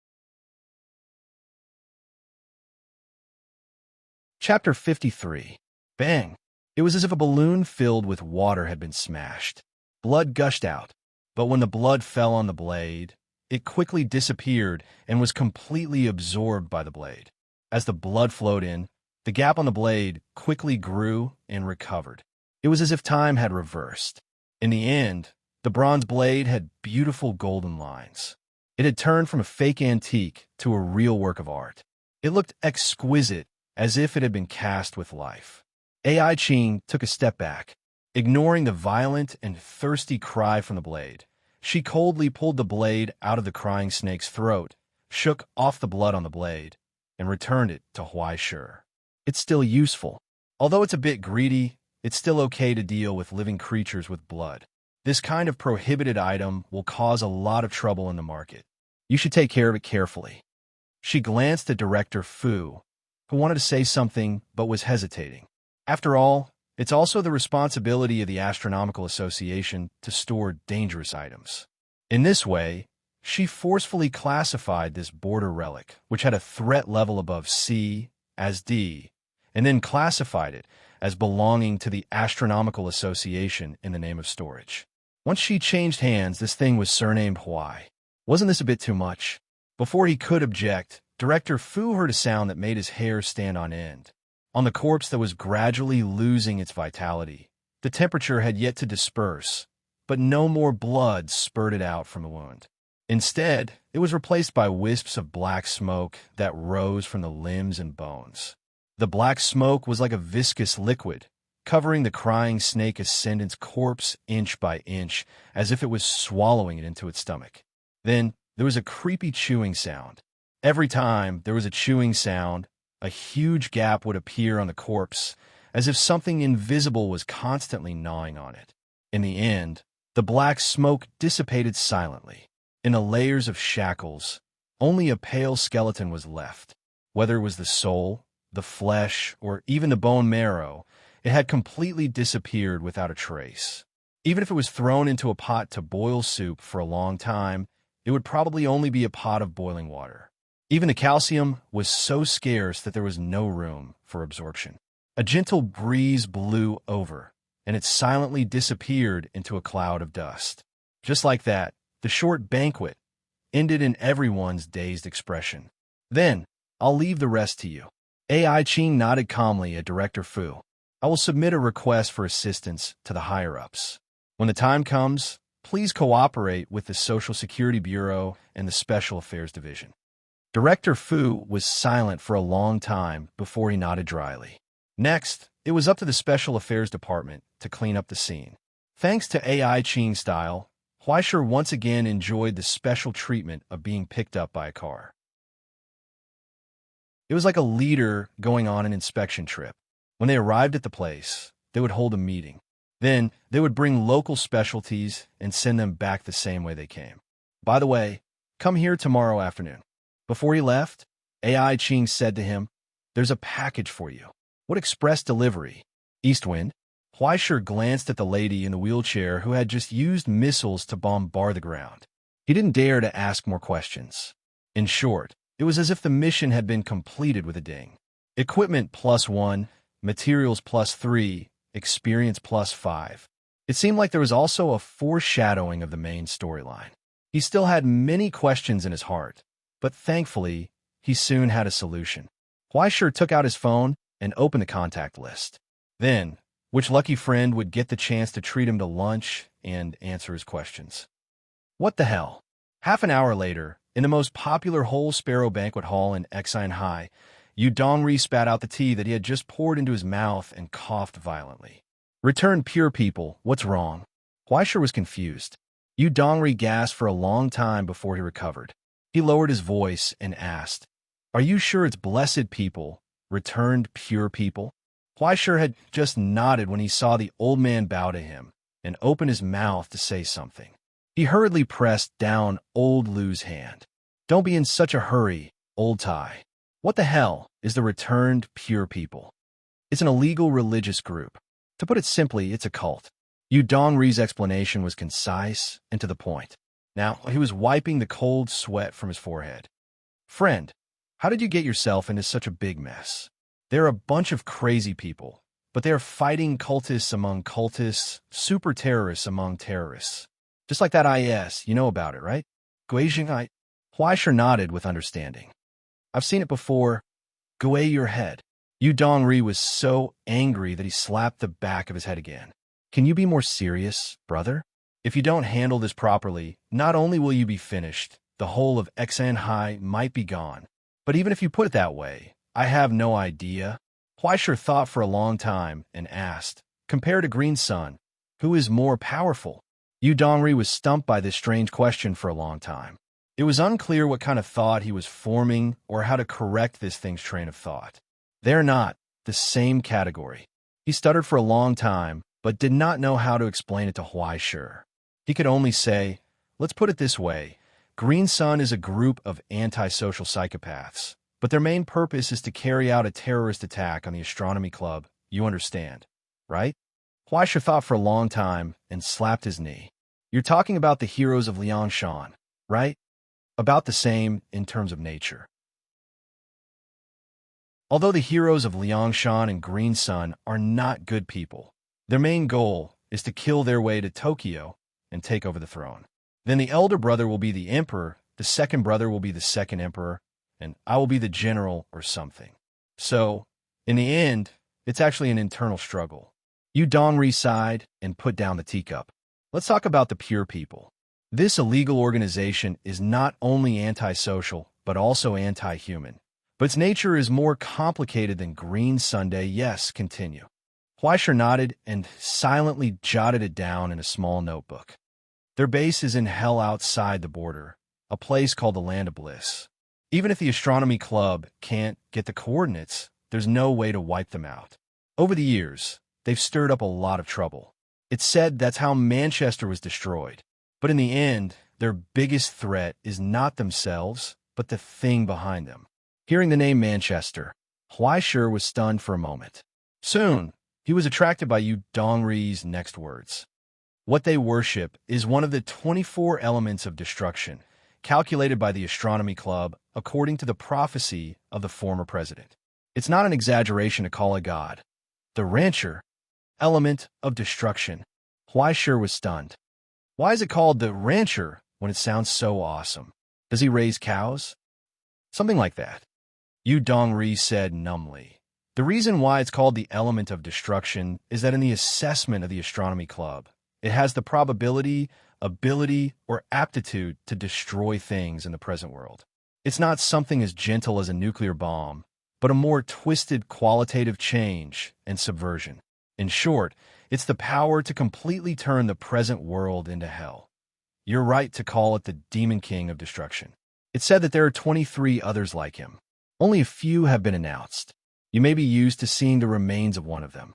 Chapter 53. Bang! It was as if a balloon filled with water had been smashed. Blood gushed out, but when the blood fell on the blade, it quickly disappeared and was completely absorbed by the blade. As the blood flowed in, the gap on the blade quickly grew and recovered. It was as if time had reversed. In the end, the bronze blade had beautiful golden lines. It had turned from a fake antique to a real work of art. It looked exquisite, as if it had been cast with life. AI Ching took a step back. Ignoring the violent and thirsty cry from the blade, she coldly pulled the blade out of the crying snake's throat, shook off the blood on the blade, and returned it to Huai Shi. It's still useful. Although it's a bit greedy, it's still okay to deal with living creatures with blood. This kind of prohibited item will cause a lot of trouble in the market. You should take care of it carefully. She glanced at Director Fu, who wanted to say something but was hesitating. After all, it's also the responsibility of the Astronomical Association to store dangerous items. In this way, she forcefully classified this border relic, which had a threat level above C, as D, and then classified it as belonging to the Astronomical Association in the name of storage. Once she changed hands, this thing was surnamed Huai. Wasn't this a bit too much? Before he could object, Director Fu heard a sound that made his hair stand on end. On the corpse that was gradually losing its vitality, the temperature had yet to disperse, but no more blood spurted out from the wound. Instead, it was replaced by wisps of black smoke that rose from the limbs and bones. The black smoke was like a viscous liquid, covering the crying snake ascendant's corpse inch by inch, as if it was swallowing it into its stomach. Then there was a creepy chewing sound. Every time there was a chewing sound, a huge gap would appear on the corpse, as if something invisible was constantly gnawing on it. In the end, the black smoke dissipated silently. In the layers of shackles, only a pale skeleton was left. Whether it was the soul, the flesh, or even the bone marrow, it had completely disappeared without a trace. Even if it was thrown into a pot to boil soup for a long time, it would probably only be a pot of boiling water. Even the calcium was so scarce that there was no room for absorption. A gentle breeze blew over, and it silently disappeared into a cloud of dust. Just like that, the short banquet ended in everyone's dazed expression. Then, I'll leave the rest to you. AI Ching nodded calmly at Director Fu. I will submit a request for assistance to the higher-ups. When the time comes, please cooperate with the Social Security Bureau and the Special Affairs Division. Director Fu was silent for a long time before he nodded dryly. Next, it was up to the Special Affairs Department to clean up the scene. Thanks to AI Ching's style, Huai Shi once again enjoyed the special treatment of being picked up by a car. It was like a leader going on an inspection trip. When they arrived at the place, they would hold a meeting. Then, they would bring local specialties and send them back the same way they came. By the way, come here tomorrow afternoon. Before he left, AI Ching said to him, "There's a package for you." "What express delivery?" "Eastwind." Huai Shi glanced at the lady in the wheelchair who had just used missiles to bombard the ground. He didn't dare to ask more questions. In short, it was as if the mission had been completed with a ding. Equipment +1, materials +3, experience +5. It seemed like there was also a foreshadowing of the main storyline. He still had many questions in his heart, but thankfully, he soon had a solution. Huai Shi took out his phone and opened the contact list. Then, which lucky friend would get the chance to treat him to lunch and answer his questions? What the hell? Half an hour later, in the most popular Whole Sparrow banquet hall in Exine High, Yu Dongri spat out the tea that he had just poured into his mouth and coughed violently. "Return pure people, what's wrong?" Huai Shi was confused. Yu Dongri gasped for a long time before he recovered. He lowered his voice and asked, "Are you sure it's blessed people, returned pure people?" Huai Shi had just nodded when he saw the old man bow to him and open his mouth to say something. He hurriedly pressed down old Lu's hand. "Don't be in such a hurry, old Tai. What the hell is the returned pure people?" "It's an illegal religious group. To put it simply, it's a cult. Yu Dongri's explanation was concise and to the point. Now, he was wiping the cold sweat from his forehead. Friend, how did you get yourself into such a big mess? They're a bunch of crazy people, but they're fighting cultists among cultists, super terrorists among terrorists. Just like that IS, you know about it, right? Guizhing. Huaisher nodded with understanding. I've seen it before. Gui your head. Yu Dongri was so angry that he slapped the back of his head again. Can you be more serious, brother? If you don't handle this properly, not only will you be finished, the whole of Xanhai might be gone. But even if you put it that way, I have no idea. Huaisher thought for a long time and asked, compared to Green Sun, who is more powerful? Yu Dongri was stumped by this strange question for a long time. It was unclear what kind of thought he was forming or how to correct this thing's train of thought. They're not the same category. He stuttered for a long time, but did not know how to explain it to Huaisher. He could only say, let's put it this way. Green Sun is a group of antisocial psychopaths, but their main purpose is to carry out a terrorist attack on the astronomy club. You understand, right? Huaisher thought for a long time and slapped his knee. You're talking about the heroes of Liangshan, right? About the same in terms of nature. Although the heroes of Liangshan and Green Sun are not good people, their main goal is to kill their way to Tokyo and take over the throne. Then the elder brother will be the emperor, the second brother will be the second emperor, and I will be the general or something. So, in the end, it's actually an internal struggle. Yu Dongri sighed and put down the teacup. Let's talk about the pure people. This illegal organization is not only antisocial, but also anti-human. But its nature is more complicated than Green Sunday. Yes, continue. Huaisher nodded and silently jotted it down in a small notebook. Their base is in hell outside the border, a place called the Land of Bliss. Even if the Astronomy Club can't get the coordinates, there's no way to wipe them out. Over the years, they've stirred up a lot of trouble. It's said that's how Manchester was destroyed. But in the end, their biggest threat is not themselves, but the thing behind them. Hearing the name Manchester, Huaisher was stunned for a moment. Soon, he was attracted by Yu Dongri's next words. What they worship is one of the 24 elements of destruction, calculated by the Astronomy Club according to the prophecy of the former president. It's not an exaggeration to call it God. The rancher, element of destruction. Huaisher was stunned. Why is it called the rancher when it sounds so awesome? Does he raise cows? Something like that. Yu Dongri said numbly. The reason why it's called the element of destruction is that in the assessment of the Astronomy Club, it has the probability, ability, or aptitude to destroy things in the present world. It's not something as gentle as a nuclear bomb, but a more twisted qualitative change and subversion. In short, it's the power to completely turn the present world into hell. You're right to call it the Demon King of Destruction. It's said that there are 23 others like him. Only a few have been announced. You may be used to seeing the remains of one of them.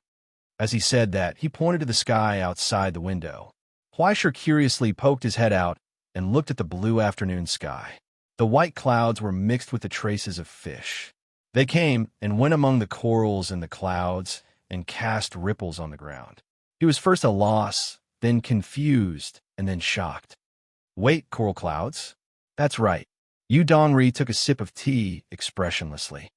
As he said that, he pointed to the sky outside the window. Huaisher curiously poked his head out and looked at the blue afternoon sky. The white clouds were mixed with the traces of fish. They came and went among the corals in the clouds and cast ripples on the ground. He was first at a loss, then confused, and then shocked. Wait, coral clouds? That's right. Yu Dongri took a sip of tea expressionlessly.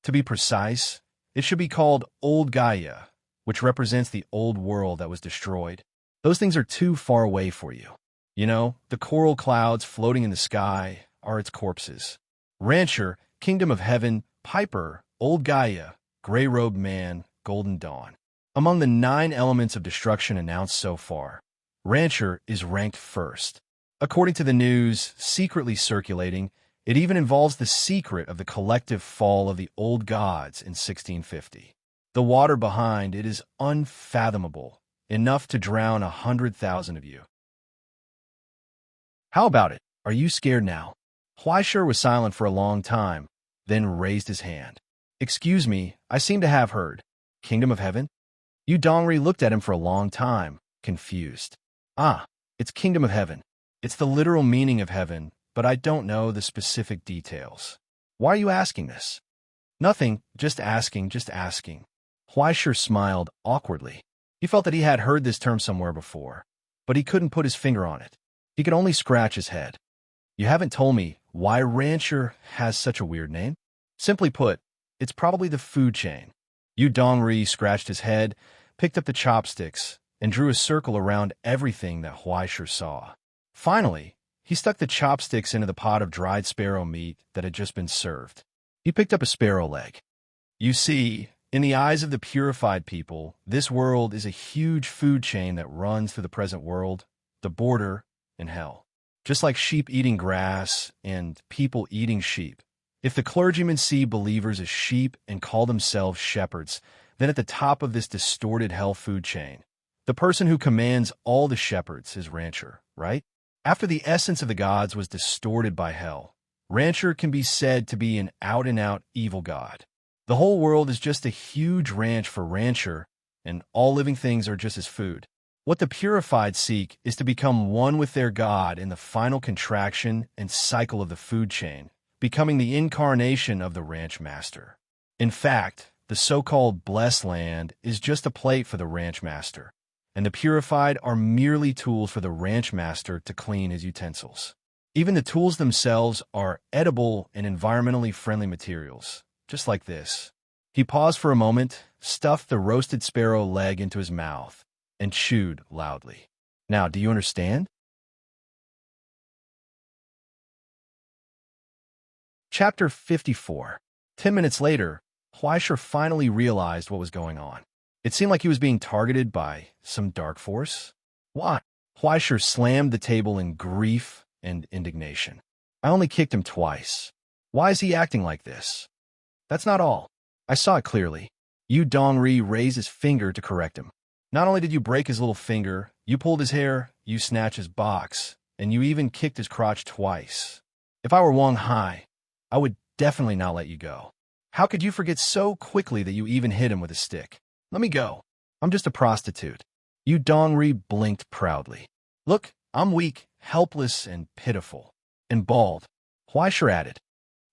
To be precise, it should be called Old Gaia, which represents the old world that was destroyed. Those things are too far away for you. You know, the coral clouds floating in the sky are its corpses. Rancher, Kingdom of Heaven, Piper, Old Gaia, Gray-Robed Man, Golden Dawn. Among the 9 elements of destruction announced so far, Rancher is ranked first. According to the news secretly circulating, it even involves the secret of the collective fall of the old gods in 1650. The water behind it is unfathomable, enough to drown 100,000 of you. How about it? Are you scared now? Huaisher was silent for a long time, then raised his hand. Excuse me, I seem to have heard. Kingdom of Heaven? Yu Dongri looked at him for a long time, confused. Ah, it's Kingdom of Heaven. It's the literal meaning of heaven, but I don't know the specific details. Why are you asking this? Nothing, just asking. Huaisher smiled awkwardly. He felt that he had heard this term somewhere before, but he couldn't put his finger on it. He could only scratch his head. You haven't told me why rancher has such a weird name? Simply put, it's probably the food chain. Yu Dongri scratched his head, picked up the chopsticks, and drew a circle around everything that Huaisher saw. Finally, he stuck the chopsticks into the pot of dried sparrow meat that had just been served. He picked up a sparrow leg. You see, in the eyes of the purified people, this world is a huge food chain that runs through the present world, the border, and hell. Just like sheep eating grass and people eating sheep. If the clergymen see believers as sheep and call themselves shepherds, then at the top of this distorted hell food chain, the person who commands all the shepherds is rancher, right? After the essence of the gods was distorted by hell, rancher can be said to be an out-and-out evil god. The whole world is just a huge ranch for rancher, and all living things are just his food. What the purified seek is to become one with their God in the final contraction and cycle of the food chain, becoming the incarnation of the ranch master. In fact, the so-called blessed land is just a plate for the ranch master, and the purified are merely tools for the ranch master to clean his utensils. Even the tools themselves are edible and environmentally friendly materials, just like this. He paused for a moment, stuffed the roasted sparrow leg into his mouth, and chewed loudly. Now, do you understand? Chapter 54. 10 minutes later, Huaisher finally realized what was going on. It seemed like he was being targeted by some dark force. Why? Huaisher slammed the table in grief and indignation. I only kicked him twice. Why is he acting like this? That's not all. I saw it clearly. Yu Dongri raised his finger to correct him. Not only did you break his little finger, you pulled his hair, you snatched his box, and you even kicked his crotch twice. If I were Wang Hai, I would definitely not let you go. How could you forget so quickly that you even hit him with a stick? Let me go. I'm just a prostitute. Yu Dongri blinked proudly. Look, I'm weak, helpless, and pitiful. And bald. Huaisher added.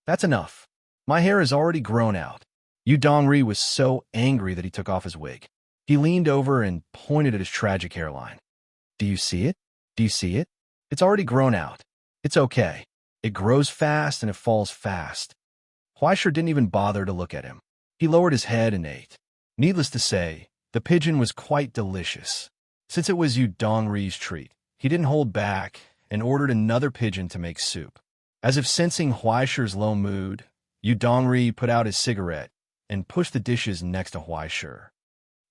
That's enough. My hair is already grown out. Yu Dongri was so angry that he took off his wig. He leaned over and pointed at his tragic hairline. Do you see it? Do you see it? It's already grown out. It's okay. It grows fast and it falls fast. Huaisher didn't even bother to look at him. He lowered his head and ate. Needless to say, the pigeon was quite delicious. Since it was Yu Dongri's treat, he didn't hold back and ordered another pigeon to make soup. As if sensing Huaisher's low mood, Yu Dongri put out his cigarette and pushed the dishes next to Huaisher.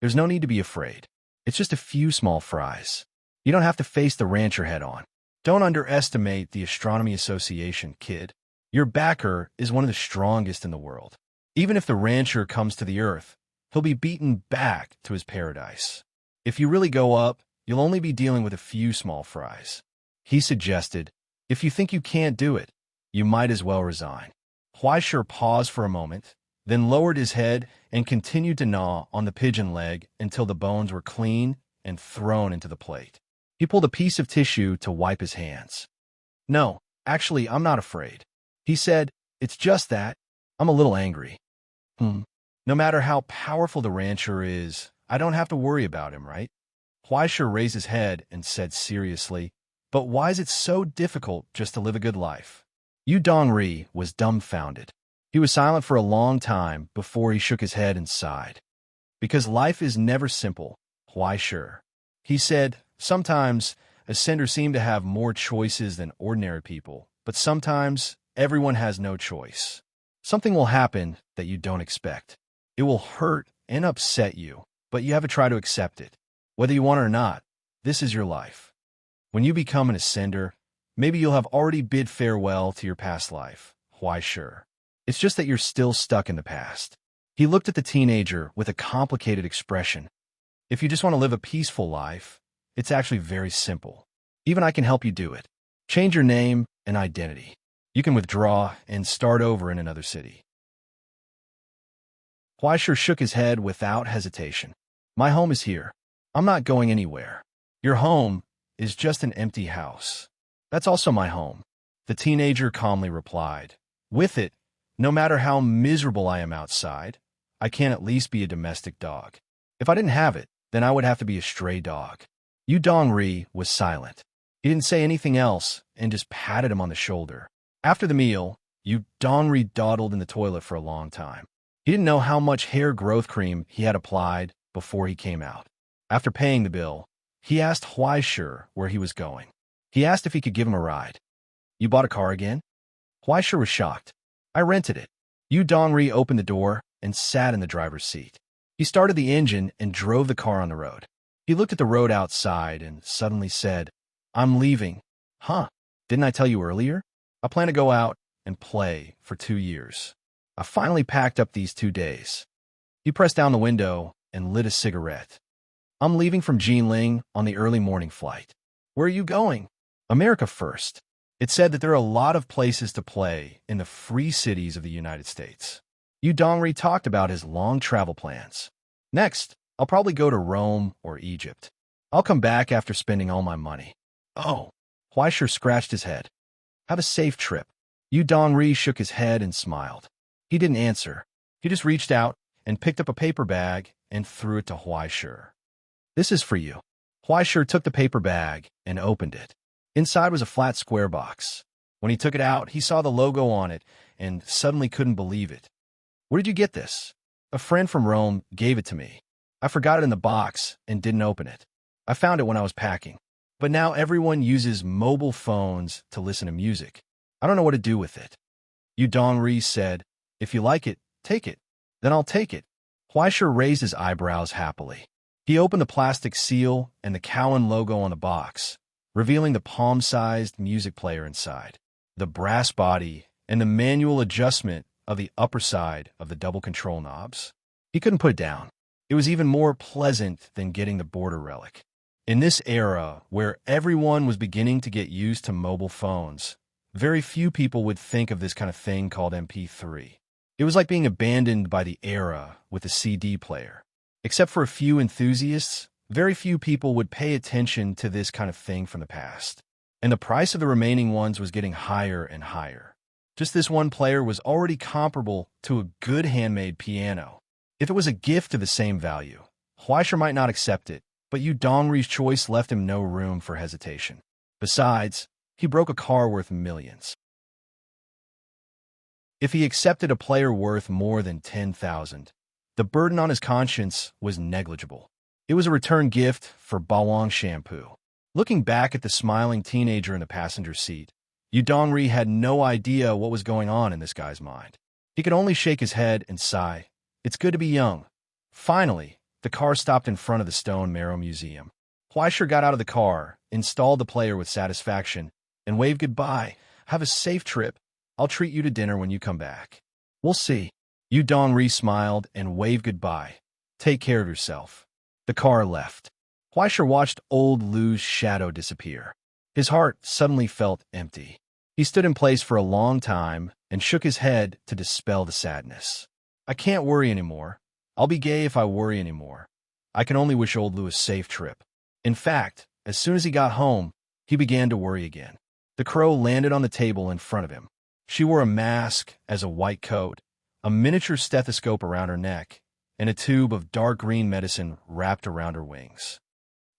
There's no need to be afraid. It's just a few small fries. You don't have to face the rancher head-on. Don't underestimate the Astronomy Association, kid. Your backer is one of the strongest in the world. Even if the rancher comes to the Earth, he'll be beaten back to his paradise. If you really go up, you'll only be dealing with a few small fries. He suggested, if you think you can't do it, you might as well resign. Huaisher paused for a moment, then lowered his head and continued to gnaw on the pigeon leg until the bones were clean and thrown into the plate. He pulled a piece of tissue to wipe his hands. No, actually, I'm not afraid. He said, it's just that I'm a little angry. No matter how powerful the rancher is, I don't have to worry about him, right? Huaisher raised his head and said seriously, but why is it so difficult just to live a good life? Yu Dongri was dumbfounded. He was silent for a long time before he shook his head and sighed. Because life is never simple, Huaisher. He said, sometimes ascenders seem to have more choices than ordinary people, but sometimes everyone has no choice. Something will happen that you don't expect. It will hurt and upset you, but you have to try to accept it. Whether you want it or not, this is your life. When you become an ascender, maybe you'll have already bid farewell to your past life, Huaisher. It's just that you're still stuck in the past. He looked at the teenager with a complicated expression. If you just want to live a peaceful life, it's actually very simple. Even I can help you do it. Change your name and identity. You can withdraw and start over in another city. Huaisher shook his head without hesitation. My home is here. I'm not going anywhere. Your home is just an empty house. That's also my home, the teenager calmly replied. With it, no matter how miserable I am outside, I can at least be a domestic dog. If I didn't have it, then I would have to be a stray dog. Yu Dongri was silent. He didn't say anything else and just patted him on the shoulder. After the meal, Yu Dongri dawdled in the toilet for a long time. He didn't know how much hair growth cream he had applied before he came out. After paying the bill, he asked Huaishir where he was going. He asked if he could give him a ride. You bought a car again? Huaishir was shocked. I rented it. Yu Dongri opened the door and sat in the driver's seat. He started the engine and drove the car on the road. He looked at the road outside and suddenly said, I'm leaving. Huh? Didn't I tell you earlier? I plan to go out and play for 2 years. I finally packed up these 2 days. He pressed down the window and lit a cigarette. I'm leaving from Jinling on the early morning flight. Where are you going? America first. It said that there are a lot of places to play in the free cities of the United States. Yu Dongri talked about his long travel plans. Next, I'll probably go to Rome or Egypt. I'll come back after spending all my money. Oh, Huaishir scratched his head. Have a safe trip. Yu Dongri shook his head and smiled. He didn't answer. He just reached out and picked up a paper bag and threw it to Huaishir. This is for you. Huaishir took the paper bag and opened it. Inside was a flat square box. When he took it out, he saw the logo on it and suddenly couldn't believe it. Where did you get this? A friend from Rome gave it to me. I forgot it in the box and didn't open it. I found it when I was packing. But now everyone uses mobile phones to listen to music. I don't know what to do with it. Yu Dongri said, if you like it, take it. Then I'll take it. Huaishir raised his eyebrows happily. He opened the plastic seal and the Cowan logo on the box, revealing the palm-sized music player inside, the brass body, and the manual adjustment of the upper side of the double control knobs. He couldn't put it down. It was even more pleasant than getting the border relic. In this era, where everyone was beginning to get used to mobile phones, very few people would think of this kind of thing called MP3. It was like being abandoned by the era with a CD player. Except for a few enthusiasts, very few people would pay attention to this kind of thing from the past. And the price of the remaining ones was getting higher and higher. Just this one player was already comparable to a good handmade piano. If it was a gift to the same value, Huaishir might not accept it, but Yu Dongri's choice left him no room for hesitation. Besides, he broke a car worth millions. If he accepted a player worth more than 10,000, the burden on his conscience was negligible. It was a return gift for Bawang shampoo. Looking back at the smiling teenager in the passenger seat, Yu Dongri had no idea what was going on in this guy's mind. He could only shake his head and sigh. It's good to be young. Finally, the car stopped in front of the Stone Marrow Museum. Huaishir got out of the car, installed the player with satisfaction, and waved goodbye. Have a safe trip. I'll treat you to dinner when you come back. We'll see. Yu Dongri smiled and waved goodbye. Take care of yourself. The car left. Huaishir watched old Lu's shadow disappear. His heart suddenly felt empty. He stood in place for a long time and shook his head to dispel the sadness. I can't worry anymore. I'll be gay if I worry anymore. I can only wish old Lu a safe trip. In fact, as soon as he got home, he began to worry again. The crow landed on the table in front of him. She wore a mask as a white coat, a miniature stethoscope around her neck, and a tube of dark green medicine wrapped around her wings.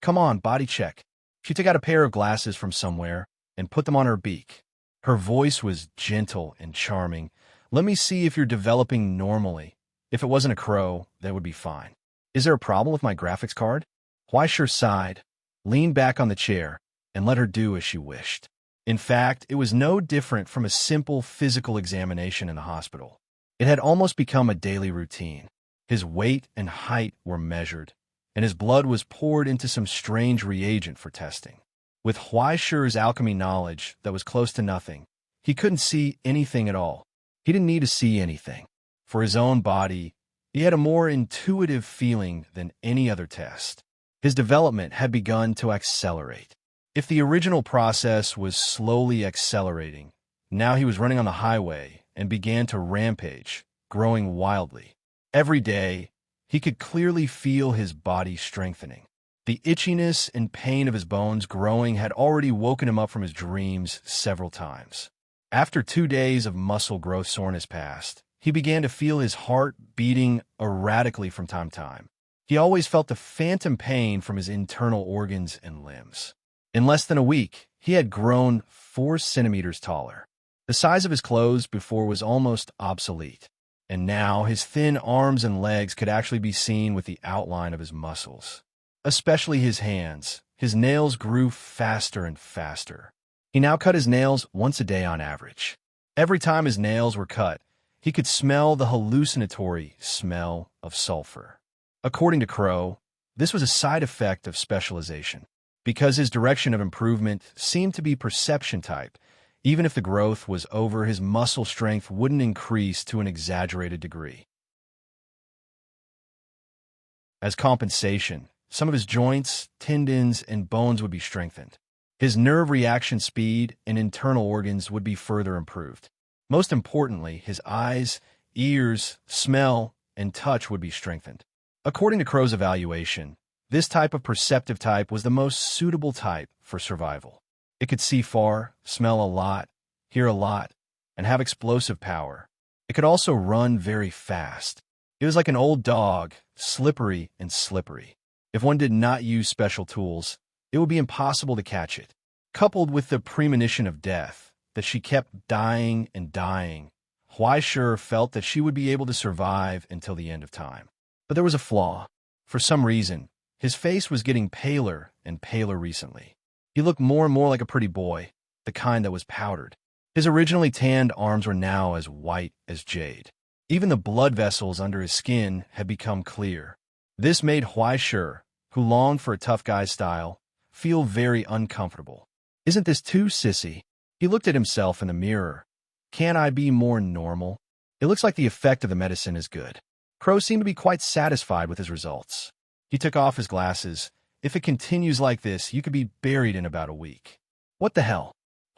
Come on, body check. She took out a pair of glasses from somewhere and put them on her beak. Her voice was gentle and charming. Let me see if you're developing normally. If it wasn't a crow, that would be fine. Is there a problem with my graphics card? Huaishir sighed, leaned back on the chair, and let her do as she wished. In fact, it was no different from a simple physical examination in the hospital. It had almost become a daily routine. His weight and height were measured, and his blood was poured into some strange reagent for testing. With Huaishir's alchemy knowledge that was close to nothing, he couldn't see anything at all. He didn't need to see anything. For his own body, he had a more intuitive feeling than any other test. His development had begun to accelerate. If the original process was slowly accelerating, now he was running on the highway and began to rampage, growing wildly. Every day, he could clearly feel his body strengthening. The itchiness and pain of his bones growing had already woken him up from his dreams several times. After 2 days of muscle growth soreness passed, he began to feel his heart beating erratically from time to time. He always felt the phantom pain from his internal organs and limbs. In less than a week, he had grown 4 centimeters taller. The size of his clothes before was almost obsolete, and now his thin arms and legs could actually be seen with the outline of his muscles. Especially his hands. His nails grew faster and faster. He now cut his nails once a day on average. Every time his nails were cut, he could smell the hallucinatory smell of sulfur. According to Crow, this was a side effect of specialization. Because his direction of improvement seemed to be perception type, even if the growth was over, his muscle strength wouldn't increase to an exaggerated degree. As compensation, some of his joints, tendons, and bones would be strengthened. His nerve reaction speed and internal organs would be further improved. Most importantly, his eyes, ears, smell, and touch would be strengthened. According to Crow's evaluation, this type of perceptive type was the most suitable type for survival. It could see far, smell a lot, hear a lot, and have explosive power. It could also run very fast. It was like an old dog, slippery and slippery. If one did not use special tools, it would be impossible to catch it. Coupled with the premonition of death, that she kept dying and dying, Huaishur felt that she would be able to survive until the end of time. But there was a flaw. For some reason, his face was getting paler and paler recently. He looked more and more like a pretty boy, the kind that was powdered. His originally tanned arms were now as white as jade. Even the blood vessels under his skin had become clear. This made Huaishur, who longed for a tough guy style, feel very uncomfortable. Isn't this too sissy? He looked at himself in the mirror. Can't I be more normal? It looks like the effect of the medicine is good. Crow seemed to be quite satisfied with his results. He took off his glasses. If it continues like this, you could be buried in about a week. What the hell?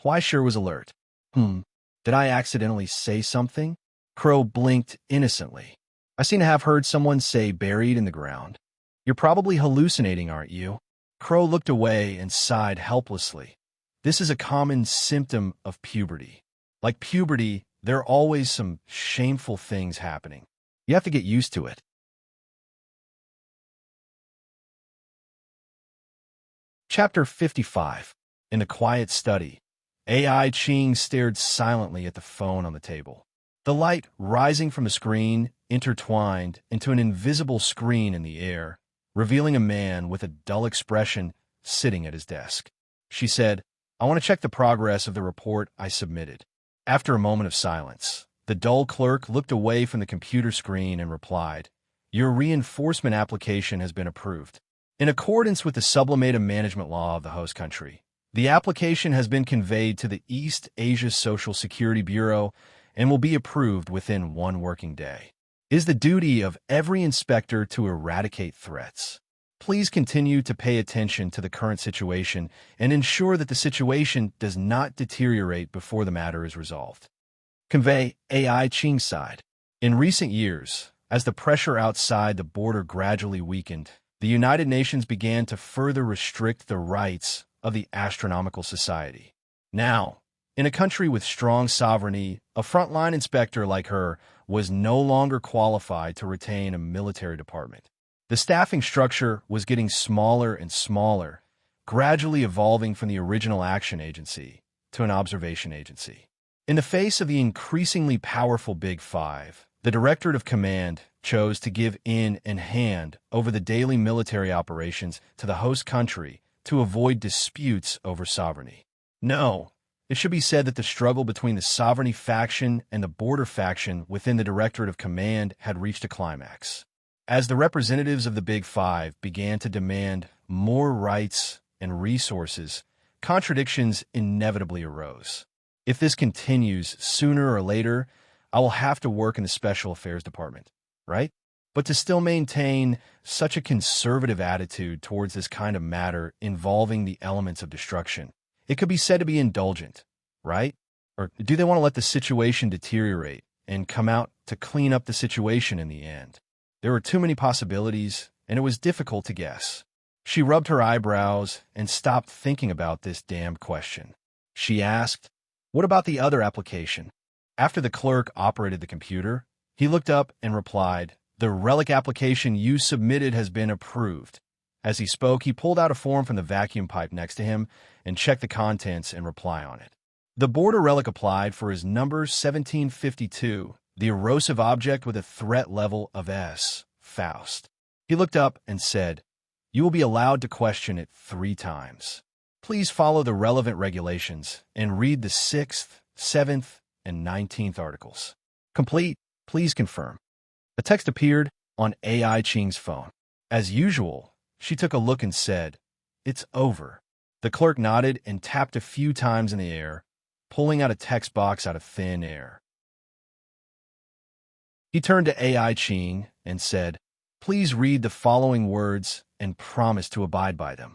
Huaishur was alert. Did I accidentally say something? Crow blinked innocently. I seem to have heard someone say buried in the ground. You're probably hallucinating, aren't you? Crow looked away and sighed helplessly. This is a common symptom of puberty. Like puberty, there are always some shameful things happening. You have to get used to it. Chapter 55. In the quiet study, AI Ching stared silently at the phone on the table. The light rising from the screen intertwined into an invisible screen in the air, revealing a man with a dull expression sitting at his desk. She said, I want to check the progress of the report I submitted. After a moment of silence, the dull clerk looked away from the computer screen and replied, Your reinforcement application has been approved. In accordance with the sublimatum management law of the host country, the application has been conveyed to the East Asia Social Security Bureau and will be approved within 1 working day. It is the duty of every inspector to eradicate threats. Please continue to pay attention to the current situation and ensure that the situation does not deteriorate before the matter is resolved. Convey AI Ching side. In recent years, as the pressure outside the border gradually weakened, the United Nations began to further restrict the rights of the Astronomical Society. Now, in a country with strong sovereignty, a frontline inspector like her was no longer qualified to retain a military department. The staffing structure was getting smaller and smaller, gradually evolving from the original action agency to an observation agency. In the face of the increasingly powerful Big Five, the Directorate of Command chose to give in and hand over the daily military operations to the host country to avoid disputes over sovereignty. No, it should be said that the struggle between the sovereignty faction and the border faction within the Directorate of Command had reached a climax. As the representatives of the Big Five began to demand more rights and resources, contradictions inevitably arose. If this continues, sooner or later, I will have to work in the Special Affairs Department, right? But to still maintain such a conservative attitude towards this kind of matter involving the elements of destruction, it could be said to be indulgent, right? Or do they want to let the situation deteriorate and come out to clean up the situation in the end? There were too many possibilities, and it was difficult to guess. She rubbed her eyebrows and stopped thinking about this damned question. She asked, What about the other application? After the clerk operated the computer, he looked up and replied, The relic application you submitted has been approved. As he spoke, he pulled out a form from the vacuum pipe next to him and checked the contents and reply on it. The border relic applied for his number 1752, the erosive object with a threat level of S, Faust. He looked up and said, "You will be allowed to question it 3 times. Please follow the relevant regulations and read the 6th, 7th, and 19th articles. Complete, please confirm." A text appeared on AI Ching's phone. As usual, she took a look and said, "It's over." The clerk nodded and tapped a few times in the air, pulling out a text box out of thin air. He turned to AI Ching and said, "Please read the following words and promise to abide by them."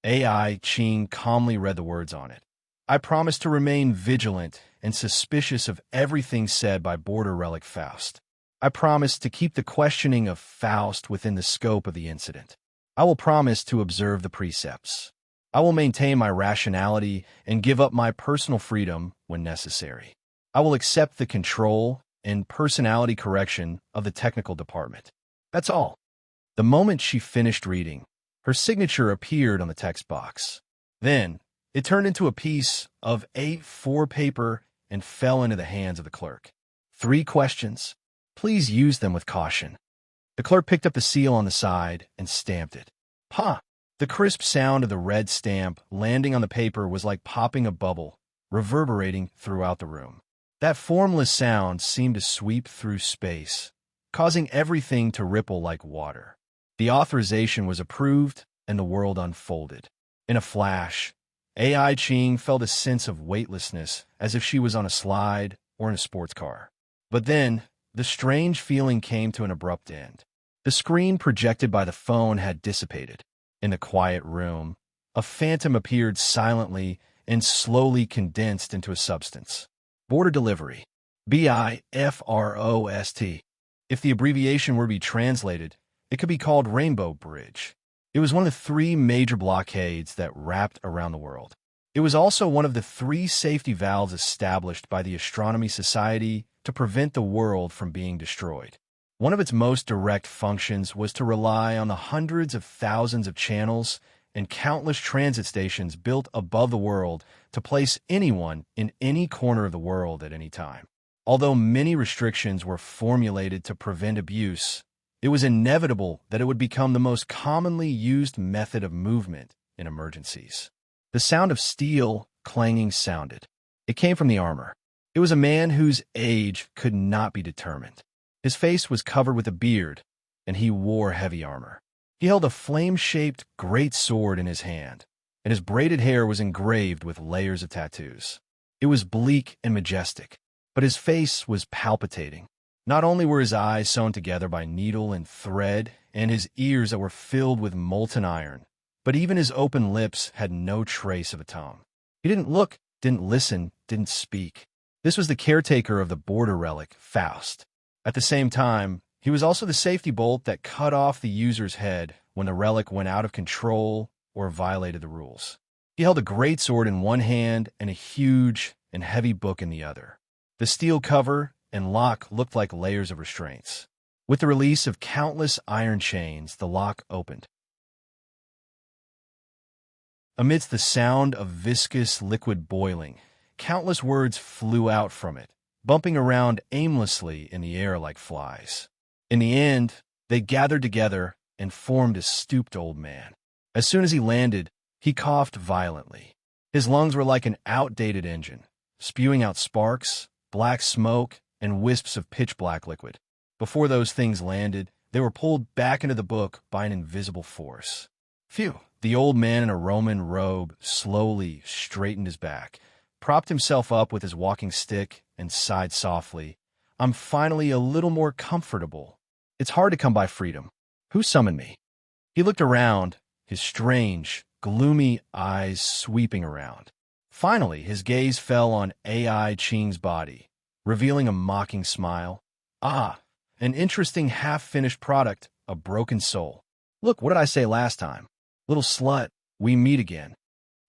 AI Ching calmly read the words on it. "I promise to remain vigilant and suspicious of everything said by Border Relic Faust. I promise to keep the questioning of Faust within the scope of the incident. I will promise to observe the precepts. I will maintain my rationality and give up my personal freedom when necessary. I will accept the control and personality correction of the technical department." That's all. The moment she finished reading, her signature appeared on the text box. Then, it turned into a piece of A4 paper and fell into the hands of the clerk. 3 questions. Please use them with caution. The clerk picked up the seal on the side and stamped it. "Ha!" The crisp sound of the red stamp landing on the paper was like popping a bubble, reverberating throughout the room. That formless sound seemed to sweep through space, causing everything to ripple like water. The authorization was approved, and the world unfolded. In a flash, AI Ching felt a sense of weightlessness, as if she was on a slide or in a sports car. But then, the strange feeling came to an abrupt end. The screen projected by the phone had dissipated. In the quiet room, a phantom appeared silently and slowly condensed into a substance. Border delivery. BIFROST. If the abbreviation were to be translated, it could be called Rainbow Bridge. It was one of the 3 major blockades that wrapped around the world. It was also one of the 3 safety valves established by the Astronomy Society to prevent the world from being destroyed. One of its most direct functions was to rely on the hundreds of thousands of channels and countless transit stations built above the world to place anyone in any corner of the world at any time. Although many restrictions were formulated to prevent abuse, it was inevitable that it would become the most commonly used method of movement in emergencies. The sound of steel clanging sounded. It came from the armor. It was a man whose age could not be determined. His face was covered with a beard, and he wore heavy armor. He held a flame-shaped great sword in his hand, and his braided hair was engraved with layers of tattoos. It was bleak and majestic, but his face was palpitating. Not only were his eyes sewn together by needle and thread, and his ears that were filled with molten iron, but even his open lips had no trace of a tongue. He didn't look, didn't listen, didn't speak. This was the caretaker of the border relic, Faust. At the same time, he was also the safety bolt that cut off the user's head when the relic went out of control or violated the rules. He held a great sword in one hand and a huge and heavy book in the other. The steel cover and lock looked like layers of restraints. With the release of countless iron chains, the lock opened. Amidst the sound of viscous liquid boiling, countless words flew out from it, bumping around aimlessly in the air like flies. In the end, they gathered together and formed a stooped old man. As soon as he landed, he coughed violently. His lungs were like an outdated engine, spewing out sparks, black smoke, and wisps of pitch-black liquid. Before those things landed, they were pulled back into the book by an invisible force. Phew! The old man in a Roman robe slowly straightened his back, propped himself up with his walking stick, and sighed softly. "I'm finally a little more comfortable. It's hard to come by freedom. Who summoned me?" He looked around, his strange, gloomy eyes sweeping around. Finally, his gaze fell on AI Ching's body, revealing a mocking smile. "Ah, an interesting half-finished product, a broken soul. Look, what did I say last time? Little slut, we meet again."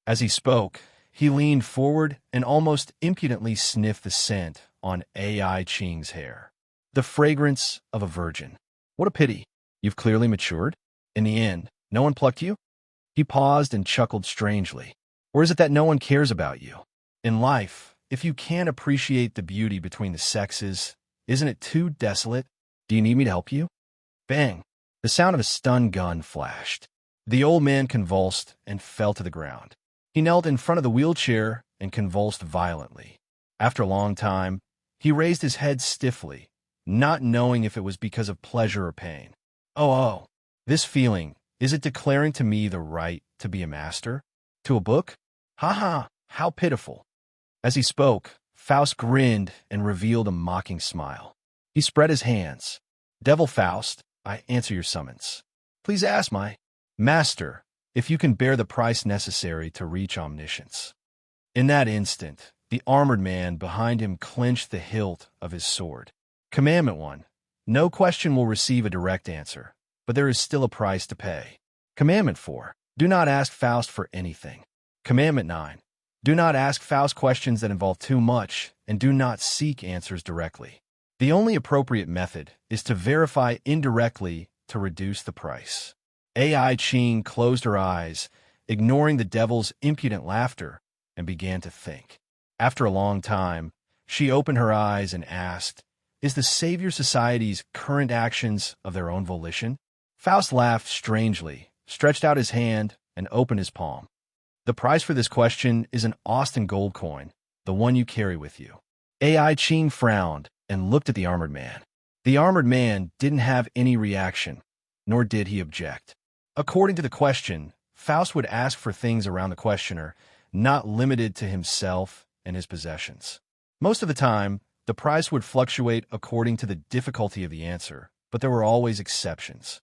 As he spoke, he leaned forward and almost impudently sniffed the scent on AI Ching's hair. The fragrance of a virgin. What a pity. You've clearly matured. In the end, no one plucked you? He paused and chuckled strangely. Or is it that no one cares about you? In life, if you can't appreciate the beauty between the sexes, isn't it too desolate? Do you need me to help you? Bang! The sound of a stun gun flashed. The old man convulsed and fell to the ground. He knelt in front of the wheelchair and convulsed violently. After a long time, he raised his head stiffly, not knowing if it was because of pleasure or pain. Oh, this feeling, is it declaring to me the right to be a master? To a book? Ha ha, how pitiful. As he spoke, Faust grinned and revealed a mocking smile. He spread his hands. Devil Faust, I answer your summons. Please ask my master if you can bear the price necessary to reach omniscience. In that instant, the armored man behind him clenched the hilt of his sword. Commandment 1. No question will receive a direct answer, but there is still a price to pay. Commandment 4. Do not ask Faust for anything. Commandment 9. Do not ask Faust questions that involve too much, and do not seek answers directly. The only appropriate method is to verify indirectly to reduce the price. Ai Ching closed her eyes, ignoring the devil's impudent laughter, and began to think. After a long time, she opened her eyes and asked, Is the Savior Society's current actions of their own volition? Faust laughed strangely, stretched out his hand, and opened his palm. The price for this question is an Austin gold coin, the one you carry with you. Ai Ching frowned and looked at the armored man. The armored man didn't have any reaction, nor did he object. According to the question, Faust would ask for things around the questioner, not limited to himself and his possessions. Most of the time, the price would fluctuate according to the difficulty of the answer, but there were always exceptions.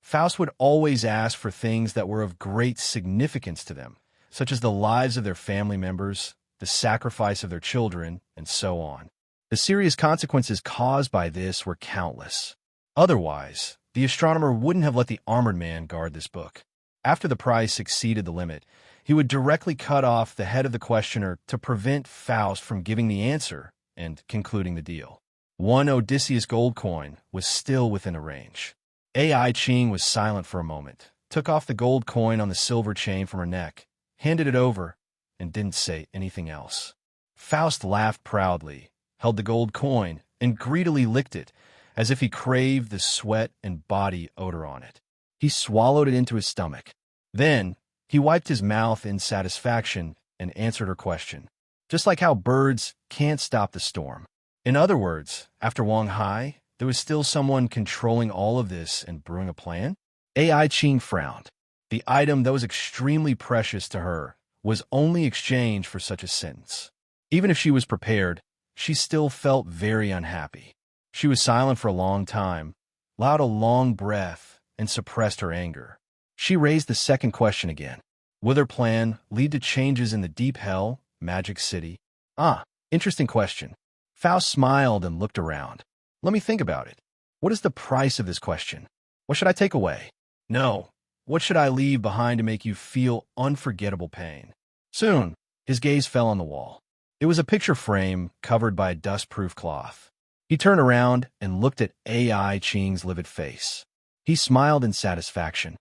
Faust would always ask for things that were of great significance to them, such as the lives of their family members, the sacrifice of their children, and so on. The serious consequences caused by this were countless. Otherwise, the astronomer wouldn't have let the armored man guard this book. After the price exceeded the limit, he would directly cut off the head of the questioner to prevent Faust from giving the answer and concluding the deal. One Odysseus gold coin was still within a range. Ai Ching was silent for a moment, took off the gold coin on the silver chain from her neck, handed it over, and didn't say anything else. Faust laughed proudly, held the gold coin, and greedily licked it, as if he craved the sweat and body odor on it. He swallowed it into his stomach. Then, he wiped his mouth in satisfaction and answered her question, just like how birds can't stop the storm. In other words, after Wang Hai, there was still someone controlling all of this and brewing a plan? Ai Ching frowned. The item that was extremely precious to her was only exchanged for such a sentence. Even if she was prepared, she still felt very unhappy. She was silent for a long time, allowed a long breath, and suppressed her anger. She raised the second question again. Will their plan lead to changes in the deep hell, Magic City? Interesting question. Faust smiled and looked around. Let me think about it. What is the price of this question? What should I take away? No. What should I leave behind to make you feel unforgettable pain? Soon, his gaze fell on the wall. It was a picture frame covered by a dust-proof cloth. He turned around and looked at Ai Ching's livid face. He smiled in satisfaction.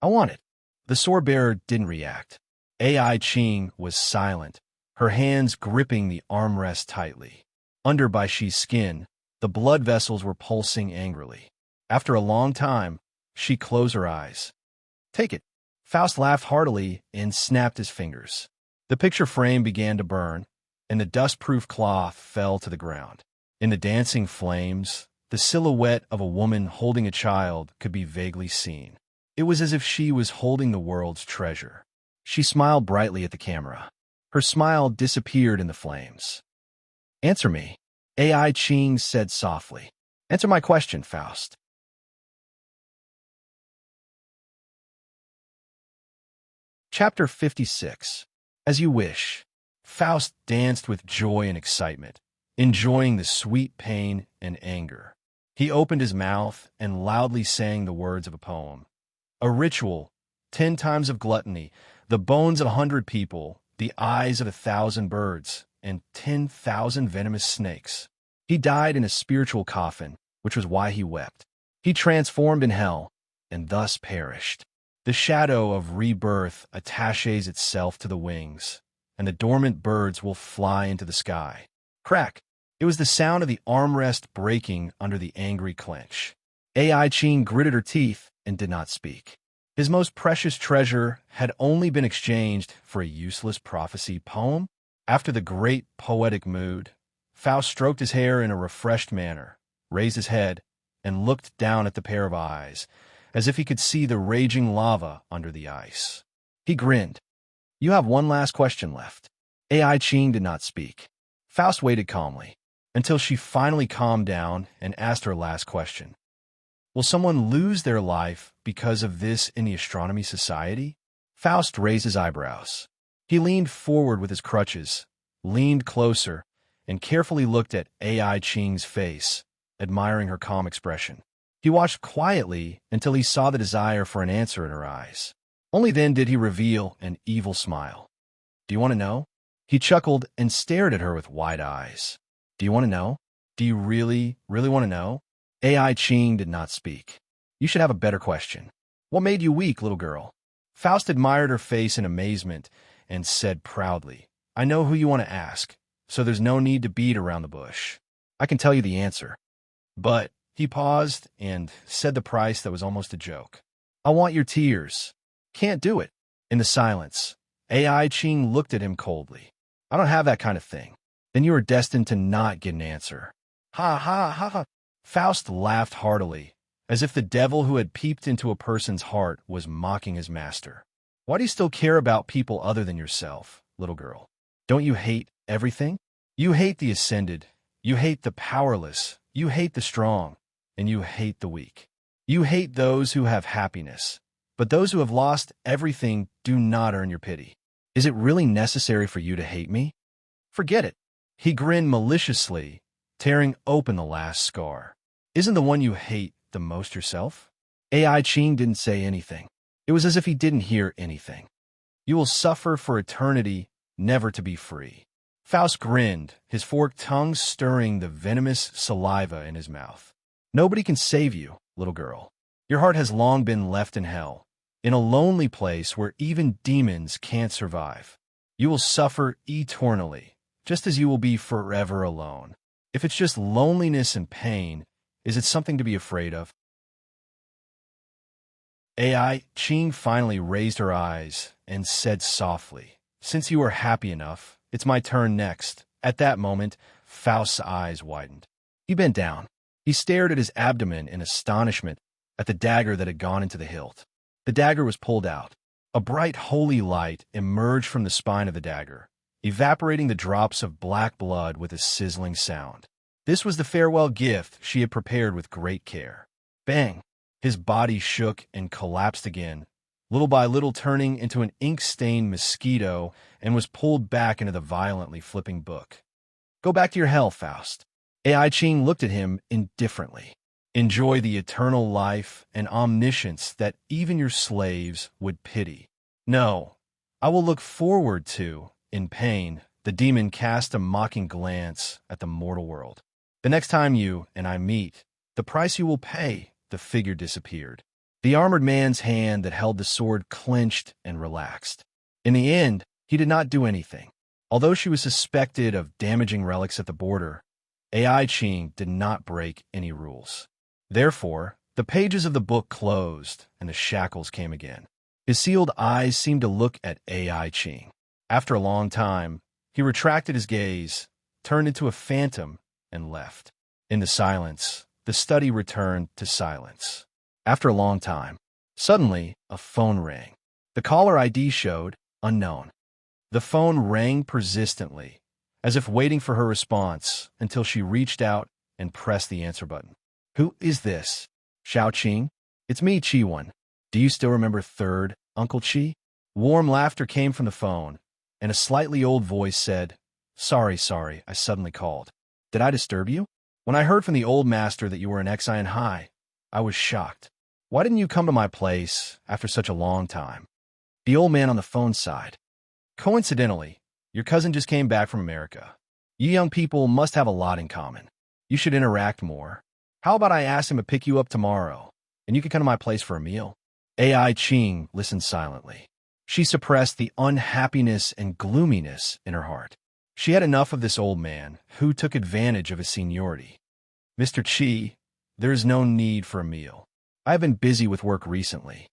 I want it. The sword-bearer didn't react. Ai Ching was silent, her hands gripping the armrest tightly. Under Bai Shi's skin, the blood vessels were pulsing angrily. After a long time, she closed her eyes. Take it. Faust laughed heartily and snapped his fingers. The picture frame began to burn, and the dust-proof cloth fell to the ground. In the dancing flames, the silhouette of a woman holding a child could be vaguely seen. It was as if she was holding the world's treasure. She smiled brightly at the camera. Her smile disappeared in the flames. Answer me, Ai Ching said softly. Answer my question, Faust. Chapter 56. As you wish. Faust danced with joy and excitement, enjoying the sweet pain and anger. He opened his mouth and loudly sang the words of a poem. A ritual, 10 times of gluttony, the bones of 100 people, the eyes of 1,000 birds, and 10,000 venomous snakes. He died in a spiritual coffin, which was why he wept. He transformed in hell, and thus perished. The shadow of rebirth attaches itself to the wings, and the dormant birds will fly into the sky. Crack! It was the sound of the armrest breaking under the angry clench. Ai Ching gritted her teeth and did not speak. His most precious treasure had only been exchanged for a useless prophecy poem. After the great poetic mood, Faust stroked his hair in a refreshed manner, raised his head, and looked down at the pair of eyes, as if he could see the raging lava under the ice. He grinned. "You have one last question left." Ai Ching did not speak. Faust waited calmly, until she finally calmed down and asked her last question. "Will someone lose their life because of this in the Astronomy Society?" Faust raised his eyebrows. He leaned forward with his crutches, leaned closer, and carefully looked at Ai Ching's face, admiring her calm expression. He watched quietly until he saw the desire for an answer in her eyes. Only then did he reveal an evil smile. "Do you want to know?" He chuckled and stared at her with wide eyes. "Do you want to know? Do you really, really want to know?" Ai Ching did not speak. "You should have a better question. What made you weak, little girl?" Faust admired her face in amazement and said proudly, "I know who you want to ask, so there's no need to beat around the bush. I can tell you the answer. But," he paused and said the price that was almost a joke, "I want your tears." "Can't do it." In the silence, Ai Ching looked at him coldly. "I don't have that kind of thing." "Then you are destined to not get an answer." "Ha ha ha ha." Faust laughed heartily, as if the devil who had peeped into a person's heart was mocking his master. "Why do you still care about people other than yourself, little girl? Don't you hate everything? You hate the ascended, you hate the powerless, you hate the strong, and you hate the weak. You hate those who have happiness, but those who have lost everything do not earn your pity. Is it really necessary for you to hate me? Forget it." He grinned maliciously, tearing open the last scar. "Isn't the one you hate the most yourself?" Ai Ching didn't say anything. It was as if he didn't hear anything. "You will suffer for eternity, never to be free." Faust grinned, his forked tongue stirring the venomous saliva in his mouth. "Nobody can save you, little girl. Your heart has long been left in hell, in a lonely place where even demons can't survive. You will suffer eternally, just as you will be forever alone. If it's just loneliness and pain, is it something to be afraid of?" Ai Ching finally raised her eyes and said softly, "Since you are happy enough, it's my turn next." At that moment, Faust's eyes widened. He bent down. He stared at his abdomen in astonishment at the dagger that had gone into the hilt. The dagger was pulled out. A bright holy light emerged from the spine of the dagger, evaporating the drops of black blood with a sizzling sound. This was the farewell gift she had prepared with great care. Bang! His body shook and collapsed again, little by little turning into an ink-stained mosquito, and was pulled back into the violently flipping book. "Go back to your hell, Faust." Ai Ching looked at him indifferently. "Enjoy the eternal life and omniscience that even your slaves would pity." "No, I will look forward to, in pain." The demon cast a mocking glance at the mortal world. "The next time you and I meet, the price you will pay." The figure disappeared. The armored man's hand that held the sword clenched and relaxed. In the end, he did not do anything. Although she was suspected of damaging relics at the border, Ai Ching did not break any rules. Therefore, the pages of the book closed and the shackles came again. His sealed eyes seemed to look at Ai Ching. After a long time, he retracted his gaze, turned into a phantom, and left. In the silence, the study returned to silence. After a long time, suddenly, a phone rang. The caller ID showed unknown. The phone rang persistently, as if waiting for her response until she reached out and pressed the answer button. "Who is this?" "Xiao Qing? It's me, Chi-Wan. Do you still remember third, Uncle Chi?" Warm laughter came from the phone, and a slightly old voice said, Sorry, I suddenly called. Did I disturb you? When I heard from the old master that you were in Exine High, I was shocked. Why didn't you come to my place after such a long time?" The old man on the phone sighed. "Coincidentally, your cousin just came back from America. You young people must have a lot in common. You should interact more." How about I ask him to pick you up tomorrow, and you can come to my place for a meal? AI Ching listened silently. She suppressed the unhappiness and gloominess in her heart. She had enough of this old man, who took advantage of his seniority. Mr. Chi, there is no need for a meal. I have been busy with work recently.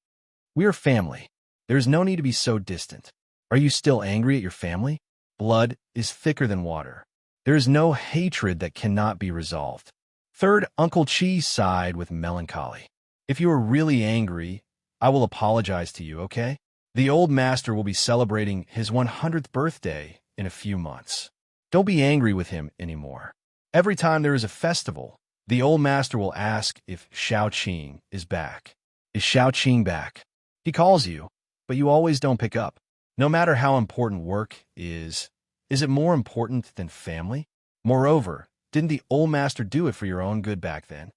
We are family. There is no need to be so distant. Are you still angry at your family? Blood is thicker than water. There is no hatred that cannot be resolved. Third, Uncle Chi sighed with melancholy. If you are really angry, I will apologize to you, okay? The old master will be celebrating his 100th birthday in a few months. Don't be angry with him anymore. Every time there is a festival, the old master will ask if Xiao Qing is back. Is Xiao Qing back? He calls you, but you always don't pick up. No matter how important work is it more important than family? Moreover, didn't the old master do it for your own good back then?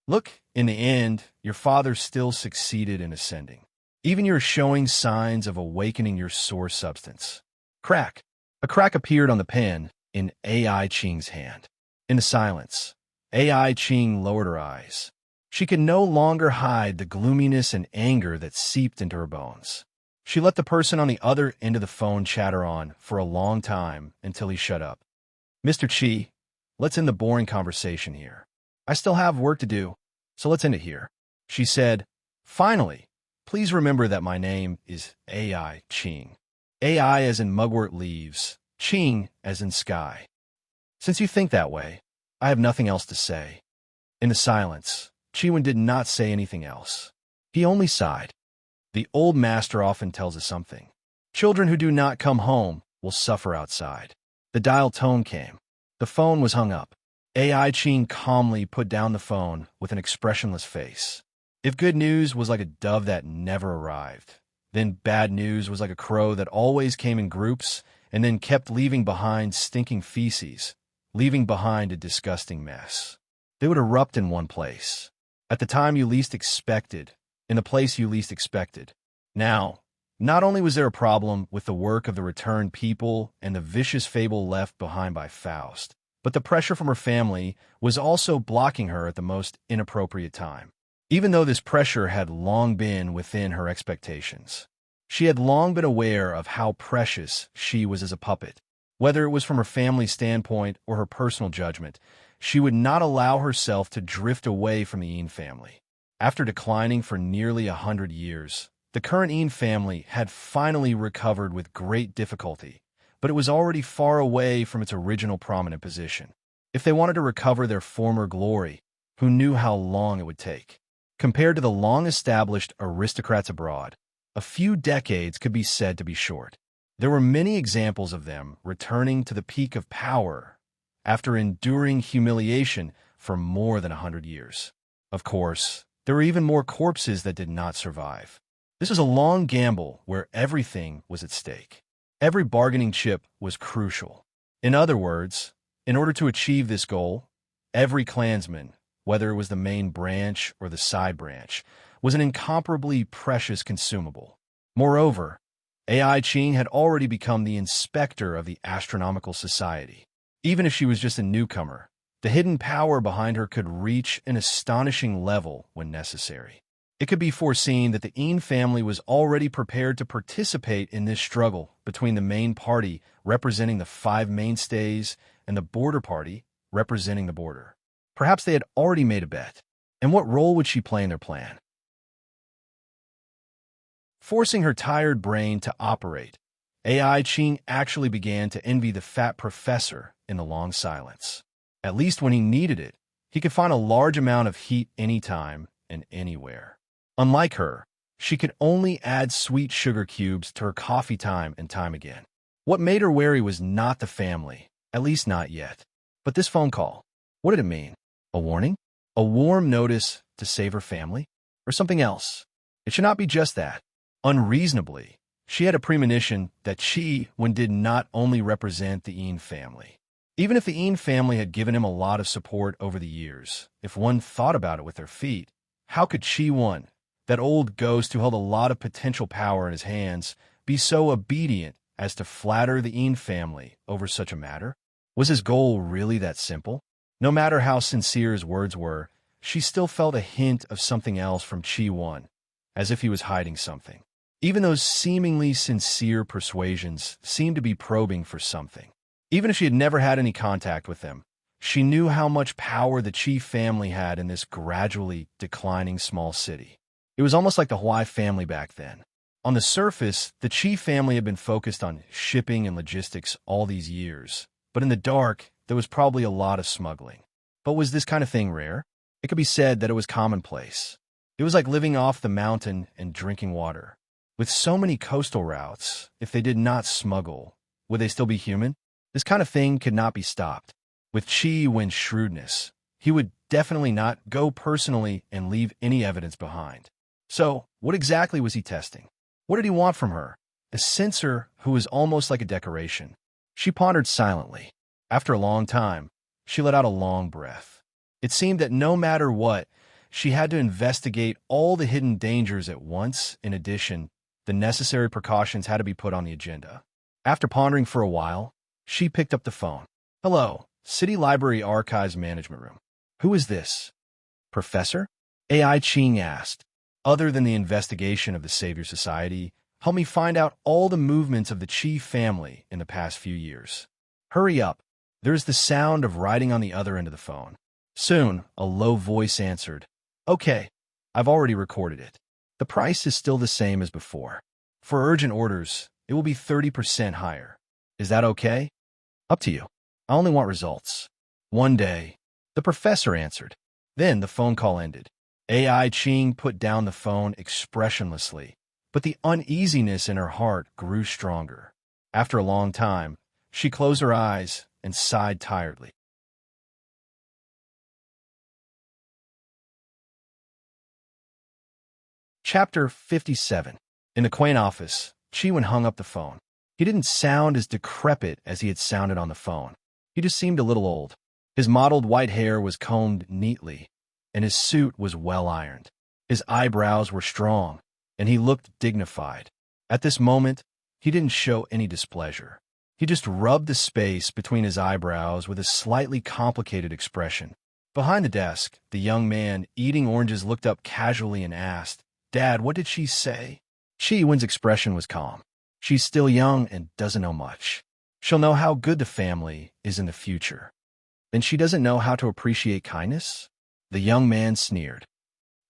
Look, in the end, your father still succeeded in ascending. Even you're showing signs of awakening your source substance. Crack. A crack appeared on the pen in AI Ching's hand. In the silence, AI Ching lowered her eyes. She could no longer hide the gloominess and anger that seeped into her bones. She let the person on the other end of the phone chatter on for a long time until he shut up. Mr. Chi, let's end the boring conversation here. I still have work to do, so let's end it here. She said, finally, please remember that my name is AI Ching. AI as in mugwort leaves, Ching as in sky. Since you think that way, I have nothing else to say. In the silence, Chiwen did not say anything else. He only sighed. The old master often tells us something. Children who do not come home will suffer outside. The dial tone came. The phone was hung up. AI Ching calmly put down the phone with an expressionless face. If good news was like a dove that never arrived, then bad news was like a crow that always came in groups and then kept leaving behind stinking feces, leaving behind a disgusting mess. They would erupt in one place, at the time you least expected, in the place you least expected. Now, not only was there a problem with the work of the returned people and the vicious fable left behind by Faust, but the pressure from her family was also blocking her at the most inappropriate time. Even though this pressure had long been within her expectations, she had long been aware of how precious she was as a puppet. Whether it was from her family's standpoint or her personal judgment, she would not allow herself to drift away from the Yin family. After declining for nearly 100 years, the current Yin family had finally recovered with great difficulty, but it was already far away from its original prominent position. If they wanted to recover their former glory, who knew how long it would take? Compared to the long-established aristocrats abroad, a few decades could be said to be short. There were many examples of them returning to the peak of power after enduring humiliation for more than 100 years. Of course, there were even more corpses that did not survive. This was a long gamble where everything was at stake. Every bargaining chip was crucial. In other words, in order to achieve this goal, every clansman, whether it was the main branch or the side branch, was an incomparably precious consumable. Moreover, AI Ching had already become the inspector of the Astronomical Society. Even if she was just a newcomer, the hidden power behind her could reach an astonishing level when necessary. It could be foreseen that the Yin family was already prepared to participate in this struggle between the main party representing the five mainstays and the border party representing the border. Perhaps they had already made a bet. And what role would she play in their plan? Forcing her tired brain to operate, AI Ching actually began to envy the fat professor in the long silence. At least when he needed it, he could find a large amount of heat anytime and anywhere. Unlike her, she could only add sweet sugar cubes to her coffee time and time again. What made her wary was not the family, at least not yet. But this phone call, what did it mean? A warning? A warm notice to save her family? Or something else? It should not be just that. Unreasonably, she had a premonition that Chi-Wen did not only represent the Yin family. Even if the Yin family had given him a lot of support over the years, if one thought about it with their feet, how could Chi-Wen, that old ghost who held a lot of potential power in his hands, be so obedient as to flatter the Yin family over such a matter? Was his goal really that simple? No matter how sincere his words were, she still felt a hint of something else from Chi-Won, as if he was hiding something. Even those seemingly sincere persuasions seemed to be probing for something. Even if she had never had any contact with them, she knew how much power the Chi family had in this gradually declining small city. It was almost like the Hawaii family back then. On the surface, the Chi family had been focused on shipping and logistics all these years, but in the dark, there was probably a lot of smuggling. But was this kind of thing rare? It could be said that it was commonplace. It was like living off the mountain and drinking water. With so many coastal routes, if they did not smuggle, would they still be human? This kind of thing could not be stopped. With Chi-Wen's shrewdness, he would definitely not go personally and leave any evidence behind. So, what exactly was he testing? What did he want from her? A censor who was almost like a decoration. She pondered silently. After a long time, she let out a long breath. It seemed that no matter what, she had to investigate all the hidden dangers at once. In addition, the necessary precautions had to be put on the agenda. After pondering for a while, she picked up the phone. Hello, City Library Archives Management Room. Who is this? Professor? AI Ching asked. Other than the investigation of the Savior Society, help me find out all the movements of the Chi family in the past few years. Hurry up. There is the sound of writing on the other end of the phone. Soon, a low voice answered. Okay, I've already recorded it. The price is still the same as before. For urgent orders, it will be 30% higher. Is that okay? Up to you. I only want results. One day, the professor answered. Then the phone call ended. AI Ching put down the phone expressionlessly, but the uneasiness in her heart grew stronger. After a long time, she closed her eyes and sighed tiredly. Chapter 57. In the quaint office, Chi-Wen hung up the phone. He didn't sound as decrepit as he had sounded on the phone. He just seemed a little old. His mottled white hair was combed neatly, and his suit was well-ironed. His eyebrows were strong, and he looked dignified. At this moment, he didn't show any displeasure. He just rubbed the space between his eyebrows with a slightly complicated expression. Behind the desk, the young man eating oranges looked up casually and asked, Dad, what did she say? Chi-Wen's expression was calm. She's still young and doesn't know much. She'll know how good the family is in the future. Then she doesn't know how to appreciate kindness? The young man sneered.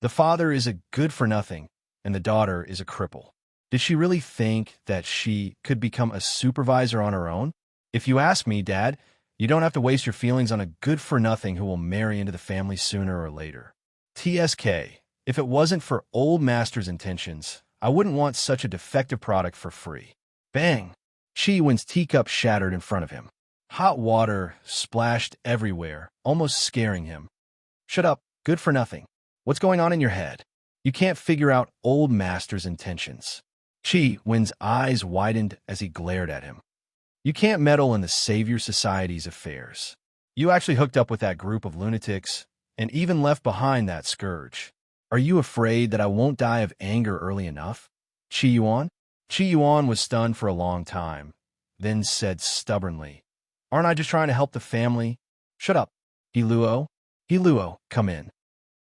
The father is a good-for-nothing, and the daughter is a cripple. Did she really think that she could become a supervisor on her own? If you ask me, Dad, you don't have to waste your feelings on a good-for-nothing who will marry into the family sooner or later. TSK, if it wasn't for Old Master's intentions, I wouldn't want such a defective product for free. Bang! Chi-Wen's teacup shattered in front of him. Hot water splashed everywhere, almost scaring him. Shut up, good for nothing. What's going on in your head? You can't figure out Old Master's intentions. Chi-Wen's eyes widened as he glared at him. You can't meddle in the Savior Society's affairs. You actually hooked up with that group of lunatics and even left behind that scourge. Are you afraid that I won't die of anger early enough? Chi-Yuan? Chi-Yuan was stunned for a long time, then said stubbornly, Aren't I just trying to help the family? Shut up. Hiluo? Hiluo, come in.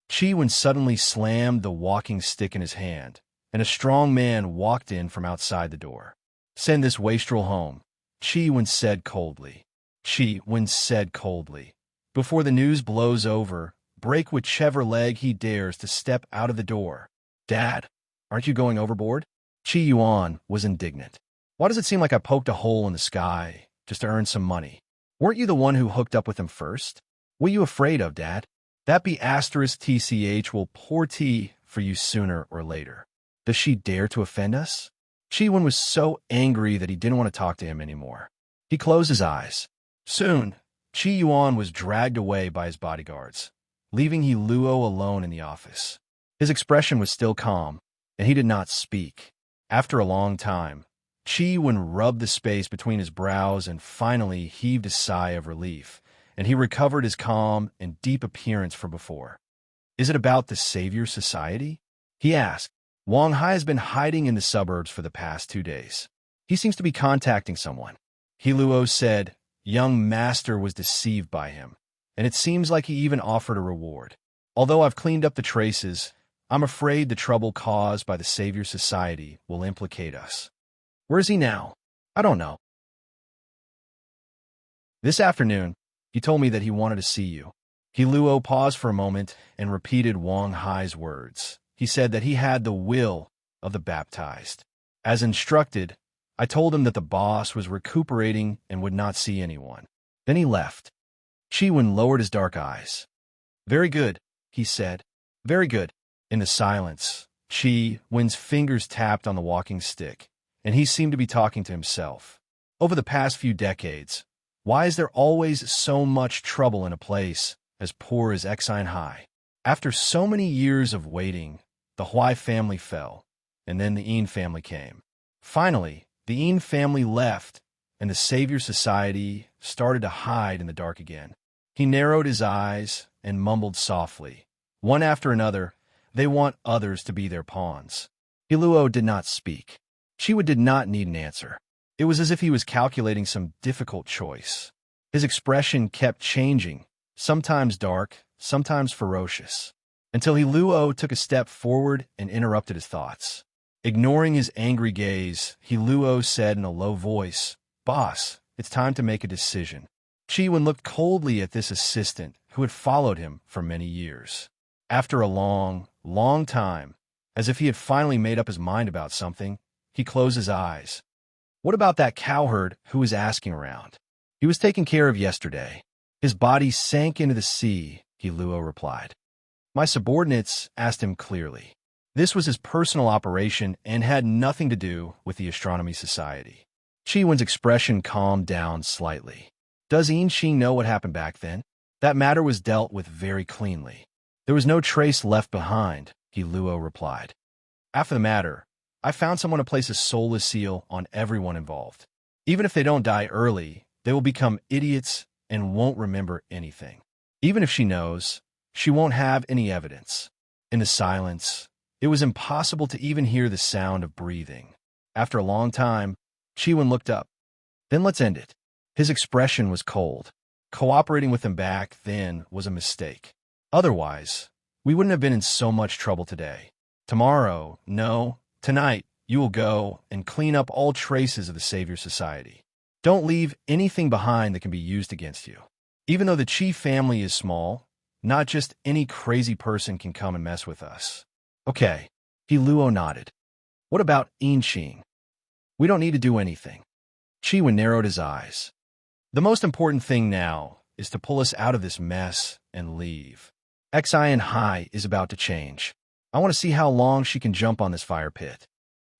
Chi-Yuan suddenly slammed the walking stick in his hand, and a strong man walked in from outside the door. Send this wastrel home, Chi-Yuan said coldly. Chi-Yuan said coldly. Before the news blows over, break whichever leg he dares to step out of the door. Dad, aren't you going overboard? Chi-Yuan was indignant. Why does it seem like I poked a hole in the sky just to earn some money? Weren't you the one who hooked up with him first? What are you afraid of, Dad? That be asterisk TCH will pour tea for you sooner or later. Does she dare to offend us? Chi-Wen was so angry that he didn't want to talk to him anymore. He closed his eyes. Soon, Chi-Yuan was dragged away by his bodyguards, leaving Hiluo alone in the office. His expression was still calm, and he did not speak. After a long time, Chi-Wen rubbed the space between his brows and finally heaved a sigh of relief, and he recovered his calm and deep appearance from before. Is it about the Savior Society? He asked. Wang Hai has been hiding in the suburbs for the past 2 days. He seems to be contacting someone. Hiluo said, Young Master was deceived by him, and it seems like he even offered a reward. Although I've cleaned up the traces, I'm afraid the trouble caused by the Savior Society will implicate us. Where is he now? I don't know. This afternoon, he told me that he wanted to see you. Luo paused for a moment and repeated Wang Hai's words. He said that he had the will of the baptized. As instructed, I told him that the boss was recuperating and would not see anyone. Then he left. Chiwen lowered his dark eyes. Very good, he said. Very good. In the silence, Wen's fingers tapped on the walking stick, and he seemed to be talking to himself. Over the past few decades, why is there always so much trouble in a place as poor as Hai? After so many years of waiting, the Huai family fell, and then the Yin family came. Finally, the Yin family left, and the Savior Society started to hide in the dark again. He narrowed his eyes and mumbled softly. One after another, they want others to be their pawns. Luo did not speak. Chiwa did not need an answer. It was as if he was calculating some difficult choice. His expression kept changing, sometimes dark, sometimes ferocious, until Luo took a step forward and interrupted his thoughts. Ignoring his angry gaze, Luo said in a low voice, "Boss, it's time to make a decision." Chiwen looked coldly at this assistant who had followed him for many years. After a long, long time, as if he had finally made up his mind about something, he closed his eyes. What about that cowherd who was asking around? He was taken care of yesterday. His body sank into the sea, Luo replied. My subordinates asked him clearly. This was his personal operation and had nothing to do with the Astronomy Society. Chiwen's expression calmed down slightly. Does Inxing know what happened back then? That matter was dealt with very cleanly. There was no trace left behind, Luo replied. After the matter, I found someone to place a soulless seal on everyone involved. Even if they don't die early, they will become idiots and won't remember anything. Even if she knows, she won't have any evidence. In the silence, it was impossible to even hear the sound of breathing. After a long time, Chiwen looked up. Then let's end it. His expression was cold. Cooperating with him back then was a mistake. Otherwise, we wouldn't have been in so much trouble today. Tomorrow, no, tonight, you will go and clean up all traces of the Savior Society. Don't leave anything behind that can be used against you. Even though the Chi family is small, not just any crazy person can come and mess with us. Okay, Luo nodded. What about Inxing? We don't need to do anything. Chiwen narrowed his eyes. The most important thing now is to pull us out of this mess and leave. Hai is about to change. I want to see how long she can jump on this fire pit.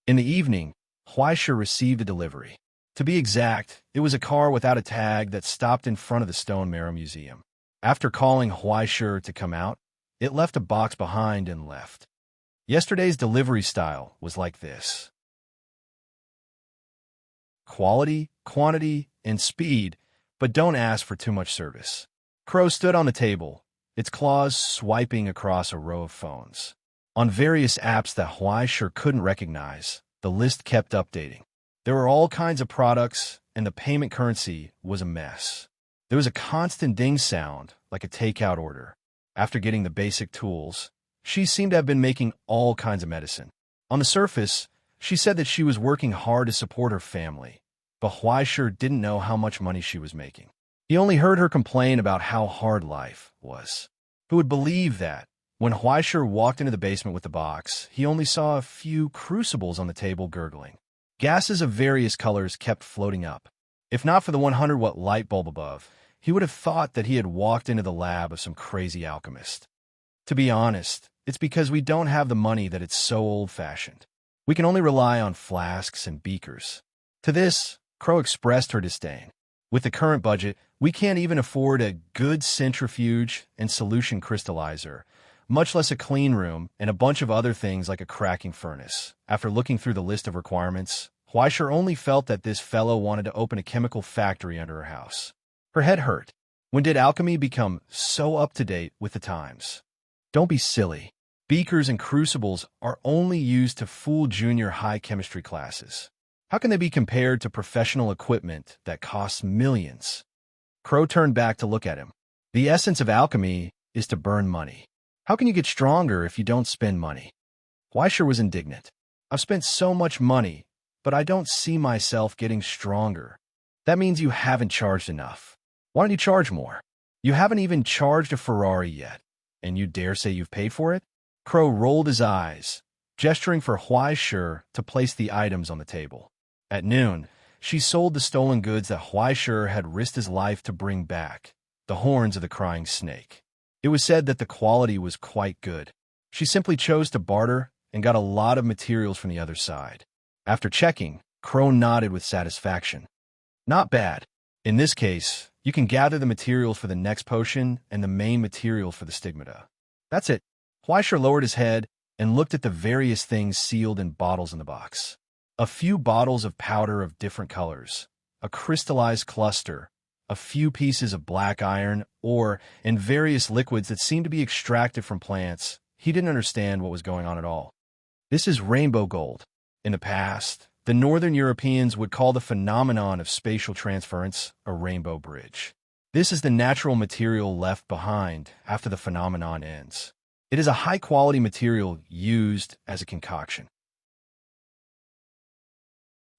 In the evening, Huaisha received a delivery. To be exact, it was a car without a tag that stopped in front of the Stone Marrow Museum. After calling Huaisha to come out, it left a box behind and left. Yesterday's delivery style was like this. Quality, quantity, and speed, but don't ask for too much service. Crow stood on the table, its claws swiping across a row of phones. On various apps that Huaisha couldn't recognize, the list kept updating. There were all kinds of products, and the payment currency was a mess. There was a constant ding sound, like a takeout order. After getting the basic tools, she seemed to have been making all kinds of medicine. On the surface, she said that she was working hard to support her family, but Huaisha didn't know how much money she was making. He only heard her complain about how hard life was. Who would believe that? When Huaisha walked into the basement with the box, he only saw a few crucibles on the table gurgling. Gases of various colors kept floating up. If not for the 100-watt light bulb above, he would have thought that he had walked into the lab of some crazy alchemist. To be honest, it's because we don't have the money that it's so old-fashioned. We can only rely on flasks and beakers. To this, Crow expressed her disdain. With the current budget, we can't even afford a good centrifuge and solution crystallizer, much less a clean room and a bunch of other things like a cracking furnace. After looking through the list of requirements, Huaisha only felt that this fellow wanted to open a chemical factory under her house. Her head hurt. When did alchemy become so up-to-date with the times? Don't be silly. Beakers and crucibles are only used to fool junior high chemistry classes. How can they be compared to professional equipment that costs millions? Crow turned back to look at him. The essence of alchemy is to burn money. How can you get stronger if you don't spend money? Huaisha was indignant. I've spent so much money, but I don't see myself getting stronger. That means you haven't charged enough. Why don't you charge more? You haven't even charged a Ferrari yet, and you dare say you've paid for it? Crow rolled his eyes, gesturing for Huaisha to place the items on the table. At noon, she sold the stolen goods that Huaisha had risked his life to bring back, the horns of the crying snake. It was said that the quality was quite good. She simply chose to barter and got a lot of materials from the other side. After checking, Crow nodded with satisfaction. Not bad. In this case, you can gather the materials for the next potion and the main material for the stigmata. That's it. Huaisha lowered his head and looked at the various things sealed in bottles in the box. A few bottles of powder of different colors, a crystallized cluster, a few pieces of black iron, ore, and various liquids that seemed to be extracted from plants. He didn't understand what was going on at all. This is rainbow gold. In the past, the Northern Europeans would call the phenomenon of spatial transference a rainbow bridge. This is the natural material left behind after the phenomenon ends. It is a high-quality material used as a concoction.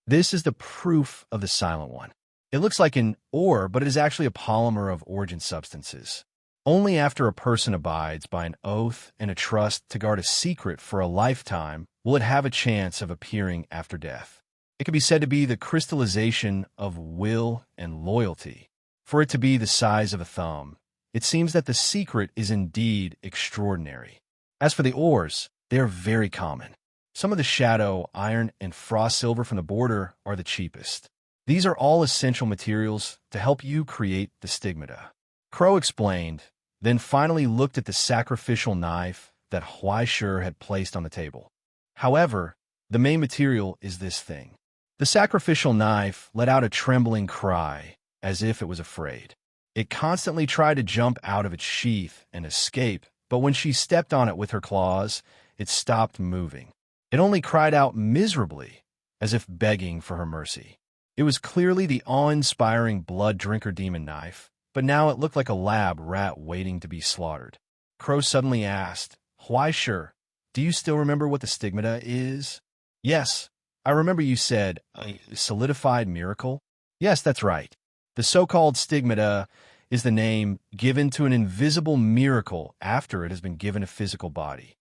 This is the proof of the Silent One. It looks like an ore, but it is actually a polymer of origin substances. Only after a person abides by an oath and a trust to guard a secret for a lifetime will it have a chance of appearing after death. It can be said to be the crystallization of will and loyalty. For it to be the size of a thumb, it seems that the secret is indeed extraordinary. As for the ores, they are very common. Some of the shadow, iron, and frost silver from the border are the cheapest. These are all essential materials to help you create the stigmata. Crow explained, then finally looked at the sacrificial knife that Huaisha had placed on the table. However, the main material is this thing. The sacrificial knife let out a trembling cry, as if it was afraid. It constantly tried to jump out of its sheath and escape, but when she stepped on it with her claws, it stopped moving. It only cried out miserably, as if begging for her mercy. It was clearly the awe-inspiring blood-drinker demon knife, but now it looked like a lab rat waiting to be slaughtered. Crow suddenly asked, Huaisha, do you still remember what the stigmata is? Yes, I remember you said, a solidified miracle? Yes, that's right. The so-called stigmata is the name given to an invisible miracle after it has been given a physical body.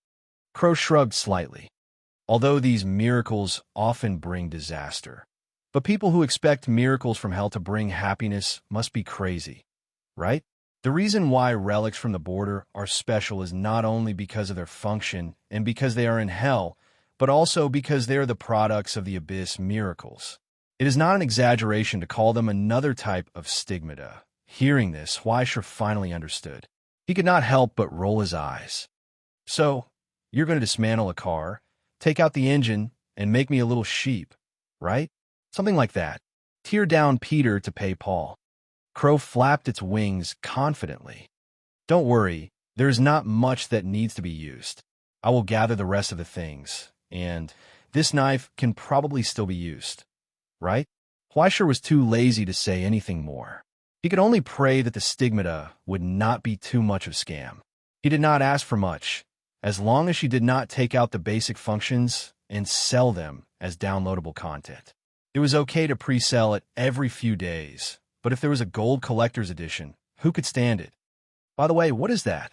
Crow shrugged slightly. Although these miracles often bring disaster. But people who expect miracles from hell to bring happiness must be crazy, right? The reason why relics from the border are special is not only because of their function and because they are in hell, but also because they are the products of the abyss miracles. It is not an exaggeration to call them another type of stigmata. Hearing this, Huaisha finally understood. He could not help but roll his eyes. So, you're going to dismantle a car, take out the engine, and make me a little sheep, right? Something like that. Tear down Peter to pay Paul. Crow flapped its wings confidently. Don't worry, there is not much that needs to be used. I will gather the rest of the things, and this knife can probably still be used, right? Huaisha was too lazy to say anything more. He could only pray that the stigmata would not be too much of scam. He did not ask for much, as long as she did not take out the basic functions and sell them as downloadable content. It was okay to pre-sell it every few days, but if there was a gold collector's edition, who could stand it? By the way, what is that?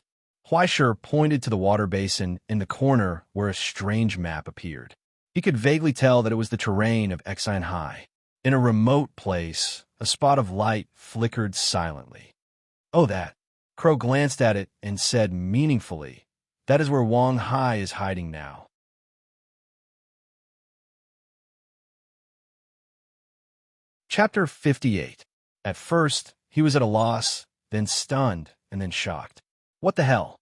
Huaisha pointed to the water basin in the corner where a strange map appeared. He could vaguely tell that it was the terrain of Exine High. In a remote place, a spot of light flickered silently. Oh, that. Crow glanced at it and said meaningfully, that is where Wang Hai is hiding now. Chapter 58. At first, he was at a loss, then stunned, and then shocked. What the hell?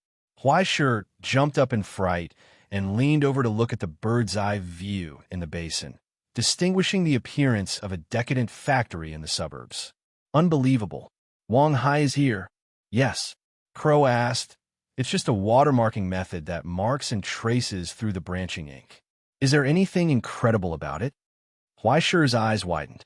Huaisha jumped up in fright and leaned over to look at the bird's-eye view in the basin, distinguishing the appearance of a decadent factory in the suburbs. Unbelievable. Wang Hai is here. Yes. Crow asked. It's just a watermarking method that marks and traces through the branching ink. Is there anything incredible about it? Huaisha's eyes widened.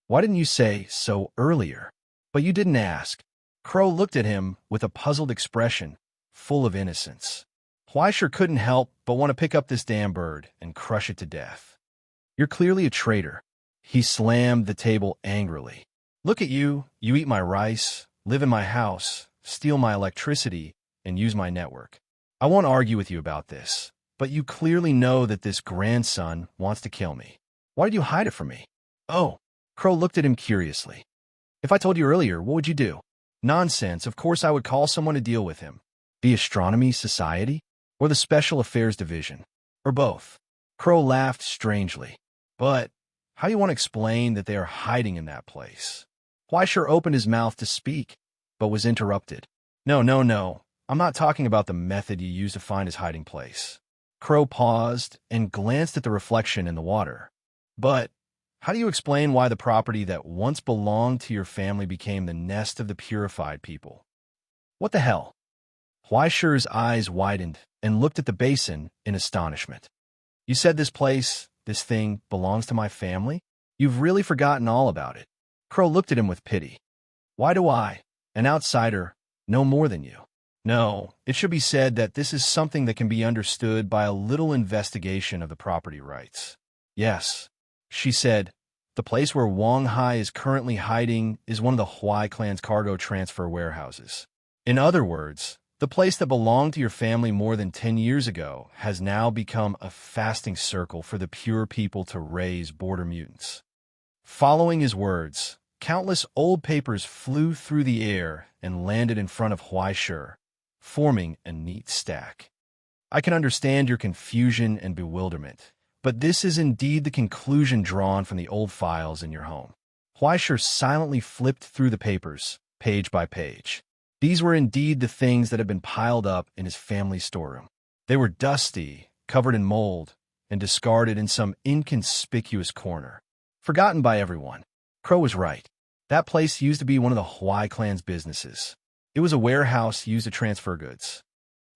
Why didn't you say so earlier? But you didn't ask. Crow looked at him with a puzzled expression, full of innocence. Fleischer couldn't help but want to pick up this damn bird and crush it to death. You're clearly a traitor. He slammed the table angrily. Look at you. You eat my rice, live in my house, steal my electricity, and use my network. I won't argue with you about this, but you clearly know that this grandson wants to kill me. Why did you hide it from me? Oh, Crow looked at him curiously. If I told you earlier, what would you do? Nonsense. Of course I would call someone to deal with him. The Astronomy Society? Or the Special Affairs Division? Or both? Crow laughed strangely. But how do you want to explain that they are hiding in that place? Fleischer opened his mouth to speak, but was interrupted. No. I'm not talking about the method you use to find his hiding place. Crow paused and glanced at the reflection in the water. But how do you explain why the property that once belonged to your family became the nest of the purified people? What the hell? Fleischer's eyes widened and looked at the basin in astonishment. You said this place, this thing, belongs to my family? You've really forgotten all about it. Crow looked at him with pity. Why do I, an outsider, know more than you? No, it should be said that this is something that can be understood by a little investigation of the property rights. Yes, she said, the place where Wang Hai is currently hiding is one of the Huai clan's cargo transfer warehouses. In other words, the place that belonged to your family more than 10 years ago has now become a fasting circle for the pure people to raise border mutants. Following his words, countless old papers flew through the air and landed in front of Fleischer, forming a neat stack. I can understand your confusion and bewilderment, but this is indeed the conclusion drawn from the old files in your home. Fleischer silently flipped through the papers, page by page. These were indeed the things that had been piled up in his family storeroom. They were dusty, covered in mold, and discarded in some inconspicuous corner. Forgotten by everyone. Crow was right. That place used to be one of the Huai clan's businesses. It was a warehouse used to transfer goods.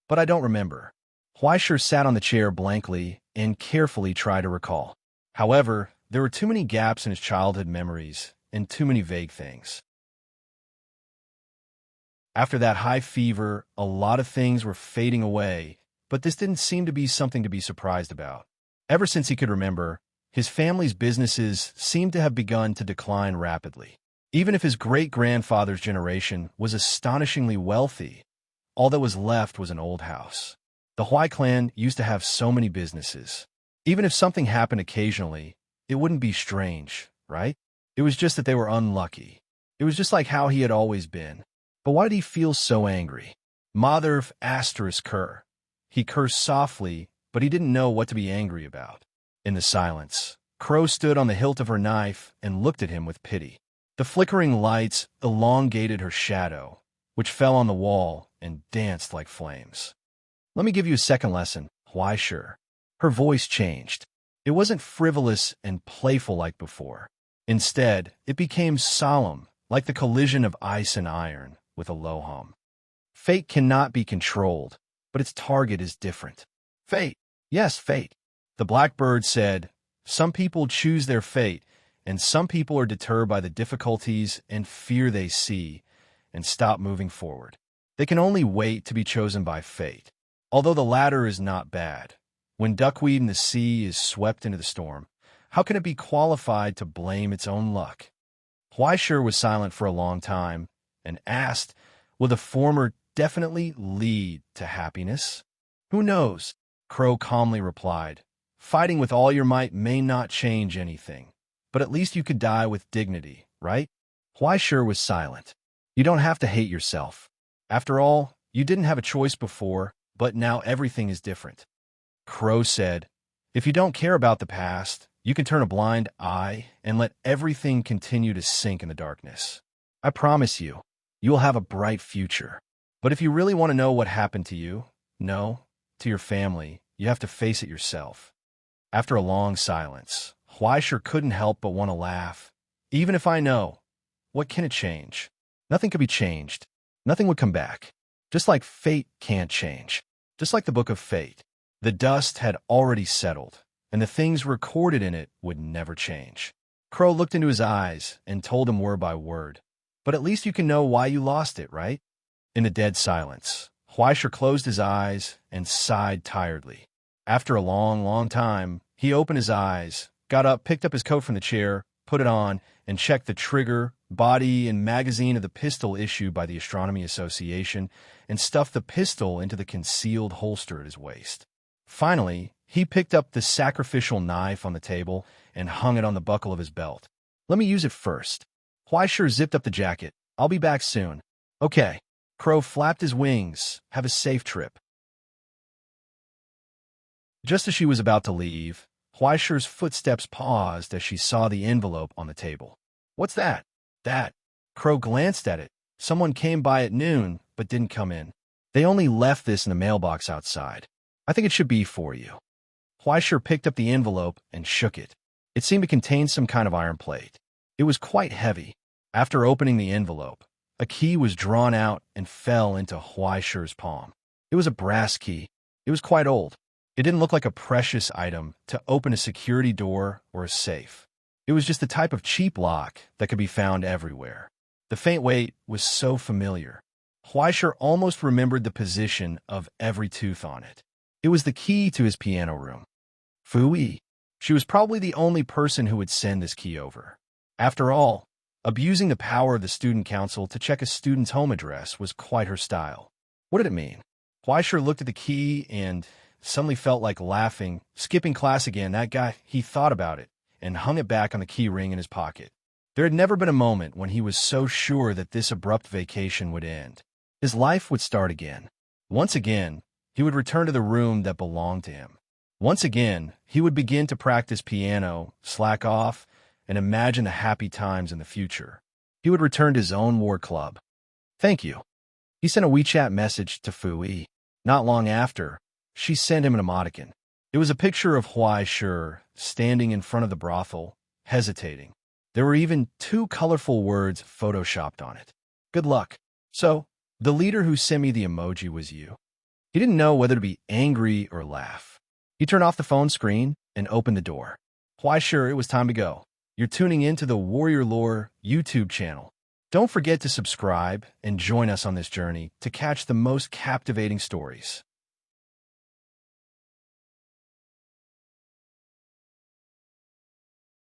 But I don't remember. Fleischer sat on the chair blankly and carefully tried to recall. However, there were too many gaps in his childhood memories and too many vague things. After that high fever, a lot of things were fading away, but this didn't seem to be something to be surprised about. Ever since he could remember, his family's businesses seemed to have begun to decline rapidly. Even if his great-grandfather's generation was astonishingly wealthy, all that was left was an old house. The Huai clan used to have so many businesses. Even if something happened occasionally, it wouldn't be strange, right? It was just that they were unlucky. It was just like how he had always been. But why did he feel so angry? Mother asterisk cur. He cursed softly, but he didn't know what to be angry about. In the silence, Crow stood on the hilt of her knife and looked at him with pity. The flickering lights elongated her shadow, which fell on the wall and danced like flames. Let me give you a second lesson, Fleischer. Her voice changed. It wasn't frivolous and playful like before. Instead, it became solemn, like the collision of ice and iron, with a low hum. Fate cannot be controlled, but its target is different. Fate. Yes, fate. The blackbird said, some people choose their fate, and some people are deterred by the difficulties and fear they see and stop moving forward. They can only wait to be chosen by fate. Although the latter is not bad. When duckweed in the sea is swept into the storm, how can it be qualified to blame its own luck? Fleischer was silent for a long time and asked, will the former definitely lead to happiness? Who knows? Crow calmly replied, fighting with all your might may not change anything, but at least you could die with dignity, right? Fleischer was silent. You don't have to hate yourself. After all, you didn't have a choice before, but now everything is different. Crow said, if you don't care about the past, you can turn a blind eye and let everything continue to sink in the darkness. I promise you, you will have a bright future. But if you really want to know what happened to you, no, to your family, you have to face it yourself. After a long silence, Fleischer couldn't help but want to laugh. Even if I know, what can it change? Nothing could be changed. Nothing would come back. Just like fate can't change. Just like the Book of Fate. The dust had already settled, and the things recorded in it would never change. Crow looked into his eyes and told him word by word. But at least you can know why you lost it, right? In a dead silence, Huaisher closed his eyes and sighed tiredly. After a long, long time, he opened his eyes, got up, picked up his coat from the chair, put it on, and checked the trigger, body, and magazine of the pistol issued by the Astronomy Association, and stuffed the pistol into the concealed holster at his waist. Finally, he picked up the sacrificial knife on the table and hung it on the buckle of his belt. Let me use it first. Huaisher zipped up the jacket. I'll be back soon. Okay. Crow flapped his wings. Have a safe trip. Just as she was about to leave, Huaisher's footsteps paused as she saw the envelope on the table. What's that? That. Crow glanced at it. Someone came by at noon, but didn't come in. They only left this in the mailbox outside. I think it should be for you. Huaisher picked up the envelope and shook it. It seemed to contain some kind of iron plate. It was quite heavy. After opening the envelope, a key was drawn out and fell into Huaisher's palm. It was a brass key. It was quite old. It didn't look like a precious item to open a security door or a safe. It was just the type of cheap lock that could be found everywhere. The faint weight was so familiar. Huaisher almost remembered the position of every tooth on it. It was the key to his piano room. Fui. She was probably the only person who would send this key over. After all, abusing the power of the student council to check a student's home address was quite her style. What did it mean? Huaisher looked at the key and suddenly felt like laughing, skipping class again. That guy, he thought about it and hung it back on the key ring in his pocket. There had never been a moment when he was so sure that this abrupt vacation would end. His life would start again. Once again, he would return to the room that belonged to him. Once again, he would begin to practice piano, slack off, and imagine the happy times in the future. He would return to his own war club. Thank you. He sent a WeChat message to Fui. Not long after, she sent him an emoticon. It was a picture of Huaisher standing in front of the brothel, hesitating. There were even 2 colorful words photoshopped on it. Good luck. So, the leader who sent me the emoji was you. He didn't know whether to be angry or laugh. He turned off the phone screen and opened the door. Huaisher, it was time to go. You're tuning in to the Warrior Lore YouTube channel. Don't forget to subscribe and join us on this journey to catch the most captivating stories.